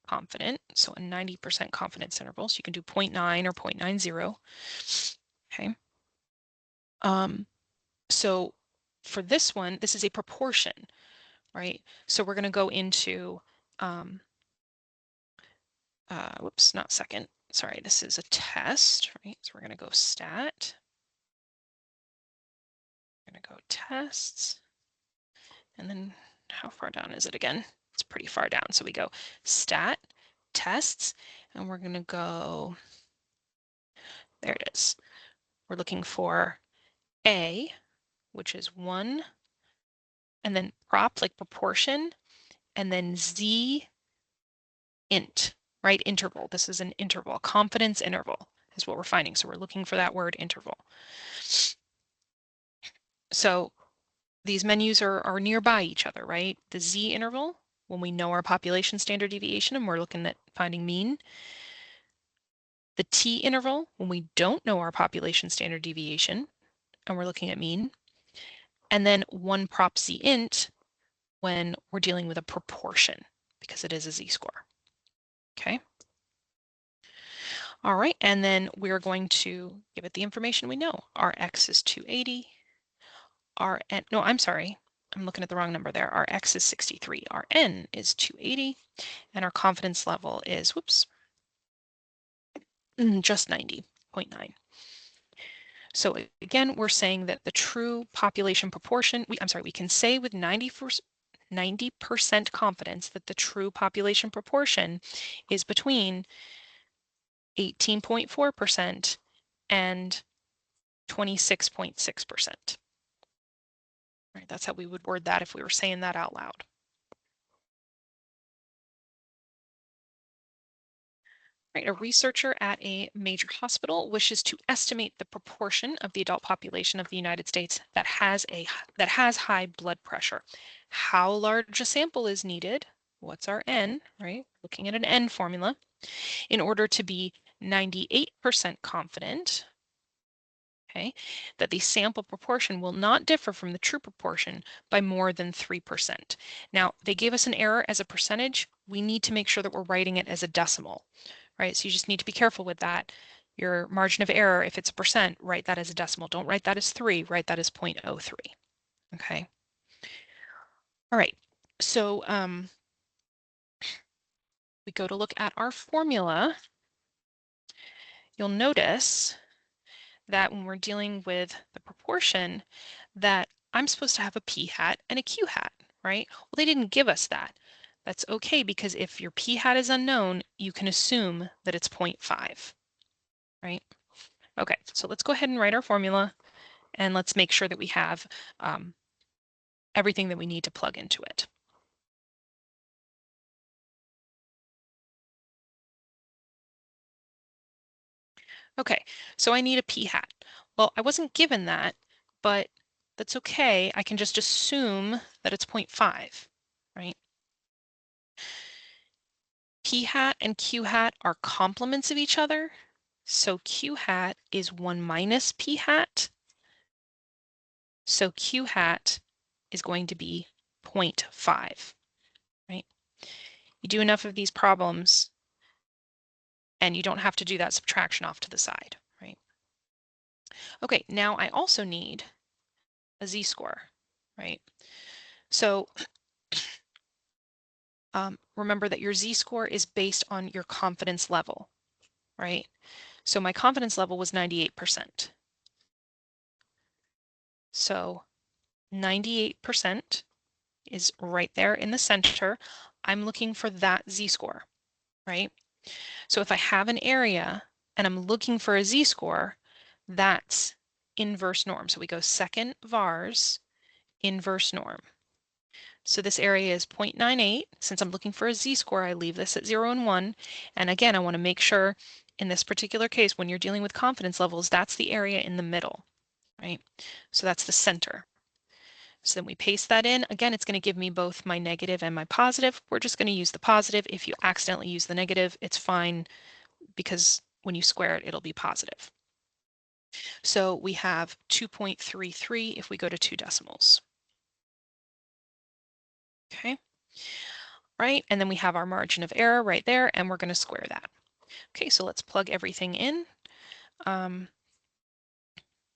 confident, so a 90% confidence interval. So you can do 0.9 or 0.90. Okay. So for this one, this is a proportion, right? So we're going to go into, whoops, not second. Sorry, this is a test, right? So we're going to go stat. We're going to go tests. And then how far down is it again? It's pretty far down. So we go stat, tests, and we're going to go, there it is. We're looking for A, which is 1, and then prop, like proportion, and then Z int, right? Interval. This is an interval. Confidence interval is what we're finding. So we're looking for that word interval. So these menus are nearby each other, right? The Z interval, when we know our population standard deviation and we're looking at finding mean. The T interval, when we don't know our population standard deviation and we're looking at mean. And then 1 prop Z int when we're dealing with a proportion because it is a Z-score. Okay. All right, and then we're going to give it the information we know. Our X is 280. Our N, no, I'm sorry. I'm looking at the wrong number there. Our X is 63. Our N is 280. And our confidence level is, whoops, just 90.9. So again, we're saying that the true population proportion, we can say with 90% confidence that the true population proportion is between 18.4% and 26.6%. Right, that's how we would word that if we were saying that out loud. Right, a researcher at a major hospital wishes to estimate the proportion of the adult population of the United States that has high blood pressure. How large a sample is needed? What's our N, right? Looking at an N formula in order to be 98% confident, okay, that the sample proportion will not differ from the true proportion by more than 3%. Now, they gave us an error as a percentage. We need to make sure that we're writing it as a decimal, right? So you just need to be careful with that. Your margin of error, if it's a percent, write that as a decimal. Don't write that as 3, write that as 0.03, okay? All right, so we go to look at our formula. You'll notice that when we're dealing with the proportion that I'm supposed to have a p hat and a q hat, right? Well, they didn't give us that. That's okay because if your p hat is unknown, you can assume that it's 0.5, right? Okay, so let's go ahead and write our formula and let's make sure that we have everything that we need to plug into it. Okay, so I need a p hat. Well, I wasn't given that, but that's okay. I can just assume that it's 0.5, right? P hat and Q hat are complements of each other. So Q hat is 1 minus P hat. So Q hat is going to be 0.5, right? You do enough of these problems and you don't have to do that subtraction off to the side, right? Okay, now I also need a z-score, right? So remember that your z-score is based on your confidence level, right? So my confidence level was 98%. So 98% is right there in the center. I'm looking for that z-score, right? So if I have an area and I'm looking for a z-score, that's inverse norm. So we go second vars, inverse norm. So this area is 0.98. Since I'm looking for a z-score, I leave this at 0 and 1. And again, I want to make sure in this particular case, when you're dealing with confidence levels, that's the area in the middle, right? So that's the center. So then we paste that in. Again, it's going to give me both my negative and my positive. We're just going to use the positive. If you accidentally use the negative, it's fine because when you square it, it'll be positive. So we have 2.33 if we go to 2 decimals. Okay, right, and then we have our margin of error right there, and we're going to square that. Okay, so let's plug everything in.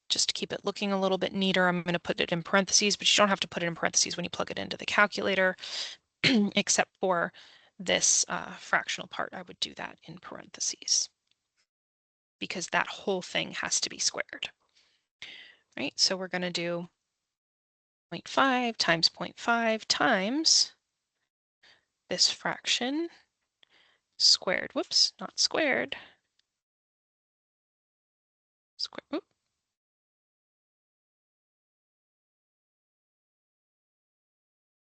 Just to keep it looking a little bit neater, I'm going to put it in parentheses, but you don't have to put it in parentheses when you plug it into the calculator, except for this fractional part. I would do that in parentheses because that whole thing has to be squared. Right, so we're going to do 0.5 times 0.5 times this fraction squared. Whoops, not squared. Square.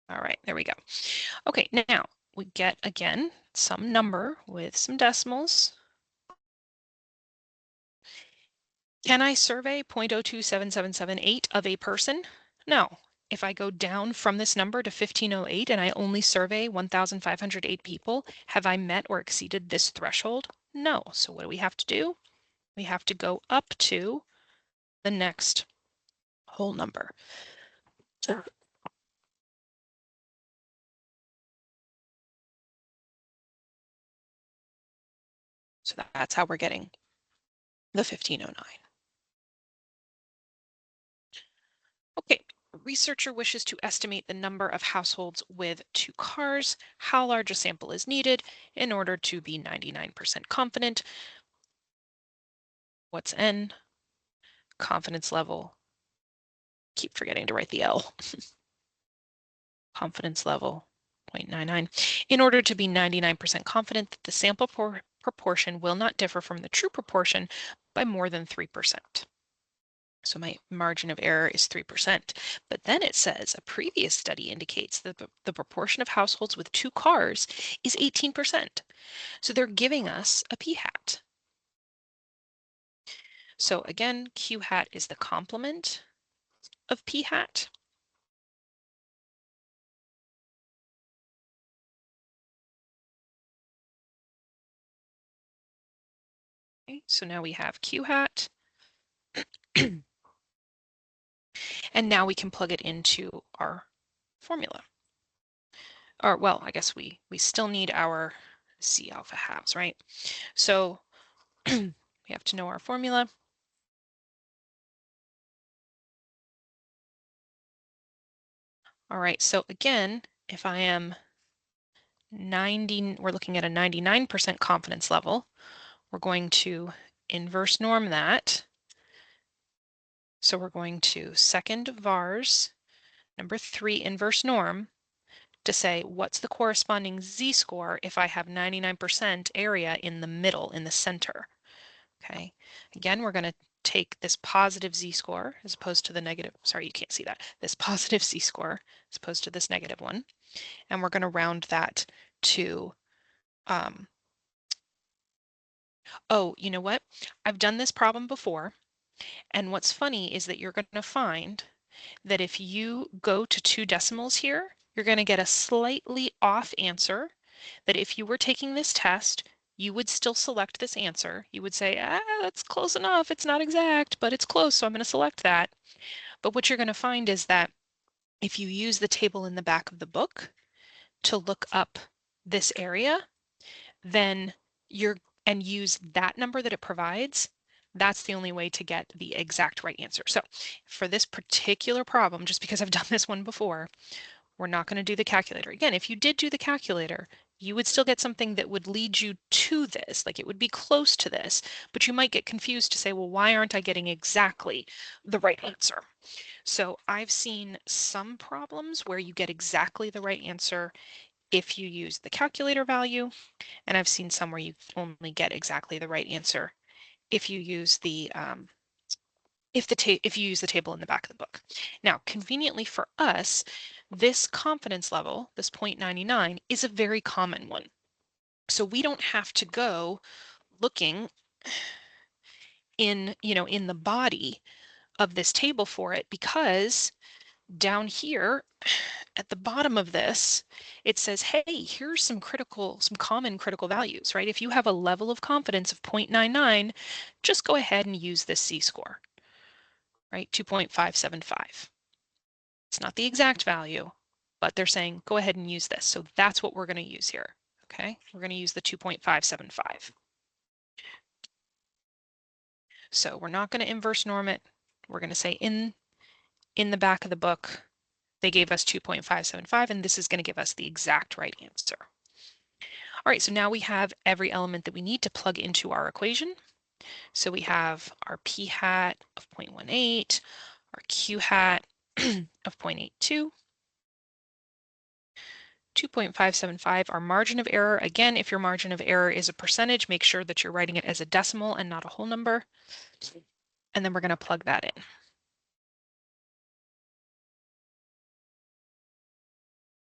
All right, there we go. Okay, now we get, again, some number with some decimals. Can I survey 0.027778 of a person? No. If I go down from this number to 1508 and I only survey 1,508 people, have I met or exceeded this threshold? No. So what do we have to do? We have to go up to the next whole number. So that's how we're getting the 1509. Okay, a researcher wishes to estimate the number of households with 2 cars. How large a sample is needed in order to be 99% confident? What's N? Confidence level. Keep forgetting to write the L. Confidence level 0.99. In order to be 99% confident that the sample proportion will not differ from the true proportion by more than 3%. So my margin of error is 3%. But then it says a previous study indicates that the proportion of households with 2 cars is 18%. So they're giving us a p-hat. So again, q-hat is the complement of p-hat. Okay, so now we have q-hat. And now we can plug it into our formula. Or, well, I guess we still need our C alpha halves, right? So we have to know our formula. All right, so again, if I am 90, we're looking at a 99% confidence level. We're going to inverse norm that. So we're going to second vars, number 3 inverse norm, to say what's the corresponding z-score if I have 99% area in the middle, in the center. Okay, again, we're going to take this positive z-score as opposed to the negative, sorry, you can't see that, this positive z-score as opposed to this negative one, and we're going to round that to, oh, you know what? I've done this problem before, and what's funny is that you're going to find that if you go to 2 decimals here, you're going to get a slightly off answer, that if you were taking this test, you would still select this answer. You would say, that's close enough. It's not exact, but it's close, so I'm going to select that. But what you're going to find is that if you use the table in the back of the book to look up this area, then and use that number that it provides, that's the only way to get the exact right answer. So for this particular problem, just because I've done this one before, we're not going to do the calculator. Again, if you did do the calculator, you would still get something that would lead you to this, like it would be close to this, but you might get confused to say, well, why aren't I getting exactly the right answer? So I've seen some problems where you get exactly the right answer if you use the calculator value, and I've seen some where you only get exactly the right answer if you use the if you use the table in the back of the book. Now, conveniently for us, this confidence level, this 0.99, is a very common one. So we don't have to go looking in the body of this table for it, because down here at the bottom of this, it says, hey, here's some common critical values, right? If you have a level of confidence of 0.99, just go ahead and use this C-score, right? 2.575. It's not the exact value, but they're saying, go ahead and use this. So that's what we're going to use here, okay? We're going to use the 2.575. So we're not going to inverse norm it. We're going to say in the back of the book, they gave us 2.575, and this is going to give us the exact right answer. All right, so now we have every element that we need to plug into our equation. So we have our p hat of 0.18, our q hat of 0.82, 2.575, our margin of error. Again, if your margin of error is a percentage, make sure that you're writing it as a decimal and not a whole number. And then we're going to plug that in.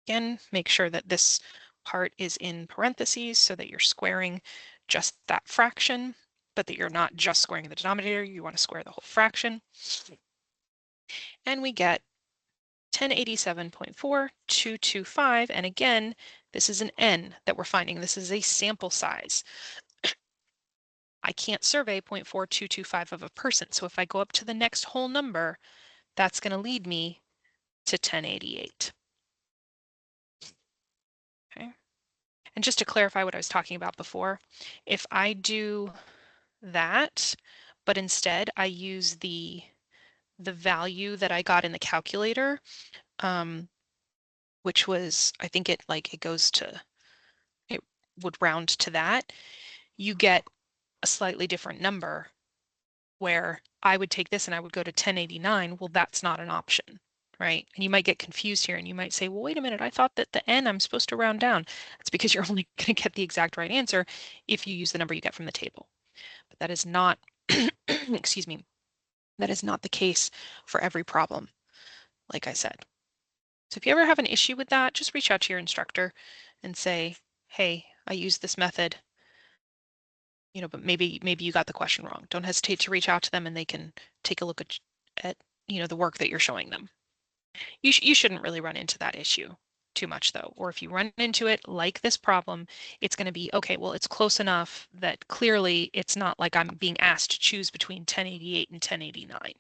Again, make sure that this part is in parentheses so that you're squaring just that fraction, but that you're not just squaring the denominator. You want to square the whole fraction. And we get 1087.4225. And again, this is an N that we're finding. This is a sample size. I can't survey 0.4225 of a person. So if I go up to the next whole number, that's going to lead me to 1088. Okay. And just to clarify what I was talking about before, if I do that, but instead I use the value that I got in the calculator, which was, I think it would round to that, you get a slightly different number where I would take this and I would go to 1089. Well, that's not an option, right? And you might get confused here and you might say, well, wait a minute, I thought that the N I'm supposed to round down. That's because you're only going to get the exact right answer if you use the number you get from the table. But that is not, excuse me, that is not the case for every problem, like I said. So if you ever have an issue with that, just reach out to your instructor and say, hey, I used this method, but maybe you got the question wrong. Don't hesitate to reach out to them and they can take a look at the work that you're showing them. You shouldn't really run into that issue too much though. Or if you run into it like this problem, it's going to be, okay, well, it's close enough that clearly it's not like I'm being asked to choose between 1088 and 1089,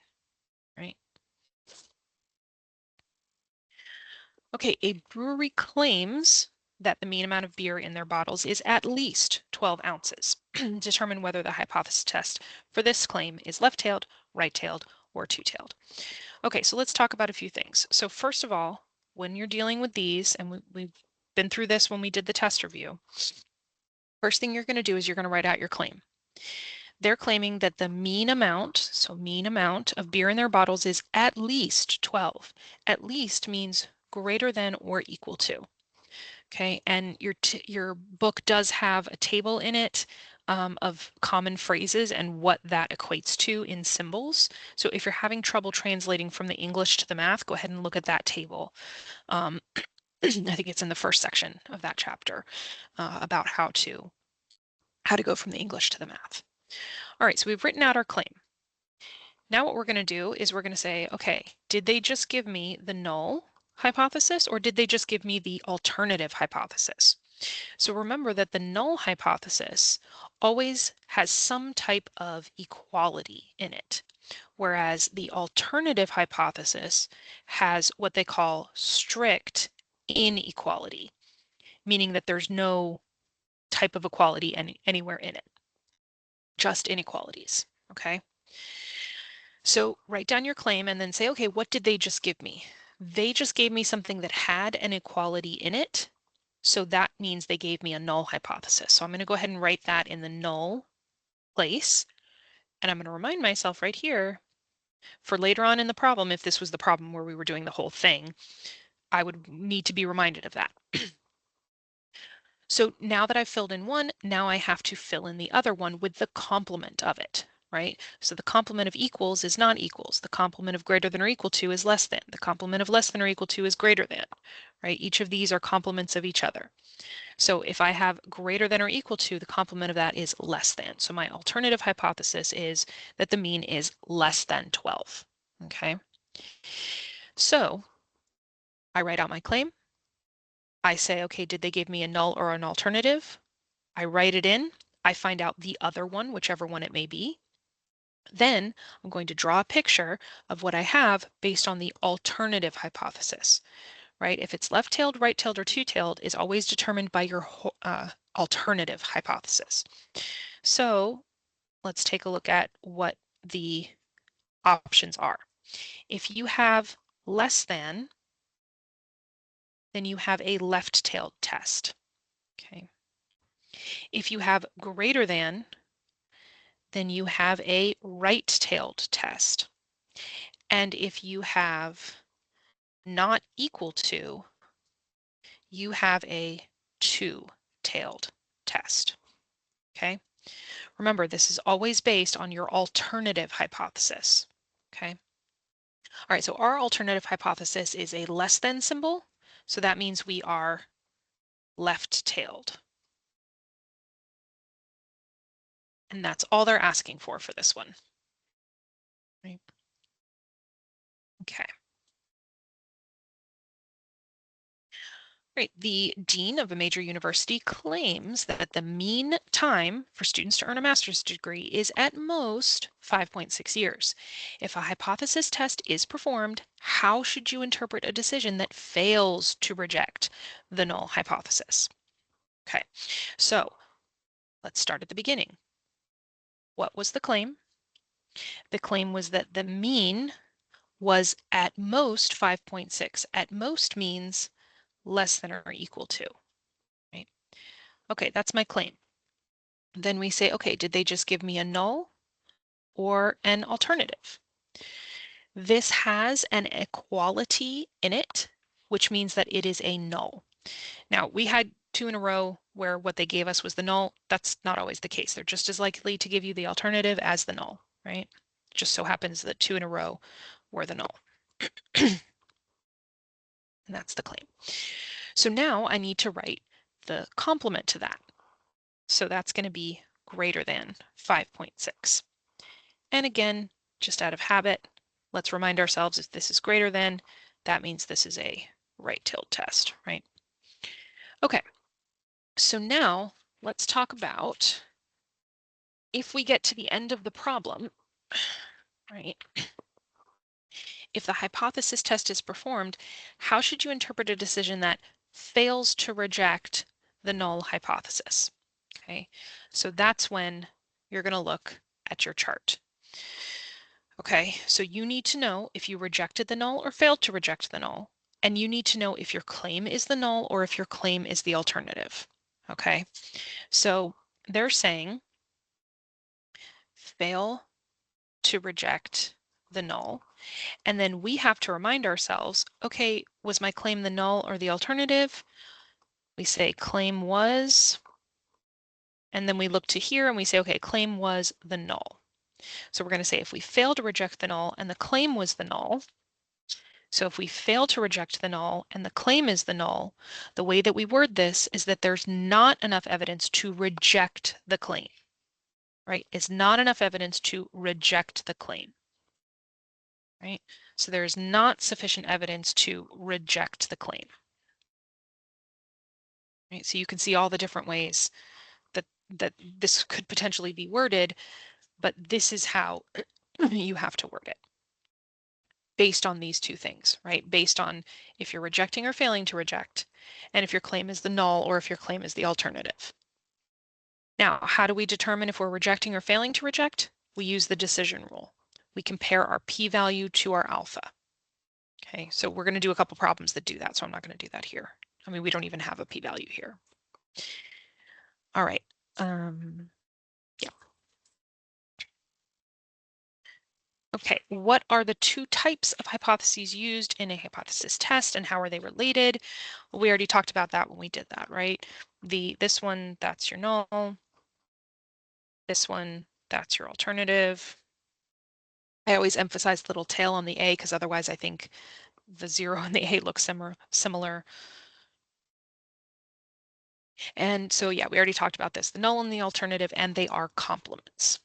right? Okay, a brewery claims that the mean amount of beer in their bottles is at least 12 ounces. Determine whether the hypothesis test for this claim is left-tailed, right-tailed, or two-tailed. Okay, so let's talk about a few things. So first of all, when you're dealing with these, and we've been through this when we did the test review, first thing you're going to do is you're going to write out your claim. They're claiming that the mean amount of beer in their bottles is at least 12. At least means greater than or equal to. Okay, and your book does have a table in it of common phrases and what that equates to in symbols. So if you're having trouble translating from the English to the math, go ahead and look at that table. I think it's in the first section of that chapter about how to go from the English to the math. All right, so we've written out our claim. Now what we're going to do is we're going to say, okay, did they just give me the null hypothesis or did they just give me the alternative hypothesis? So remember that the null hypothesis always has some type of equality in it, whereas the alternative hypothesis has what they call strict inequality, meaning that there's no type of equality anywhere in it, just inequalities, okay? So write down your claim and then say, okay, what did they just give me? They just gave me something that had an equality in it, So that means they gave me a null hypothesis. So I'm going to go ahead and write that in the null place. And I'm going to remind myself right here for later on in the problem, if this was the problem where we were doing the whole thing, I would need to be reminded of that. So now that I've filled in one, now I have to fill in the other one with the complement of it, right? So the complement of equals is not equals. The complement of greater than or equal to is less than. The complement of less than or equal to is greater than, right? Each of these are complements of each other. So if I have greater than or equal to, the complement of that is less than. So my alternative hypothesis is that the mean is less than 12, okay? So I write out my claim. I say, okay, did they give me a null or an alternative? I write it in. I find out the other one, whichever one it may be. Then I'm going to draw a picture of what I have based on the alternative hypothesis, right? If it's left-tailed, right-tailed, or two-tailed is always determined by your alternative hypothesis. So let's take a look at what the options are. If you have less than, then you have a left-tailed test. Okay. If you have greater than, then you have a right-tailed test. And if you have not equal to, you have a two-tailed test. Okay. Remember, this is always based on your alternative hypothesis. Okay. All right, so our alternative hypothesis is a less than symbol. So that means we are left-tailed. And that's all they're asking for this one. Right. Okay. Right. The dean of a major university claims that the mean time for students to earn a master's degree is at most 5.6 years. If a hypothesis test is performed, how should you interpret a decision that fails to reject the null hypothesis? Okay, so let's start at the beginning. What was the claim? The claim was that the mean was at most 5.6. At most means less than or equal to, right? Okay, that's my claim. Then we say, okay, did they just give me a null or an alternative? This has an equality in it, which means that it is a null. Now, we had two in a row where what they gave us was the null. That's not always the case. They're just as likely to give you the alternative as the null, right? Just so happens that two in a row were the null. And that's the claim. So now I need to write the complement to that. So that's going to be greater than 5.6. And again, just out of habit, let's remind ourselves if this is greater than, that means this is a right-tilde test, right? Okay, so now let's talk about if we get to the end of the problem, right? If the hypothesis test is performed, how should you interpret a decision that fails to reject the null hypothesis? Okay, so that's when you're going to look at your chart. Okay, so you need to know if you rejected the null or failed to reject the null, and you need to know if your claim is the null or if your claim is the alternative. Okay, so they're saying fail to reject the null. And then we have to remind ourselves, okay, was my claim the null or the alternative? We say claim was, and then we look to here and we say, okay, claim was the null. So we're going to say if we fail to reject the null and the claim was the null, so if we fail to reject the null and the claim is the null, the way that we word this is that there's not enough evidence to reject the claim, right? It's not enough evidence to reject the claim. Right? So there is not sufficient evidence to reject the claim. Right? So you can see all the different ways that this could potentially be worded, but this is how you have to word it based on these two things, right? Based on if you're rejecting or failing to reject, and if your claim is the null or if your claim is the alternative. Now, how do we determine if we're rejecting or failing to reject? We use the decision rule. We compare our p-value to our alpha. Okay, so we're going to do a couple problems that do that, so I'm not going to do that here. I mean, we don't even have a p-value here. All right. Yeah. Okay, what are the two types of hypotheses used in a hypothesis test and how are they related? Well, we already talked about that when we did that, right? This one, that's your null. This one, that's your alternative. I always emphasize the little tail on the A because otherwise I think the 0 and the A look similar. And so, yeah, we already talked about this, the null and the alternative, and they are complements,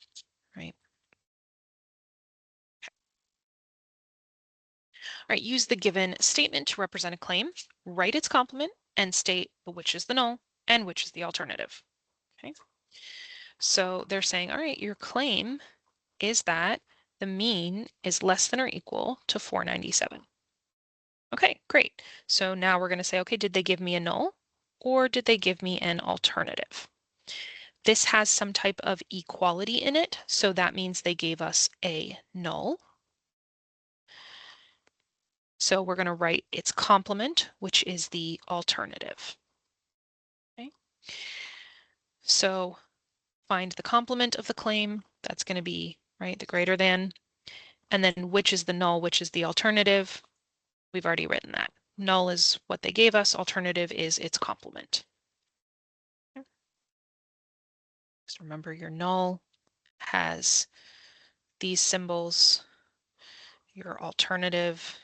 right? All right, use the given statement to represent a claim, write its complement, and state which is the null and which is the alternative. Okay. So they're saying, all right, your claim is that the mean is less than or equal to 497. Okay, great. So now we're going to say, okay, did they give me a null or did they give me an alternative? This has some type of equality in it, so that means they gave us a null. So we're going to write its complement, which is the alternative. Okay. So find the complement of the claim. That's going to be, right, the greater than. And then which is the null, which is the alternative. We've already written that. Null is what they gave us. Alternative is its complement. Okay. So remember, your null has these symbols. Your alternative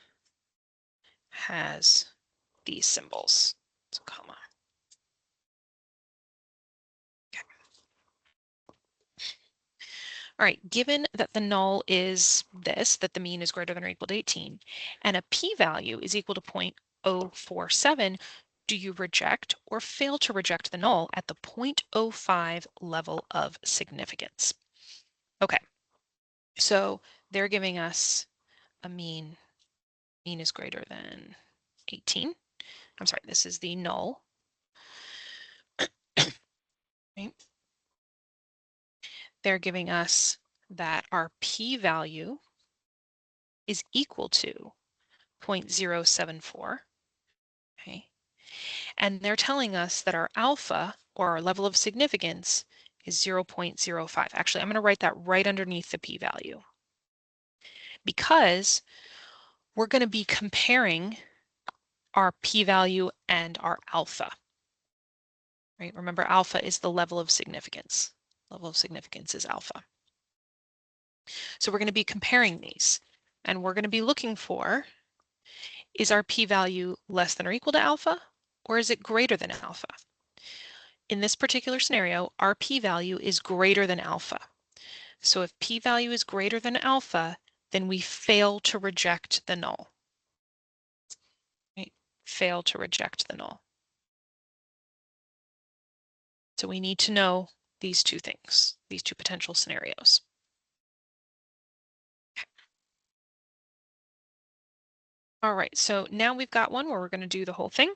has these symbols. So comma. Okay. All right, given that the null is this, that the mean is greater than or equal to 18, and a p-value is equal to 0.047, do you reject or fail to reject the null at the 0.05 level of significance? Okay, so they're giving us a mean is greater than 18. I'm sorry, this is the null. Right? They're giving us that our p-value is equal to 0.074. Okay. And they're telling us that our alpha, or our level of significance, is 0.05. Actually, I'm going to write that right underneath the p-value because we're going to be comparing our p-value and our alpha. Right? Remember, alpha is the level of significance. Level of significance is alpha. So we're going to be comparing these, and we're going to be looking for, is our p-value less than or equal to alpha, or is it greater than alpha? In this particular scenario, our p-value is greater than alpha. So if p-value is greater than alpha, then we fail to reject the null. Right? Fail to reject the null. So we need to know these two things, these two potential scenarios. All right, so now we've got one where we're going to do the whole thing.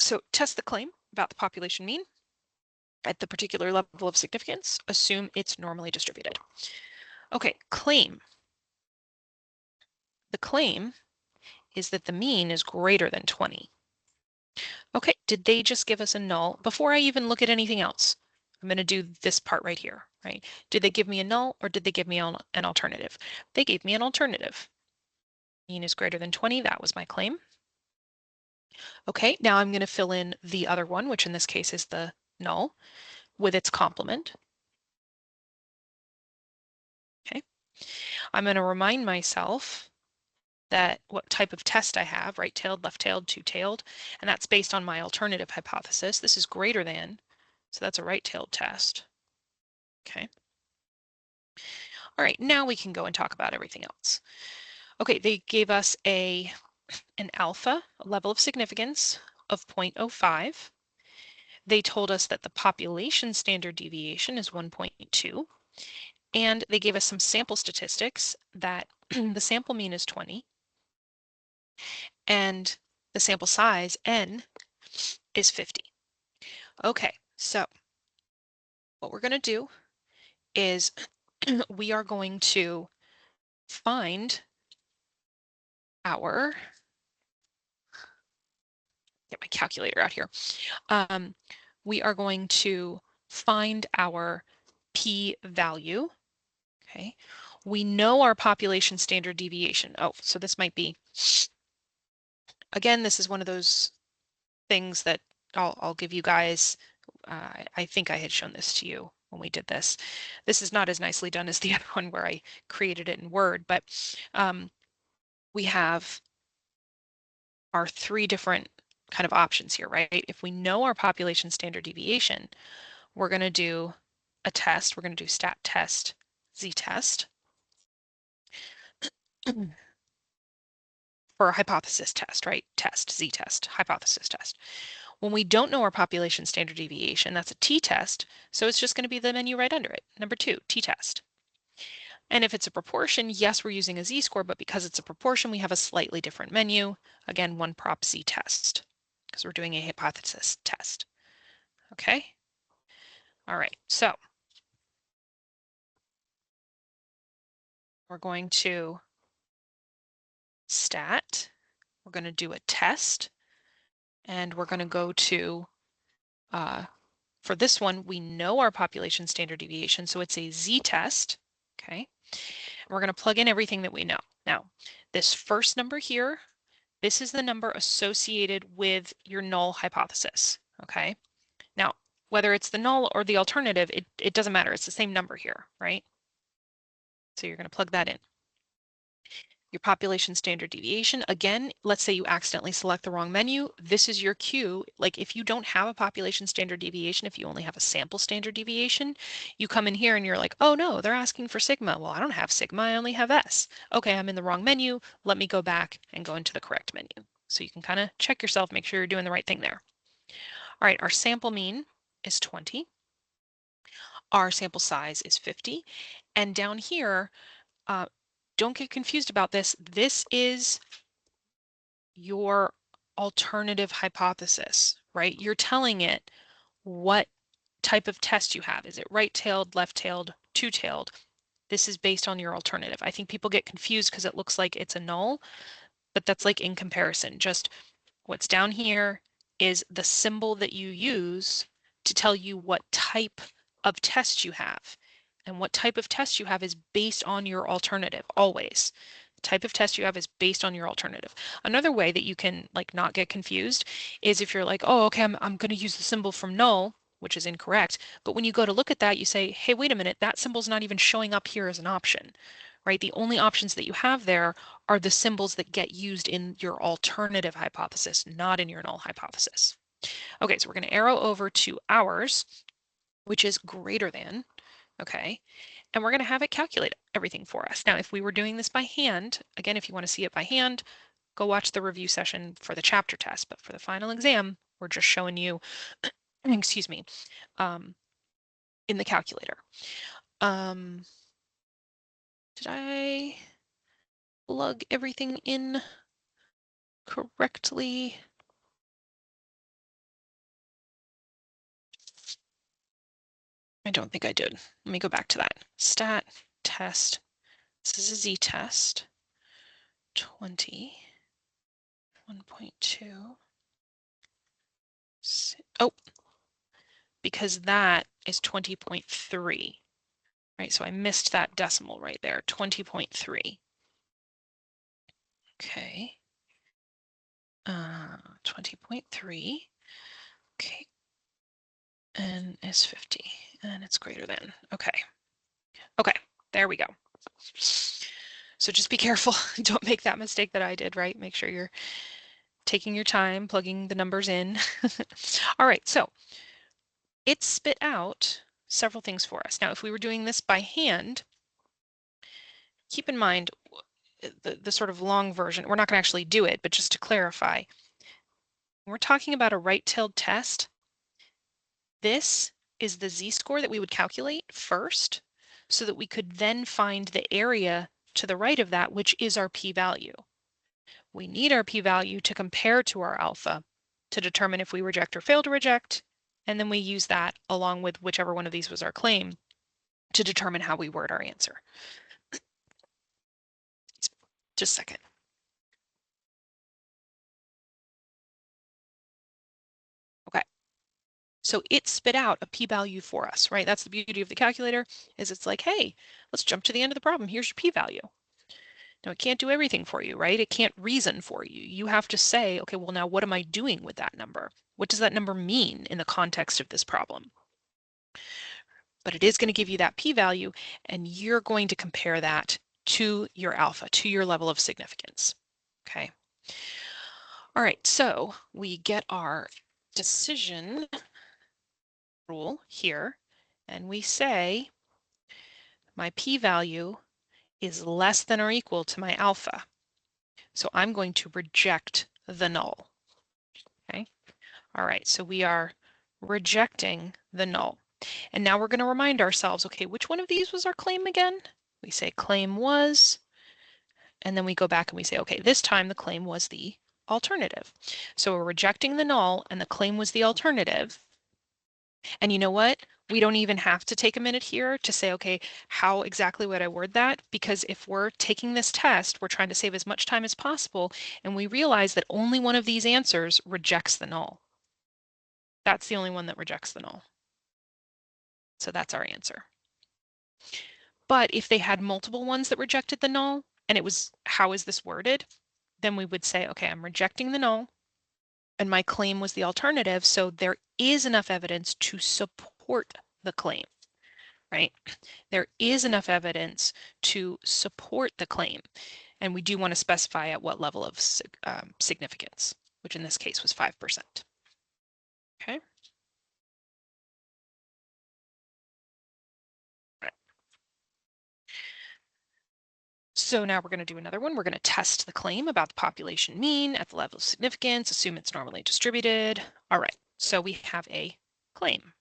So test the claim about the population mean at the particular level of significance. Assume it's normally distributed. Okay, claim. The claim is that the mean is greater than 20. Okay, did they just give us a null? Before I even look at anything else, I'm going to do this part right here, right? Did they give me a null or did they give me an alternative? They gave me an alternative. Mean is greater than 20. That was my claim. Okay, now I'm going to fill in the other one, which in this case is the null, with its complement. Okay, I'm going to remind myself that what type of test I have, right-tailed, left-tailed, two-tailed, and that's based on my alternative hypothesis. This is greater than, so that's a right-tailed test. Okay. All right, now we can go and talk about everything else. Okay, they gave us an alpha, a level of significance of 0.05. They told us that the population standard deviation is 1.2. And they gave us some sample statistics that the sample mean is 20. And the sample size, n, is 50. Okay, so what we're going to do is we are going to find our get my calculator out here. We are going to find our p-value. Okay. We know our population standard deviation. Oh, so this might be, again, this is one of those things that I'll give you guys. I think I had shown this to you when we did this. This is not as nicely done as the other one where I created it in Word, but we have our three different kind of options here, right? If we know our population standard deviation, we're going to do a test. We're going to do stat test z-test for a hypothesis test, right? Test, z-test, hypothesis test. When we don't know our population standard deviation, that's a t-test, so it's just going to be the menu right under it. Number 2, t-test. And if it's a proportion, yes, we're using a z-score, but because it's a proportion, we have a slightly different menu. Again, one prop z-test, because we're doing a hypothesis test. Okay? All right, so we're going to stat, we're going to do a test, and we're going to go to, for this one, we know our population standard deviation, so it's a z-test, okay? We're going to plug in everything that we know. Now, this first number here, this is the number associated with your null hypothesis, okay? Now, whether it's the null or the alternative, it doesn't matter. It's the same number here, right? So you're going to plug that in. Your population standard deviation, again, let's say you accidentally select the wrong menu. This is your cue. Like if you don't have a population standard deviation, if you only have a sample standard deviation, you come in here and you're like, oh no, they're asking for sigma. Well, I don't have sigma, I only have S. Okay, I'm in the wrong menu. Let me go back and go into the correct menu. So you can kind of check yourself, make sure you're doing the right thing there. All right, our sample mean is 20. Our sample size is 50. And down here, don't get confused about this. This is your alternative hypothesis, right? You're telling it what type of test you have. Is it right-tailed, left-tailed, two-tailed? This is based on your alternative. I think people get confused because it looks like it's a null, but that's like in comparison. Just what's down here is the symbol that you use to tell you what type of test you have. And what type of test you have is based on your alternative, always. The type of test you have is based on your alternative. Another way that you can like not get confused is if you're like, oh, okay, I'm going to use the symbol from null, which is incorrect. But when you go to look at that, you say, hey, wait a minute, that symbol's not even showing up here as an option, right? The only options that you have there are the symbols that get used in your alternative hypothesis, not in your null hypothesis. Okay, so we're going to arrow over to ours, which is greater than, okay? And we're going to have it calculate everything for us. Now, if we were doing this by hand, again, if you want to see it by hand, go watch the review session for the chapter test. But for the final exam, we're just showing you, excuse me, in the calculator. Did I plug everything in correctly? I don't think I did. Let me go back to that. Stat test. This is a z-test. 20. 1.2. Oh, because that is 20.3. Right, so I missed that decimal right there, 20.3. Okay. 20.3. Okay. And is 50. And it's greater than. Okay. Okay, there we go. So just be careful. Don't make that mistake that I did, right? Make sure you're taking your time, plugging the numbers in. All right, so it spit out several things for us. Now, if we were doing this by hand, keep in mind the sort of long version. We're not going to actually do it, but just to clarify, when we're talking about a right-tailed test, this is the z-score that we would calculate first so that we could then find the area to the right of that, which is our p-value. We need our p-value to compare to our alpha to determine if we reject or fail to reject, and then we use that along with whichever one of these was our claim to determine how we word our answer. Just a second. So it spit out a p-value for us, right? That's the beauty of the calculator, is it's like, hey, let's jump to the end of the problem. Here's your p-value. Now it can't do everything for you, right? It can't reason for you. You have to say, okay, well now what am I doing with that number? What does that number mean in the context of this problem? But it is going to give you that p-value, and you're going to compare that to your alpha, to your level of significance. Okay. All right, so we get our decision rule here, and we say my p-value is less than or equal to my alpha. So I'm going to reject the null. Okay. All right, so we are rejecting the null. And now we're going to remind ourselves, okay, which one of these was our claim again? We say claim was, and then we go back and we say, okay, this time the claim was the alternative. So we're rejecting the null and the claim was the alternative. And you know what? We don't even have to take a minute here to say, okay, how exactly would I word that? Because if we're taking this test, we're trying to save as much time as possible, and we realize that only one of these answers rejects the null. That's the only one that rejects the null. So that's our answer. But if they had multiple ones that rejected the null, and it was, how is this worded? Then we would say, okay, I'm rejecting the null, and my claim was the alternative, so there is enough evidence to support the claim, right? There is enough evidence to support the claim, and we do want to specify at what level of significance, which in this case was 5%. Okay. So now we're going to do another one. We're going to test the claim about the population mean at the level of significance, assume it's normally distributed. All right, so we have a claim.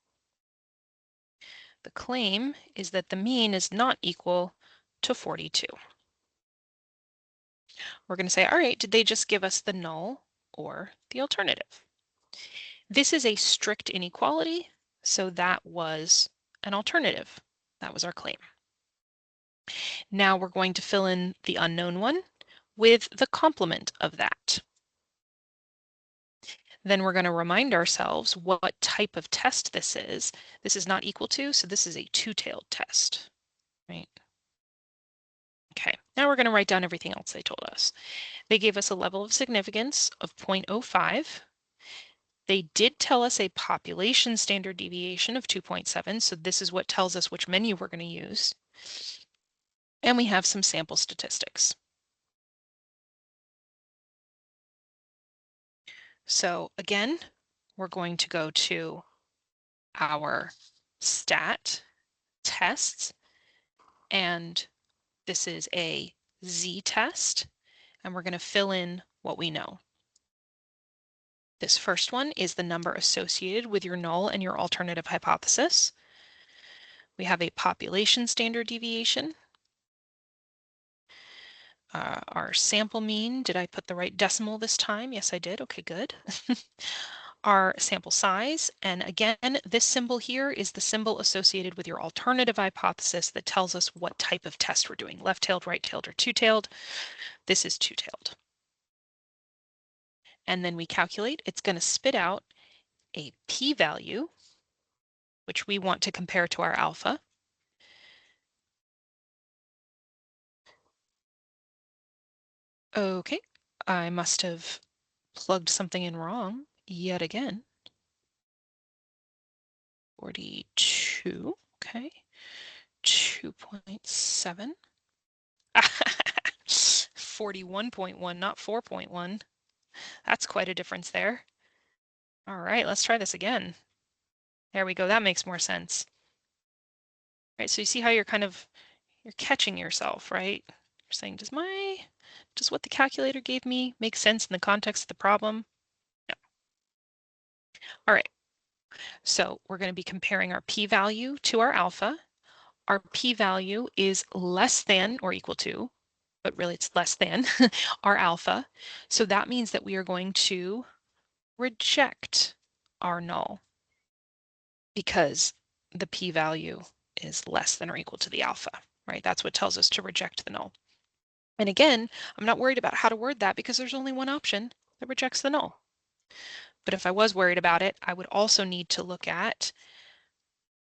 The claim is that the mean is not equal to 42. We're going to say, all right, did they just give us the null or the alternative? This is a strict inequality, so that was an alternative. That was our claim. Now we're going to fill in the unknown one with the complement of that. Then we're going to remind ourselves what type of test this is. This is not equal to, so this is a two-tailed test, right? Okay, now we're going to write down everything else they told us. They gave us a level of significance of 0.05. They did tell us a population standard deviation of 2.7, so this is what tells us which menu we're going to use. And we have some sample statistics. So again, we're going to go to our stat tests, and this is a z-test, and we're going to fill in what we know. This first one is the number associated with your null and your alternative hypothesis. We have a population standard deviation. Our sample mean, did I put the right decimal this time? Yes, I did. Okay, good. Our sample size, and again, this symbol here is the symbol associated with your alternative hypothesis that tells us what type of test we're doing, left-tailed, right-tailed, or two-tailed. This is two-tailed. And then we calculate, it's going to spit out a p-value, which we want to compare to our alpha. Okay, I must have plugged something in wrong yet again. 42, okay, 2.7. 41.1, not 4.1. That's quite a difference there. All right, let's try this again. There we go, that makes more sense. All right, so you see how you're catching yourself, right? You're saying, does what the calculator gave me make sense in the context of the problem? No. All right, so we're going to be comparing our p-value to our alpha. Our p-value is less than or equal to, but really it's less than our alpha. So that means that we are going to reject our null because the p-value is less than or equal to the alpha, right? That's what tells us to reject the null. And again, I'm not worried about how to word that because there's only one option that rejects the null. But if I was worried about it, I would also need to look at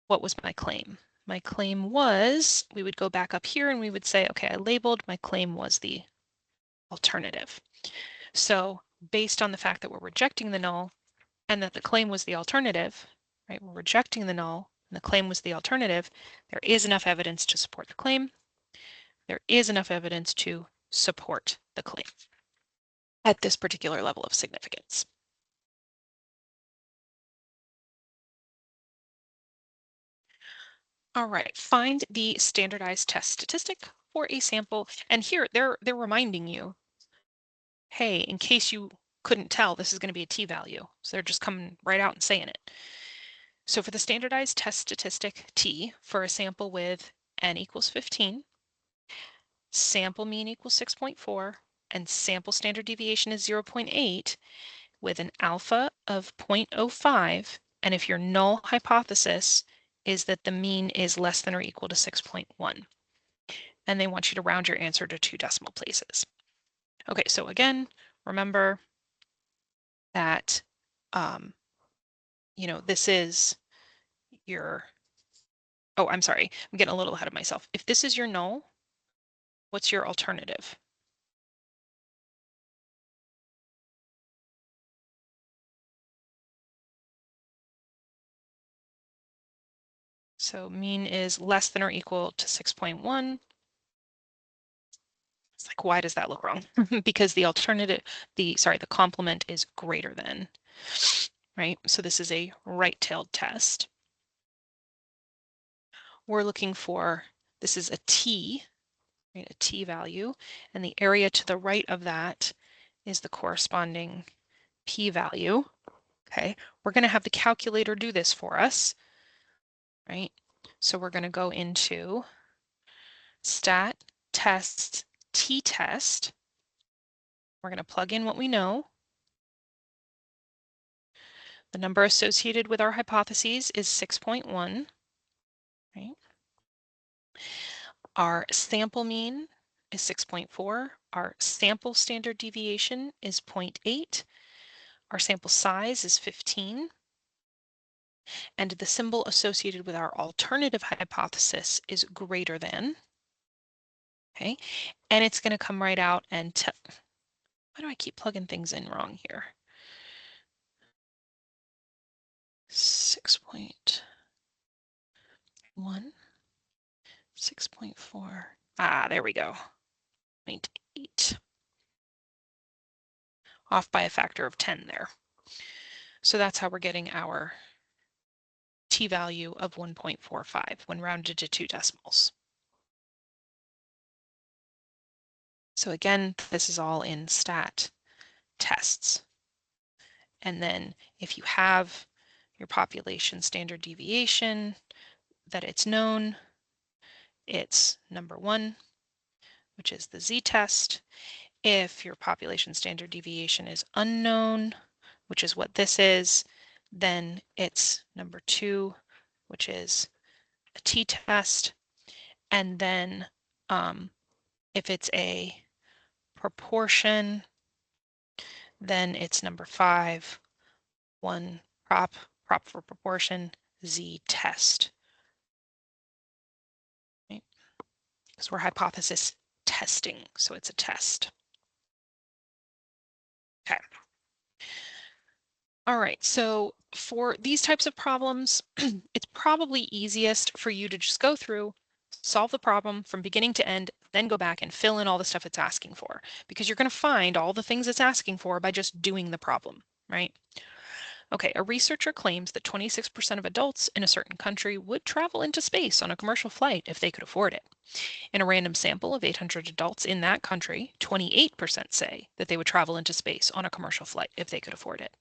what was my claim. My claim was, we would go back up here and we would say, okay, I labeled my claim was the alternative. So based on the fact that we're rejecting the null and that the claim was the alternative, right? We're rejecting the null and the claim was the alternative. There is enough evidence to support the claim. There is enough evidence to support the claim at this particular level of significance. All right, find the standardized test statistic for a sample. And here they're reminding you, hey, in case you couldn't tell, this is going to be a t-value. So they're just coming right out and saying it. So for the standardized test statistic t for a sample with n equals 15, sample mean equals 6.4, and sample standard deviation is 0.8, with an alpha of 0.05, and if your null hypothesis is that the mean is less than or equal to 6.1. And they want you to round your answer to 2 decimal places. Okay, so again, remember that, this is your, oh, I'm sorry, I'm getting a little ahead of myself. If this is your null, what's your alternative? So mean is less than or equal to 6.1. It's like, why does that look wrong? Because the alternative, the complement is greater than, right? So this is a right-tailed test. We're looking for, this is a t, right, a t value, and the area to the right of that is the corresponding p-value. Okay, we're going to have the calculator do this for us, right? So we're going to go into stat test t-test. We're going to plug in what we know. The number associated with our hypotheses is 6.1, right? Our sample mean is 6.4. Our sample standard deviation is 0.8. Our sample size is 15. And the symbol associated with our alternative hypothesis is greater than. Okay, and it's going to come right out and why do I keep plugging things in wrong here? 6.1, 6.4. Ah, there we go. 0.8. Off by a factor of 10 there. So that's how we're getting our t-value of 1.45 when rounded to 2 decimals. So again, this is all in stat tests. And then if you have your population standard deviation, that it's known, it's number 1, which is the z-test. If your population standard deviation is unknown, which is what this is, then it's number 2, which is a t-test. And then if it's a proportion, then it's number 5, 1 prop for proportion, z-test. Right? Because we're hypothesis testing, so it's a test. Okay. All right, so for these types of problems, it's probably easiest for you to just go through, solve the problem from beginning to end, then go back and fill in all the stuff it's asking for, because you're going to find all the things it's asking for by just doing the problem, right? Okay, a researcher claims that 26% of adults in a certain country would travel into space on a commercial flight if they could afford it. In a random sample of 800 adults in that country, 28% say that they would travel into space on a commercial flight if they could afford it.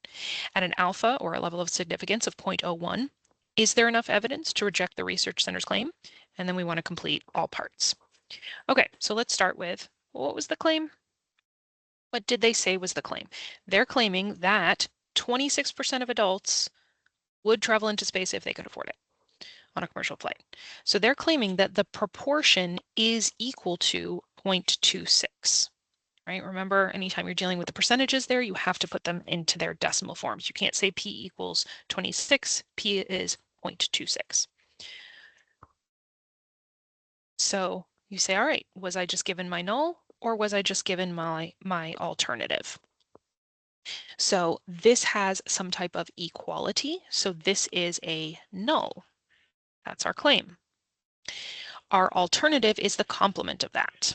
At an alpha, or a level of significance of 0.01, is there enough evidence to reject the research center's claim? And then we want to complete all parts. Okay, so let's start with, what was the claim? What did they say was the claim? They're claiming that 26% of adults would travel into space if they could afford it on a commercial flight. So they're claiming that the proportion is equal to 0.26, right? Remember, anytime you're dealing with the percentages there, you have to put them into their decimal forms. You can't say P equals 26, P is 0.26. So you say, all right, was I just given my null or was I just given my alternative? So this has some type of equality. So this is a null. That's our claim. Our alternative is the complement of that.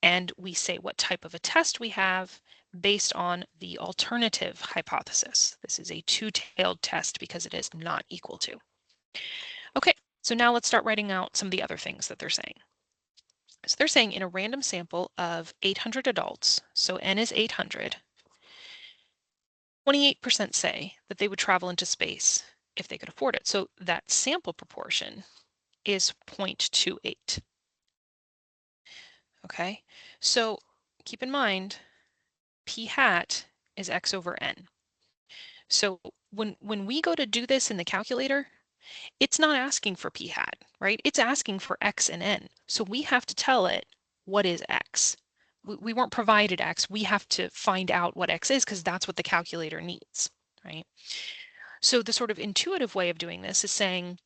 And we say what type of a test we have based on the alternative hypothesis. This is a two-tailed test because it is not equal to. Okay, so now let's start writing out some of the other things that they're saying. So they're saying in a random sample of 800 adults, so N is 800, 28% say that they would travel into space if they could afford it. So that sample proportion is 0.28. Okay, so keep in mind, P hat is X over N. So when we go to do this in the calculator, it's not asking for P hat, right? It's asking for X and N. So we have to tell it what is X. We weren't provided X. We have to find out what X is because that's what the calculator needs, right? So the sort of intuitive way of doing this is saying,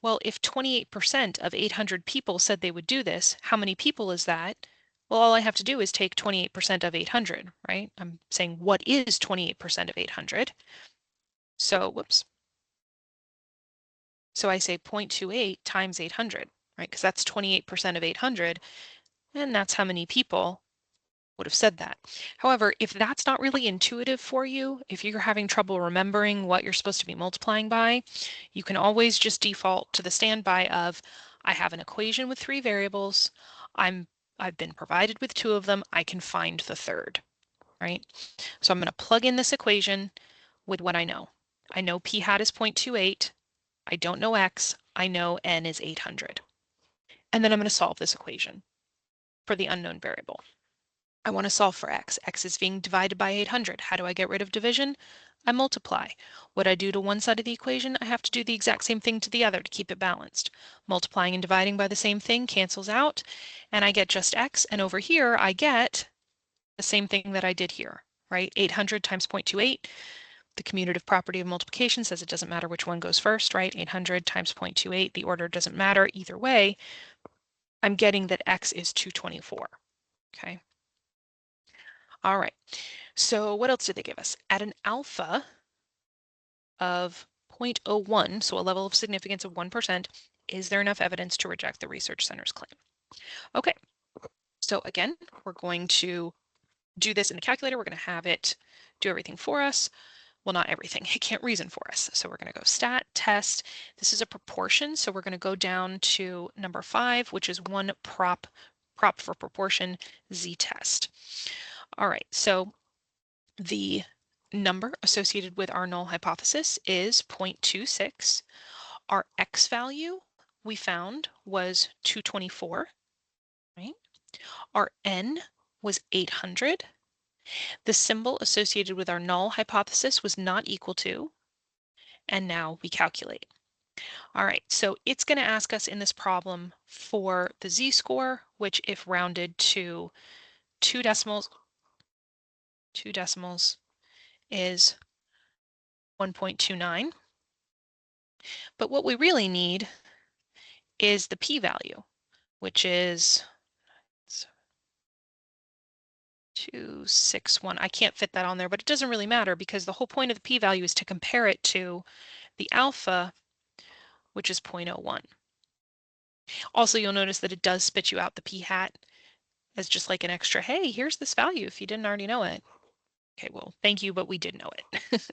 well, if 28% of 800 people said they would do this, how many people is that? Well, all I have to do is take 28% of 800, right? I'm saying what is 28% of 800? So, whoops. So I say 0.28 times 800, right? Because that's 28% of 800, and that's how many people would have said that. However, if that's not really intuitive for you, if you're having trouble remembering what you're supposed to be multiplying by, you can always just default to the standby of, I have an equation with 3 variables, I've been provided with 2 of them, I can find the third, right? So I'm going to plug in this equation with what I know. I know P hat is 0.28, I don't know X, I know N is 800. And then I'm going to solve this equation for the unknown variable. I want to solve for X. X is being divided by 800. How do I get rid of division? I multiply. What I do to one side of the equation, I have to do the exact same thing to the other to keep it balanced. Multiplying and dividing by the same thing cancels out, and I get just X. And over here, I get the same thing that I did here, right? 800 times 0.28. The commutative property of multiplication says it doesn't matter which one goes first, right? 800 times 0.28. The order doesn't matter either way. I'm getting that X is 224, okay? All right, so what else did they give us? At an alpha of 0.01, so a level of significance of 1%, is there enough evidence to reject the research center's claim? Okay, so again, we're going to do this in the calculator. We're going to have it do everything for us. Well, not everything. It can't reason for us. So we're going to go stat, test. This is a proportion, so we're going to go down to number 5, which is one prop for proportion, z-test. All right, so the number associated with our null hypothesis is 0.26. Our X value we found was 224, right? Our N was 800. The symbol associated with our null hypothesis was not equal to, and now we calculate. All right, so it's going to ask us in this problem for the z-score, which if rounded to two decimals is 1.29. But what we really need is the p-value, which is 261. I can't fit that on there, but it doesn't really matter because the whole point of the p-value is to compare it to the alpha, which is 0.01. Also, you'll notice that it does spit you out the p-hat as just like an extra, hey, here's this value if you didn't already know it. Okay, well, thank you, but we did know it.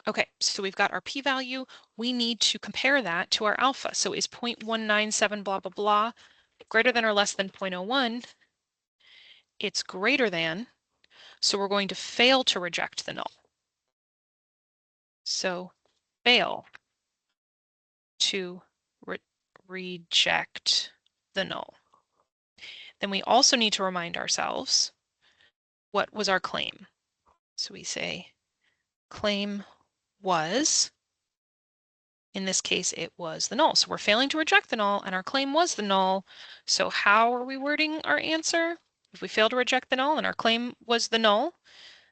Okay, so we've got our p-value. We need to compare that to our alpha. So is 0.197 blah, blah, blah greater than or less than 0.01? It's greater than, so we're going to fail to reject the null. So fail to reject the null. Then we also need to remind ourselves what was our claim. So we say claim was In this case, it was the null. So we're failing to reject the null, and our claim was the null. So how are we wording our answer? If we fail to reject the null and our claim was the null,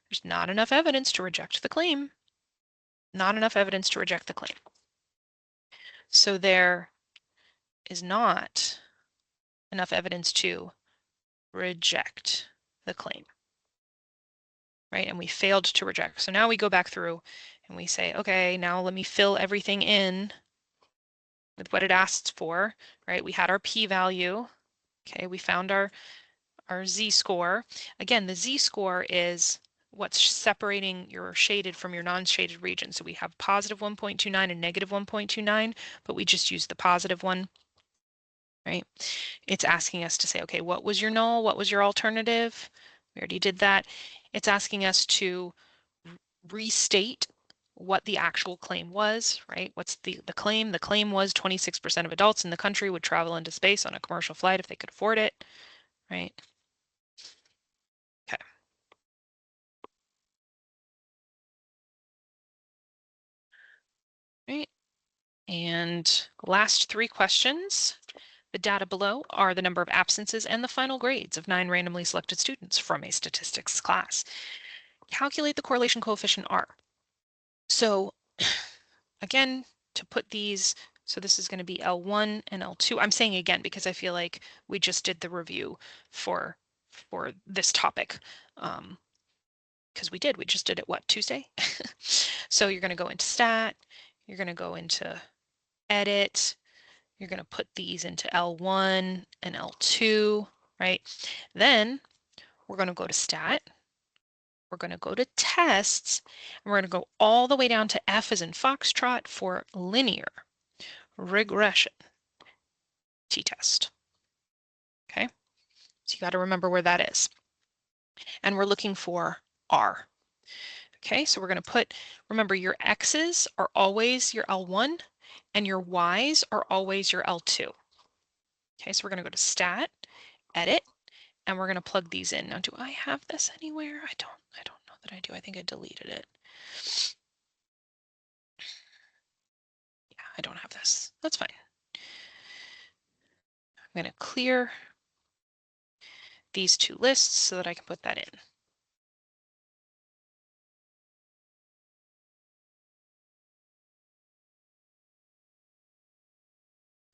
there's not enough evidence to reject the claim. Not enough evidence to reject the claim. So there is not enough evidence to reject the claim, right? And we failed to reject. So now we go back through and we say, okay, now let me fill everything in with what it asks for, right? We had our p-value. Okay, we found our z-score. Again, the z-score is what's separating your shaded from your non-shaded region. So we have positive 1.29 and negative 1.29, but we just use the positive one, right? It's asking us to say, okay, what was your null? What was your alternative? We already did that. It's asking us to restate what the actual claim was, right? What's the claim? The claim was 26% of adults in the country would travel into space on a commercial flight if they could afford it, right? Okay. Right. And last three questions. The data below are the number of absences and the final grades of 9 randomly selected students from a statistics class. Calculate the correlation coefficient R. So again, to put these, so this is going to be L1 and L2. I'm saying again because I feel like we just did the review for this topic. Because we just did it, what, Tuesday? So you're going to go into stat, you're going to go into edit, you're going to put these into L1 and L2, right? Then we're going to go to stat, we're going to go to tests, and we're going to go all the way down to F as in foxtrot for linear regression t-test. Okay, so you got to remember where that is. And we're looking for R. Okay, so we're going to put, remember your X's are always your L1 and your Y's are always your L2. Okay, so we're going to go to stat, edit, and we're going to plug these in. Now, do I have this anywhere? I don't know that I do. I think I deleted it. Yeah, I don't have this. That's fine. I'm going to clear these two lists so that I can put that in.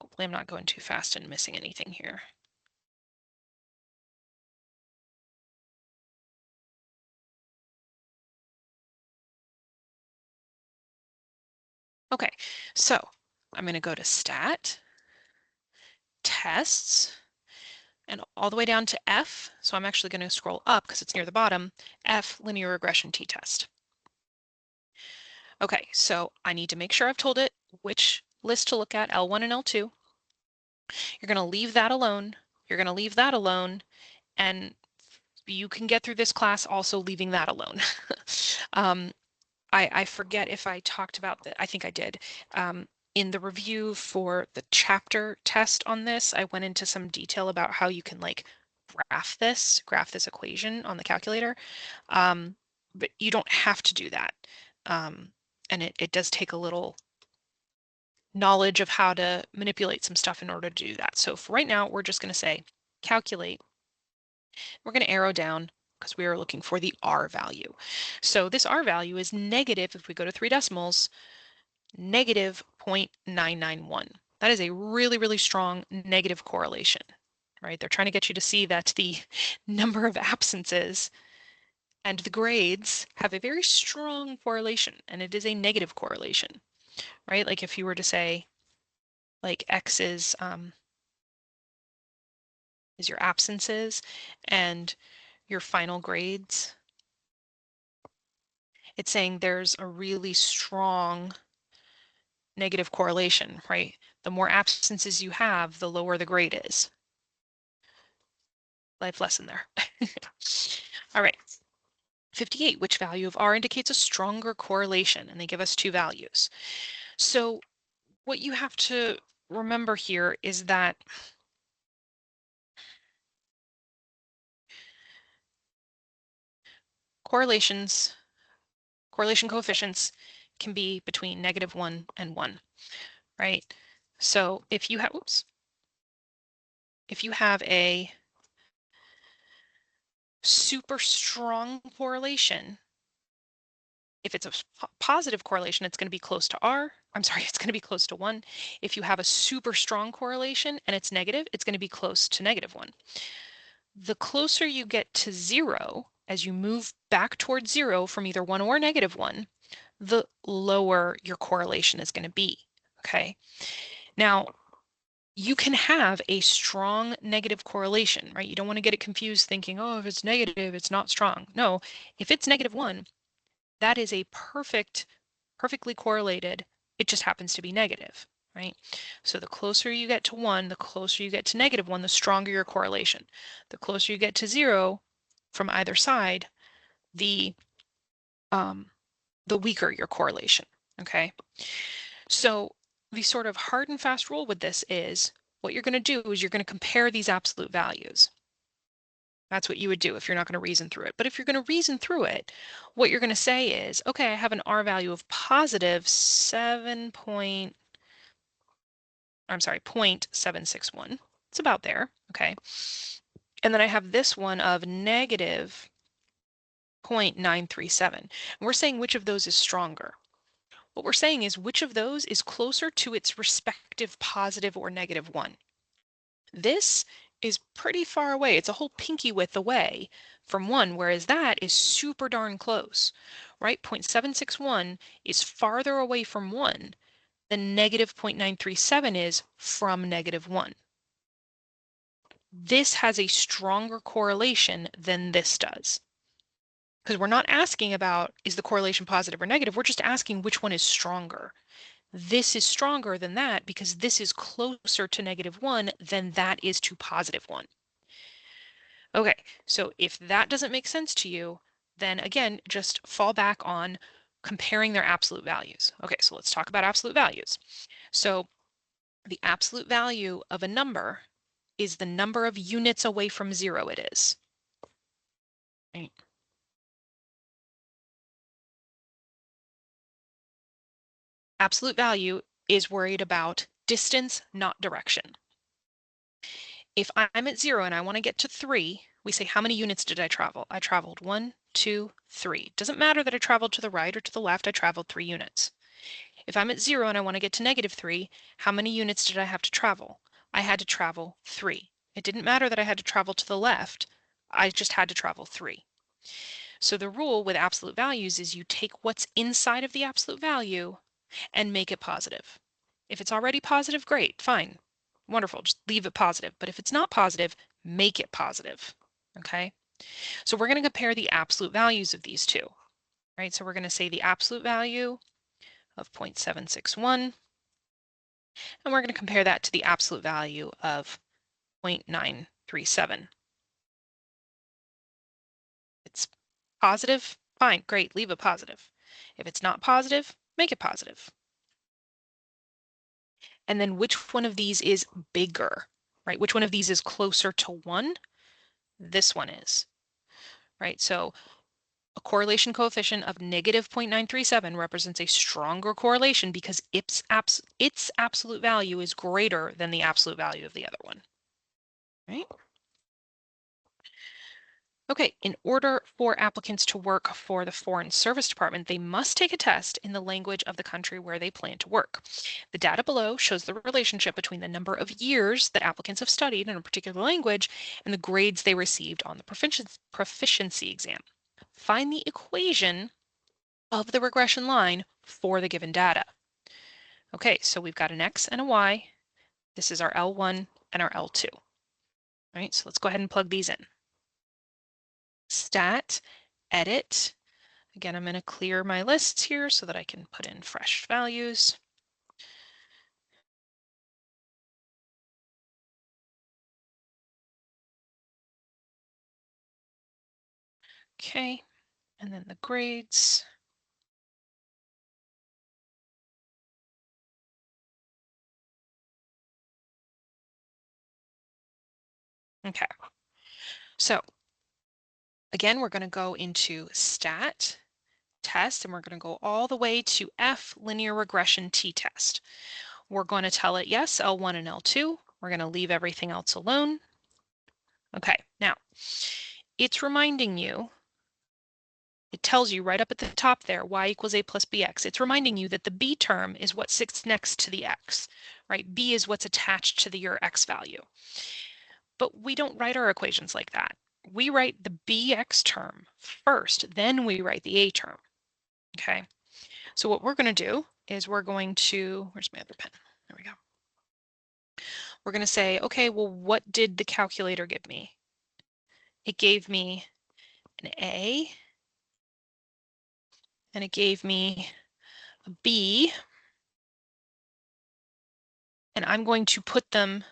Hopefully I'm not going too fast and missing anything here. Okay, so I'm going to go to stat, tests, and all the way down to F. So I'm actually going to scroll up because it's near the bottom, F linear regression t-test. Okay, so I need to make sure I've told it which list to look at, L1 and L2. You're going to leave that alone. You're going to leave that alone. And you can get through this class also leaving that alone. I forget if I talked about that. I think I did. In the review for the chapter test on this, I went into some detail about how you can like graph this equation on the calculator. But you don't have to do that. And it does take a little knowledge of how to manipulate some stuff in order to do that. So for right now, we're just going to say calculate. We're going to arrow down because we are looking for the R value. So this R value is negative, if we go to 3 decimals, negative 0.991. That is a really, really strong negative correlation, right? They're trying to get you to see that the number of absences and the grades have a very strong correlation, and it is a negative correlation, right? Like if you were to say, like X is your absences and your final grades, it's saying there's a really strong negative correlation, right? The more absences you have, the lower the grade is. Life lesson there. All right. 58, which value of R indicates a stronger correlation? And they give us 2 values. So what you have to remember here is that correlation coefficients can be between -1 and 1, right? So if you have, oops, if you have a super strong correlation, if it's a positive correlation, it's going to be close to R. I'm sorry, it's going to be close to 1. If you have a super strong correlation and it's negative, it's going to be close to -1. The closer you get to 0, as you move back towards 0 from either 1 or -1, the lower your correlation is going to be, okay? Now, you can have a strong negative correlation, right? You don't want to get it confused thinking, oh, if it's negative, it's not strong. No, if it's -1, that is a perfectly correlated. It just happens to be negative, right? So the closer you get to 1, the closer you get to -1, the stronger your correlation. The closer you get to 0 from either side, the weaker your correlation, okay? So the sort of hard and fast rule with this is what you're going to do is you're going to compare these absolute values. That's what you would do if you're not going to reason through it. But if you're going to reason through it, what you're going to say is, okay, I have an R value of positive 0.761. It's about there, okay? And then I have this one of negative 0.937. And we're saying which of those is stronger. What we're saying is which of those is closer to its respective positive or -1. This is pretty far away. It's a whole pinky width away from 1, whereas that is super darn close, right? 0.761 is farther away from 1 than negative 0.937 is from -1. This has a stronger correlation than this does. Because we're not asking about, is the correlation positive or negative? We're just asking which one is stronger. This is stronger than that because this is closer to -1 than that is to +1. Okay, so if that doesn't make sense to you, then again, just fall back on comparing their absolute values. Okay, so let's talk about absolute values. So the absolute value of a number is the number of units away from 0 it is. Right? Absolute value is worried about distance, not direction. If I'm at 0 and I want to get to 3, we say, how many units did I travel? I traveled 1, 2, 3. Doesn't matter that I traveled to the right or to the left, I traveled 3 units. If I'm at 0 and I want to get to -3, how many units did I have to travel? I had to travel 3. It didn't matter that I had to travel to the left, I just had to travel 3. So the rule with absolute values is you take what's inside of the absolute value and make it positive. If it's already positive, great, fine, wonderful, just leave it positive. But if it's not positive, make it positive, okay? So we're going to compare the absolute values of these two, right? So we're going to say the absolute value of 0.761, and we're going to compare that to the absolute value of 0.937. It's positive, fine, great, leave it positive. If it's not positive, make it positive. And then which one of these is bigger, right? Which one of these is closer to 1? This one is, right? So a correlation coefficient of negative 0.937 represents a stronger correlation because its absolute value is greater than the absolute value of the other one, right? Okay, in order for applicants to work for the Foreign Service Department, they must take a test in the language of the country where they plan to work. The data below shows the relationship between the number of years that applicants have studied in a particular language and the grades they received on the proficiency exam. Find the equation of the regression line for the given data. Okay, so we've got an X and a Y. This is our L1 and our L2. All right, so let's go ahead and plug these in. Stat, edit. Again, I'm going to clear my lists here so that I can put in fresh values. Okay, and then the grades. Okay, so again, we're going to go into stat, tests, and we're going to go all the way to F, linear regression t-test. We're going to tell it, yes, L1 and L2. We're going to leave everything else alone. Okay, now it's reminding you, it tells you right up at the top there, y equals a plus bx. It's reminding you that the b term is what sits next to the x, right? B is what's attached to your x value. But we don't write our equations like that. We write the bx term first, then we write the a term, okay? So what we're going to do is we're going to, where's my other pen? There we go. We're going to say, okay, well, what did the calculator give me? It gave me an A, and it gave me a B, and I'm going to put them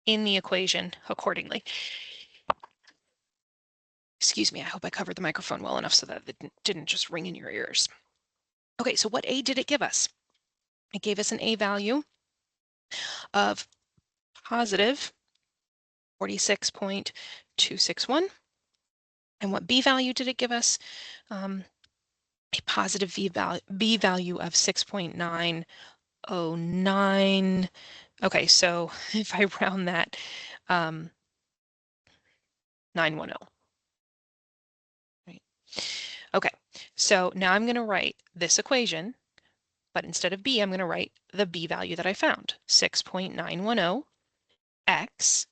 in the equation accordingly. Excuse me, I hope I covered the microphone well enough so that it didn't just ring in your ears. Okay, so what A did it give us? It gave us an A value of positive 46.261. And what B value did it give us? A positive B value of 6.909. Okay, so if I round that, 910. Right. Okay, so now I'm going to write this equation, but instead of B, I'm going to write the B value that I found, 6.910 x.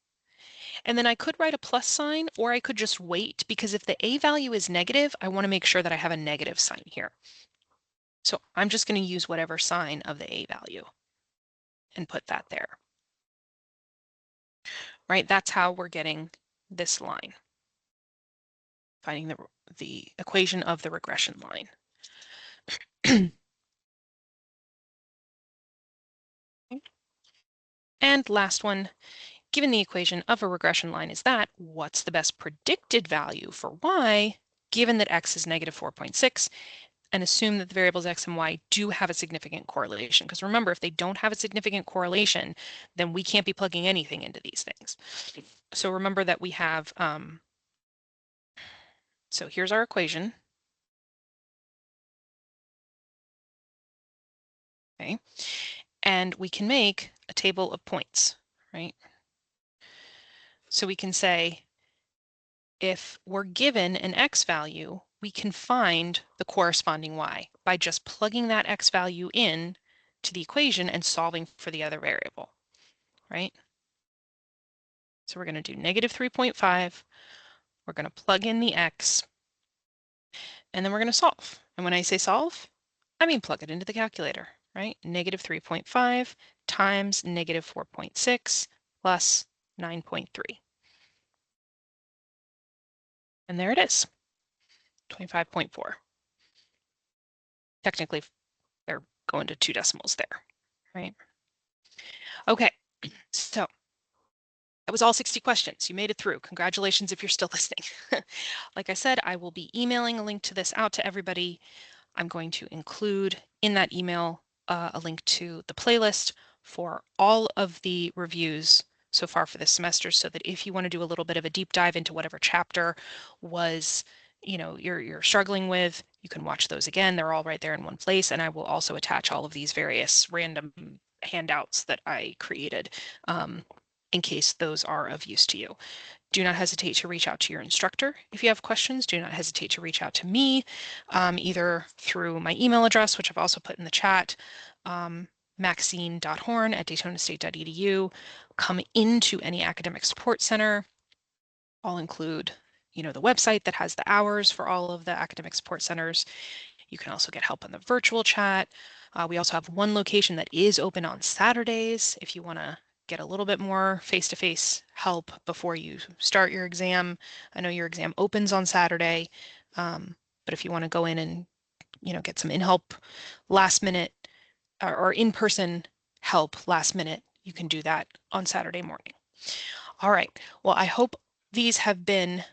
And then I could write a plus sign, or I could just wait, because if the A value is negative, I want to make sure that I have a negative sign here. So I'm just going to use whatever sign of the A value and put that there. Right, that's how we're getting this line, finding the equation of the regression line. And last one, given the equation of a regression line is that, what's the best predicted value for y, given that x is negative 4.6, and assume that the variables x and y do have a significant correlation. Because remember, if they don't have a significant correlation, then we can't be plugging anything into these things. So remember that we have, so here's our equation. Okay, and we can make a table of points, right? So we can say, if we're given an x value, we can find the corresponding y by just plugging that x value in to the equation and solving for the other variable, right? So we're going to do negative 3.5. We're going to plug in the x, and then we're going to solve. And when I say solve, I mean plug it into the calculator, right? Negative 3.5 times negative 4.6 plus 9.3. And there it is, 25.4. Technically, they're going to 2 decimals there, right? Okay, so that was all 60 questions. You made it through. Congratulations if you're still listening. Like I said, I will be emailing a link to this out to everybody. I'm going to include in that email a link to the playlist for all of the reviews so far for this semester, so that if you want to do a little bit of a deep dive into whatever chapter was, you're struggling with, you can watch those again. They're all right there in one place. And I will also attach all of these various random handouts that I created in case those are of use to you. Do not hesitate to reach out to your instructor if you have questions. Do not hesitate to reach out to me, either through my email address, which I've also put in the chat, maxine.horn@daytonastate.edu. Come into any academic support center. I'll include, the website that has the hours for all of the academic support centers. You can also get help on the virtual chat. We also have one location that is open on Saturdays if you want to get a little bit more face-to-face help before you start your exam. I know your exam opens on Saturday, but if you want to go in and get some in-help last minute or in-person help last minute, you can do that on Saturday morning. All right, well, I hope these have been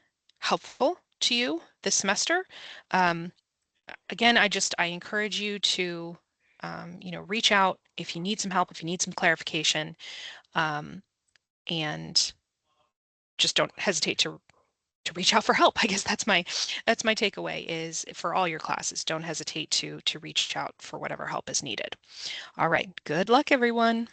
helpful to you this semester. Again, I encourage you to reach out if you need some help, if you need some clarification, and just don't hesitate to to reach out for help. I guess that's my takeaway is for all your classes, don't hesitate to reach out for whatever help is needed. All right, good luck, everyone.